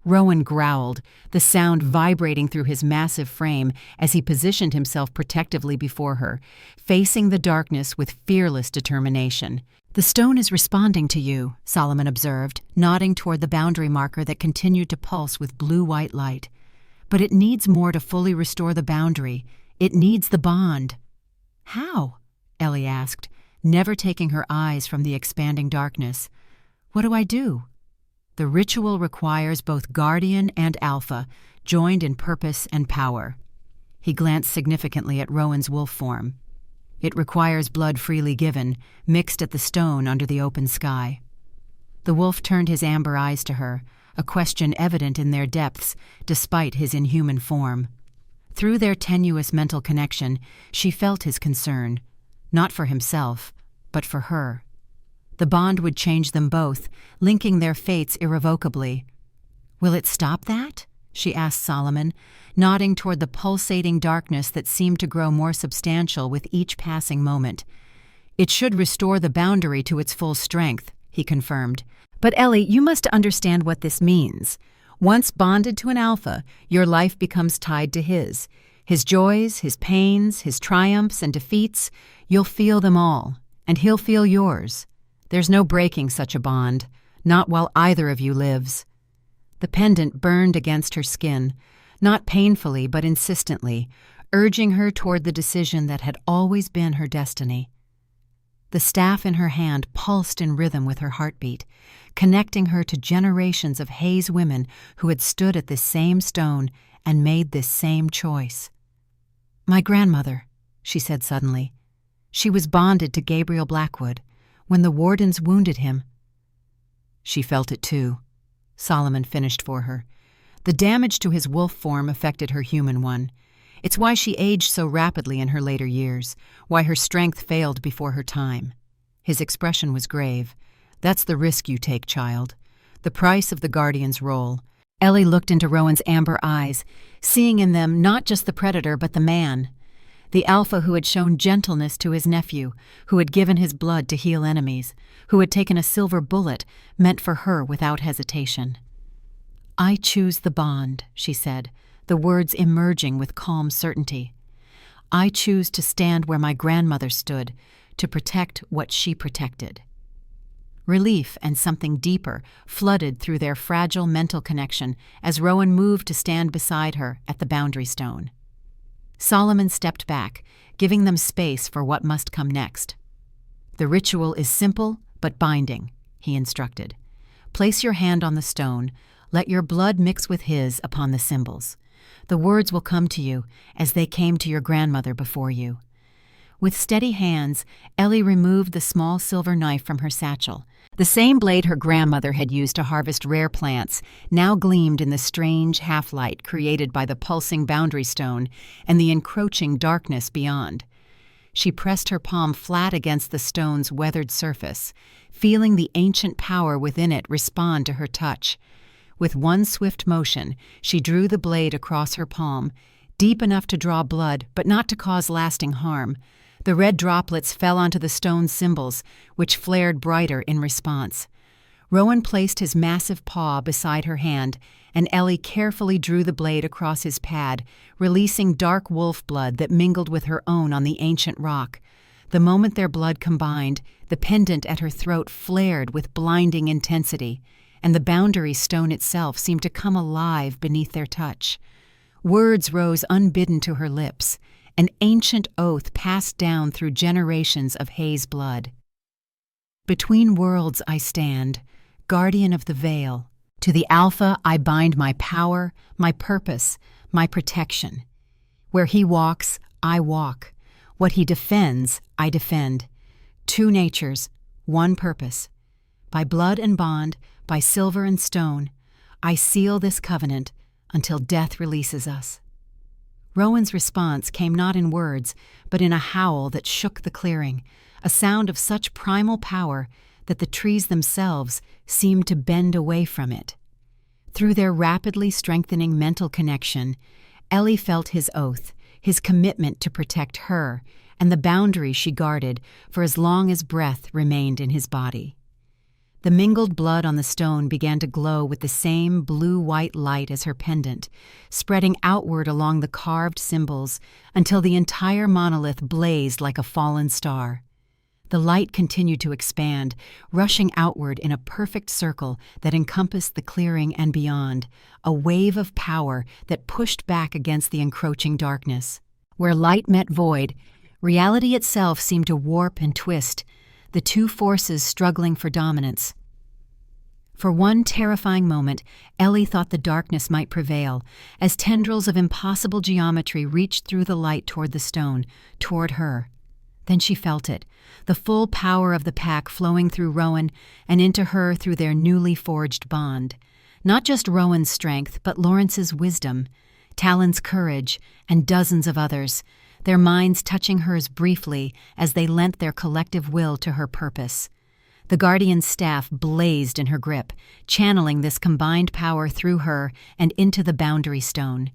Rowan growled, the sound vibrating through his massive frame as he positioned himself protectively before her, facing the darkness with fearless determination. "The stone is responding to you," Solomon observed, nodding toward the boundary marker that continued to pulse with blue-white light. "But it needs more to fully restore the boundary. It needs the bond." "How?" Ellie asked, never taking her eyes from the expanding darkness. "What do I do?" "The ritual requires both Guardian and Alpha, joined in purpose and power." He glanced significantly at Rowan's wolf form. "It requires blood freely given, mixed at the stone under the open sky." The wolf turned his amber eyes to her, a question evident in their depths, despite his inhuman form. Through their tenuous mental connection, she felt his concern, not for himself, but for her. The bond would change them both, linking their fates irrevocably. "Will it stop that?" she asked Solomon, nodding toward the pulsating darkness that seemed to grow more substantial with each passing moment. "It should restore the boundary to its full strength," he confirmed. "But Ellie, you must understand what this means. Once bonded to an alpha, your life becomes tied to his. His joys, his pains, his triumphs and defeats, you'll feel them all, and he'll feel yours. There's no breaking such a bond, not while either of you lives." The pendant burned against her skin, not painfully but insistently, urging her toward the decision that had always been her destiny. The staff in her hand pulsed in rhythm with her heartbeat, connecting her to generations of Haze women who had stood at this same stone and made this same choice. "My grandmother," she said suddenly. "She was bonded to Gabriel Blackwood when the wardens wounded him." "She felt it too," Solomon finished for her. "The damage to his wolf form affected her human one. It's why she aged so rapidly in her later years, why her strength failed before her time." His expression was grave. "That's the risk you take, child. The price of the guardian's role." Ellie looked into Rowan's amber eyes, seeing in them not just the predator but the man. The alpha who had shown gentleness to his nephew, who had given his blood to heal enemies, who had taken a silver bullet meant for her without hesitation. "I choose the bond," she said, the words emerging with calm certainty. "I choose to stand where my grandmother stood, to protect what she protected." Relief and something deeper flooded through their fragile mental connection as Rowan moved to stand beside her at the boundary stone. Solomon stepped back, giving them space for what must come next. "The ritual is simple but binding," he instructed. "Place your hand on the stone, let your blood mix with his upon the symbols. The words will come to you as they came to your grandmother before you." With steady hands, Ellie removed the small silver knife from her satchel. The same blade her grandmother had used to harvest rare plants now gleamed in the strange half-light created by the pulsing boundary stone and the encroaching darkness beyond. She pressed her palm flat against the stone's weathered surface, feeling the ancient power within it respond to her touch. With one swift motion, she drew the blade across her palm, deep enough to draw blood but not to cause lasting harm. The red droplets fell onto the stone symbols, which flared brighter in response. Rowan placed his massive paw beside her hand, and Ellie carefully drew the blade across his pad, releasing dark wolf blood that mingled with her own on the ancient rock. The moment their blood combined, the pendant at her throat flared with blinding intensity, and the boundary stone itself seemed to come alive beneath their touch. Words rose unbidden to her lips, an ancient oath passed down through generations of Haze blood. Between worlds I stand, guardian of the veil. To the Alpha I bind my power, my purpose, my protection. Where he walks, I walk. What he defends, I defend. Two natures, one purpose. By blood and bond, by silver and stone, I seal this covenant until death releases us. Rowan's response came not in words, but in a howl that shook the clearing, a sound of such primal power that the trees themselves seemed to bend away from it. Through their rapidly strengthening mental connection, Ellie felt his oath, his commitment to protect her, and the boundary she guarded for as long as breath remained in his body. The mingled blood on the stone began to glow with the same blue-white light as her pendant, spreading outward along the carved symbols until the entire monolith blazed like a fallen star. The light continued to expand, rushing outward in a perfect circle that encompassed the clearing and beyond, a wave of power that pushed back against the encroaching darkness. Where light met void, reality itself seemed to warp and twist, the two forces struggling for dominance. For one terrifying moment, Ellie thought the darkness might prevail, as tendrils of impossible geometry reached through the light toward the stone, toward her. Then she felt it, the full power of the pack flowing through Rowan and into her through their newly forged bond. Not just Rowan's strength, but Lawrence's wisdom, Talon's courage, and dozens of others, their minds touching hers briefly as they lent their collective will to her purpose. The Guardian's staff blazed in her grip, channeling this combined power through her and into the boundary stone.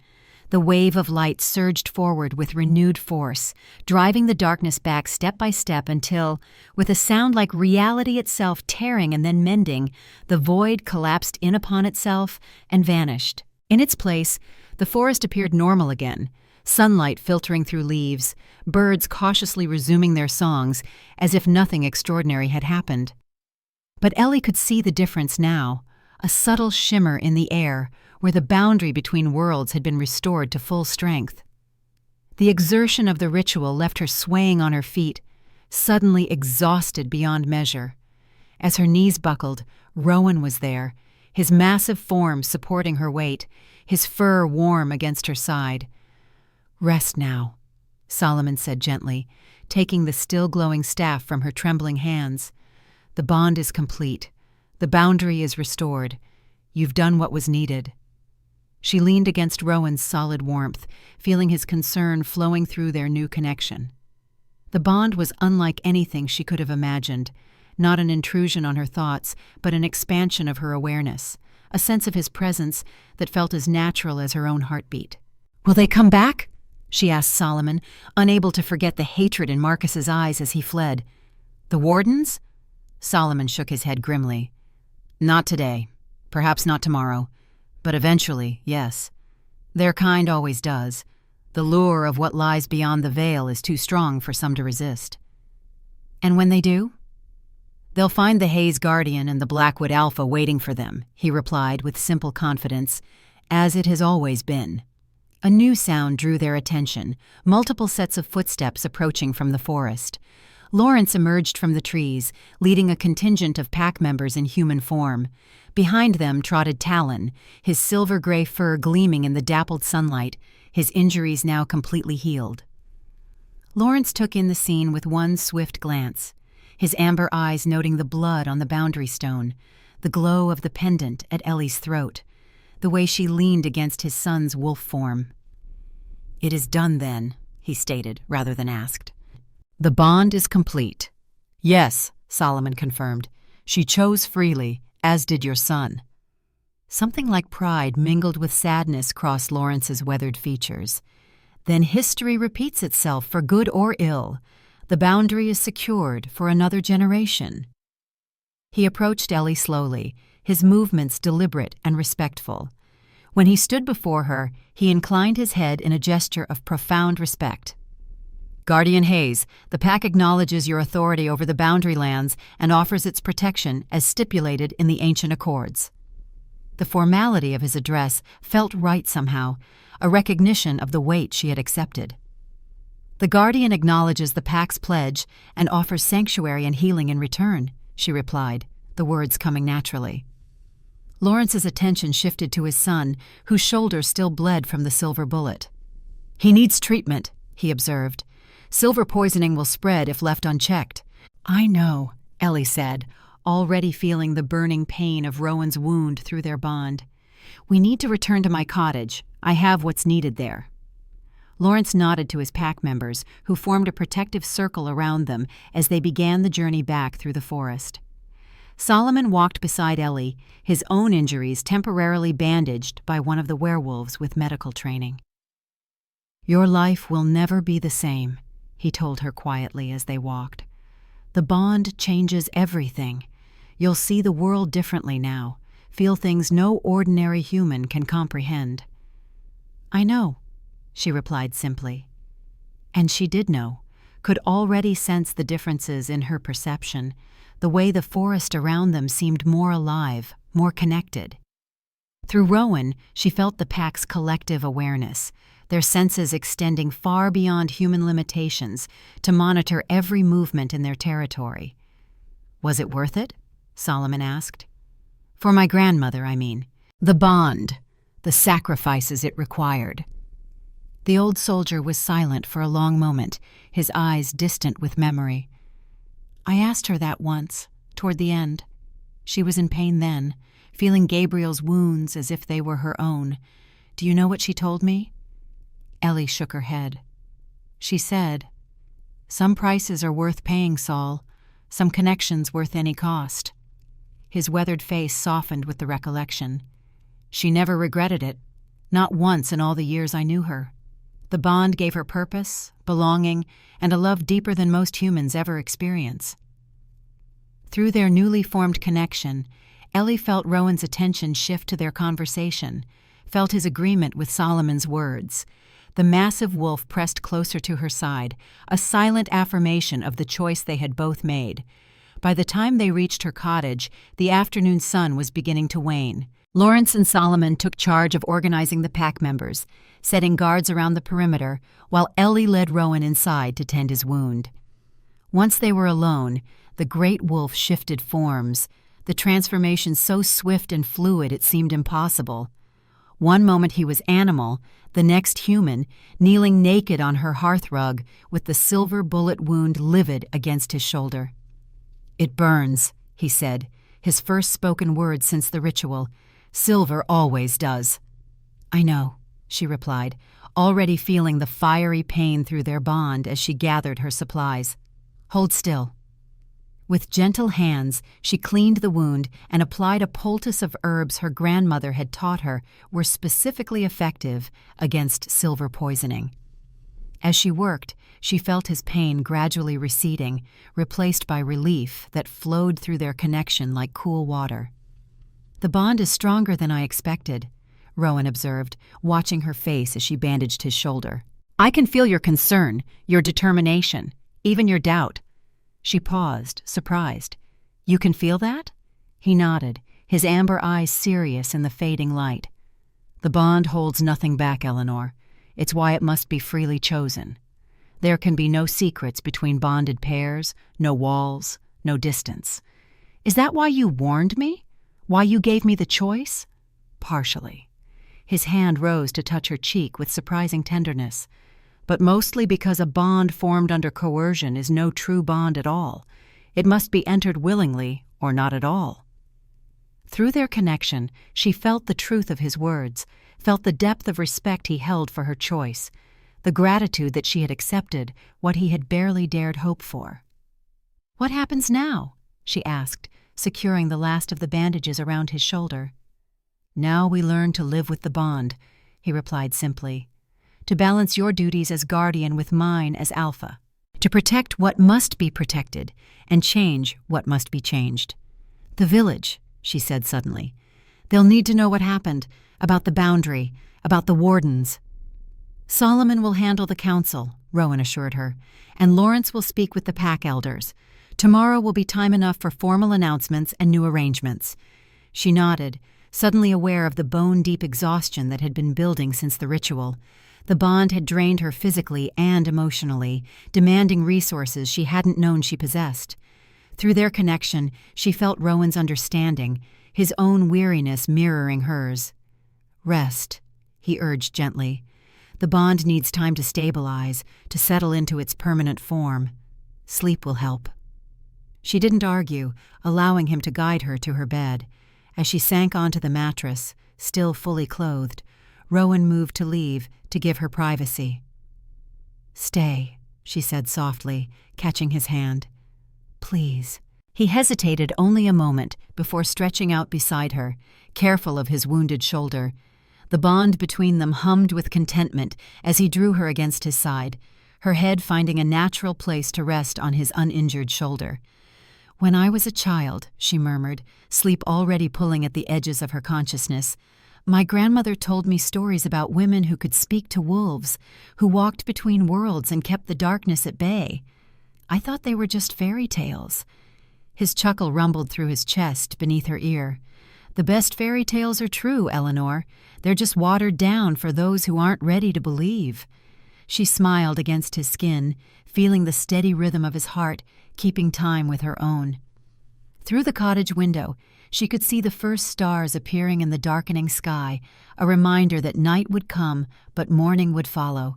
The wave of light surged forward with renewed force, driving the darkness back step by step until, with a sound like reality itself tearing and then mending, the void collapsed in upon itself and vanished. In its place, the forest appeared normal again, sunlight filtering through leaves, birds cautiously resuming their songs as if nothing extraordinary had happened. But Ellie could see the difference now, a subtle shimmer in the air where the boundary between worlds had been restored to full strength. The exertion of the ritual left her swaying on her feet, suddenly exhausted beyond measure. As her knees buckled, Rowan was there, his massive form supporting her weight, his fur warm against her side. "Rest now," Solomon said gently, taking the still glowing staff from her trembling hands. "The bond is complete. The boundary is restored. You've done what was needed." She leaned against Rowan's solid warmth, feeling his concern flowing through their new connection. The bond was unlike anything she could have imagined, not an intrusion on her thoughts, but an expansion of her awareness, a sense of his presence that felt as natural as her own heartbeat. "Will they come back?" she asked Solomon, unable to forget the hatred in Marcus's eyes as he fled. "The wardens?" Solomon shook his head grimly. "Not today. Perhaps not tomorrow. But eventually, yes. Their kind always does. The lure of what lies beyond the veil is too strong for some to resist." "And when they do?" "They'll find the Haze Guardian and the Blackwood Alpha waiting for them," he replied with simple confidence, "as it has always been." A new sound drew their attention, multiple sets of footsteps approaching from the forest. Lawrence emerged from the trees, leading a contingent of pack members in human form. Behind them trotted Talon, his silver-gray fur gleaming in the dappled sunlight, his injuries now completely healed. Lawrence took in the scene with one swift glance, his amber eyes noting the blood on the boundary stone, the glow of the pendant at Ellie's throat, the way she leaned against his son's wolf form. "It is done then," he stated, rather than asked. "The bond is complete." "Yes," Solomon confirmed. "She chose freely, as did your son." Something like pride mingled with sadness crossed Lawrence's weathered features. "Then history repeats itself for good or ill. The boundary is secured for another generation." He approached Ellie slowly, his movements deliberate and respectful. When he stood before her, he inclined his head in a gesture of profound respect. "Guardian Haze, the pack acknowledges your authority over the boundary lands and offers its protection as stipulated in the ancient accords." The formality of his address felt right somehow, a recognition of the weight she had accepted. "The Guardian acknowledges the pack's pledge and offers sanctuary and healing in return," she replied, the words coming naturally. Lawrence's attention shifted to his son, whose shoulder still bled from the silver bullet. "He needs treatment," he observed. "Silver poisoning will spread if left unchecked." "I know," Ellie said, already feeling the burning pain of Rowan's wound through their bond. "We need to return to my cottage. I have what's needed there." Lawrence nodded to his pack members, who formed a protective circle around them as they began the journey back through the forest. Solomon walked beside Ellie, his own injuries temporarily bandaged by one of the werewolves with medical training. "Your life will never be the same," he told her quietly as they walked. "The bond changes everything. You'll see the world differently now, feel things no ordinary human can comprehend." "I know," she replied simply. And she did know, could already sense the differences in her perception, the way the forest around them seemed more alive, more connected. Through Rowan, she felt the pack's collective awareness, their senses extending far beyond human limitations to monitor every movement in their territory. "Was it worth it?" Solomon asked. "For my grandmother, I mean. The bond, the sacrifices it required." The old soldier was silent for a long moment, his eyes distant with memory. "I asked her that once, toward the end. She was in pain then, feeling Gabriel's wounds as if they were her own. Do you know what she told me?" Ellie shook her head. "She said, 'Some prices are worth paying, Saul, some connections worth any cost.'" His weathered face softened with the recollection. "She never regretted it, not once in all the years I knew her. The bond gave her purpose, belonging, and a love deeper than most humans ever experience." Through their newly formed connection, Ellie felt Rowan's attention shift to their conversation, felt his agreement with Solomon's words. The massive wolf pressed closer to her side, a silent affirmation of the choice they had both made. By the time they reached her cottage, the afternoon sun was beginning to wane. Lawrence and Solomon took charge of organizing the pack members, setting guards around the perimeter, while Ellie led Rowan inside to tend his wound. Once they were alone, the great wolf shifted forms, the transformation so swift and fluid it seemed impossible. One moment he was animal, the next human, kneeling naked on her hearthrug with the silver bullet wound livid against his shoulder. "It burns," he said, his first spoken word since the ritual. "Silver always does." "I know," she replied, already feeling the fiery pain through their bond as she gathered her supplies. "Hold still." With gentle hands, she cleaned the wound and applied a poultice of herbs her grandmother had taught her were specifically effective against silver poisoning. As she worked, she felt his pain gradually receding, replaced by relief that flowed through their connection like cool water. "The bond is stronger than I expected," Rowan observed, watching her face as she bandaged his shoulder. "I can feel your concern, your determination, even your doubt." She paused, surprised. "You can feel that?" He nodded, his amber eyes serious in the fading light. "The bond holds nothing back, Eleanor. It's why it must be freely chosen. There can be no secrets between bonded pairs, no walls, no distance. Is that why you warned me? Why you gave me the choice?" "Partially." His hand rose to touch her cheek with surprising tenderness. "But mostly because a bond formed under coercion is no true bond at all. It must be entered willingly or not at all." Through their connection, she felt the truth of his words, felt the depth of respect he held for her choice, the gratitude that she had accepted what he had barely dared hope for. "What happens now?" she asked, securing the last of the bandages around his shoulder. "Now we learn to live with the bond," he replied simply. "To balance your duties as guardian with mine as alpha. To protect what must be protected and change what must be changed." "The village," she said suddenly. "They'll need to know what happened, about the boundary, about the wardens." "Solomon will handle the council," Rowan assured her, "and Lawrence will speak with the pack elders. Tomorrow will be time enough for formal announcements and new arrangements." She nodded, suddenly aware of the bone-deep exhaustion that had been building since the ritual. The bond had drained her physically and emotionally, demanding resources she hadn't known she possessed. Through their connection, she felt Rowan's understanding, his own weariness mirroring hers. "Rest," he urged gently. "The bond needs time to stabilize, to settle into its permanent form. Sleep will help." She didn't argue, allowing him to guide her to her bed. As she sank onto the mattress, still fully clothed, Rowan moved to leave, to give her privacy. "Stay," she said softly, catching his hand. "Please." He hesitated only a moment before stretching out beside her, careful of his wounded shoulder. The bond between them hummed with contentment as he drew her against his side, her head finding a natural place to rest on his uninjured shoulder. "When I was a child," she murmured, sleep already pulling at the edges of her consciousness, "my grandmother told me stories about women who could speak to wolves, who walked between worlds and kept the darkness at bay. I thought they were just fairy tales." His chuckle rumbled through his chest beneath her ear. "The best fairy tales are true, Eleanor. They're just watered down for those who aren't ready to believe." She smiled against his skin, feeling the steady rhythm of his heart, keeping time with her own. Through the cottage window, she could see the first stars appearing in the darkening sky, a reminder that night would come, but morning would follow.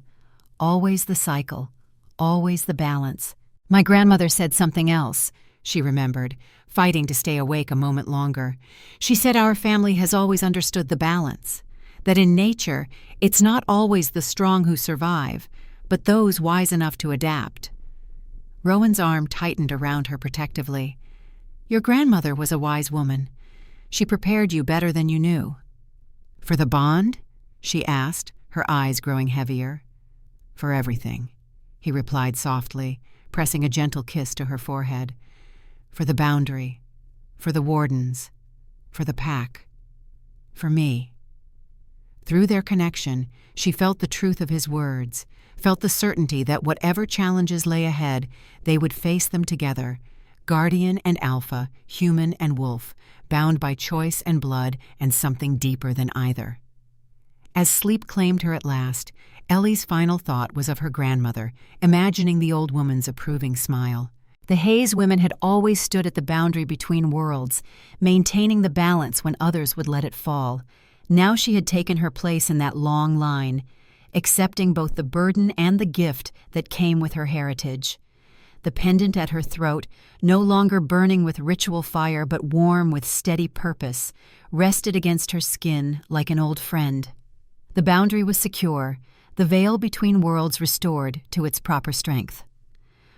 Always the cycle, always the balance. "My grandmother said something else," she remembered, fighting to stay awake a moment longer. "She said our family has always understood the balance, that in nature, it's not always the strong who survive, but those wise enough to adapt." Rowan's arm tightened around her protectively. "Your grandmother was a wise woman. She prepared you better than you knew." "For the bond?" she asked, her eyes growing heavier. "For everything," he replied softly, pressing a gentle kiss to her forehead. "For the boundary, for the wardens, for the pack, for me." Through their connection, she felt the truth of his words, felt the certainty that whatever challenges lay ahead, they would face them together, guardian and alpha, human and wolf, bound by choice and blood and something deeper than either. As sleep claimed her at last, Ellie's final thought was of her grandmother, imagining the old woman's approving smile. The Hayes women had always stood at the boundary between worlds, maintaining the balance when others would let it fall. Now she had taken her place in that long line, accepting both the burden and the gift that came with her heritage. The pendant at her throat, no longer burning with ritual fire but warm with steady purpose, rested against her skin like an old friend. The boundary was secure, the veil between worlds restored to its proper strength.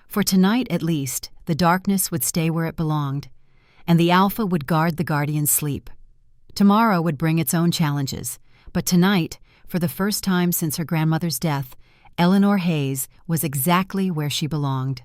For tonight, at least, the darkness would stay where it belonged, and the Alpha would guard the Guardian's sleep. Tomorrow would bring its own challenges, but tonight, for the first time since her grandmother's death, Eleanor Hayes was exactly where she belonged.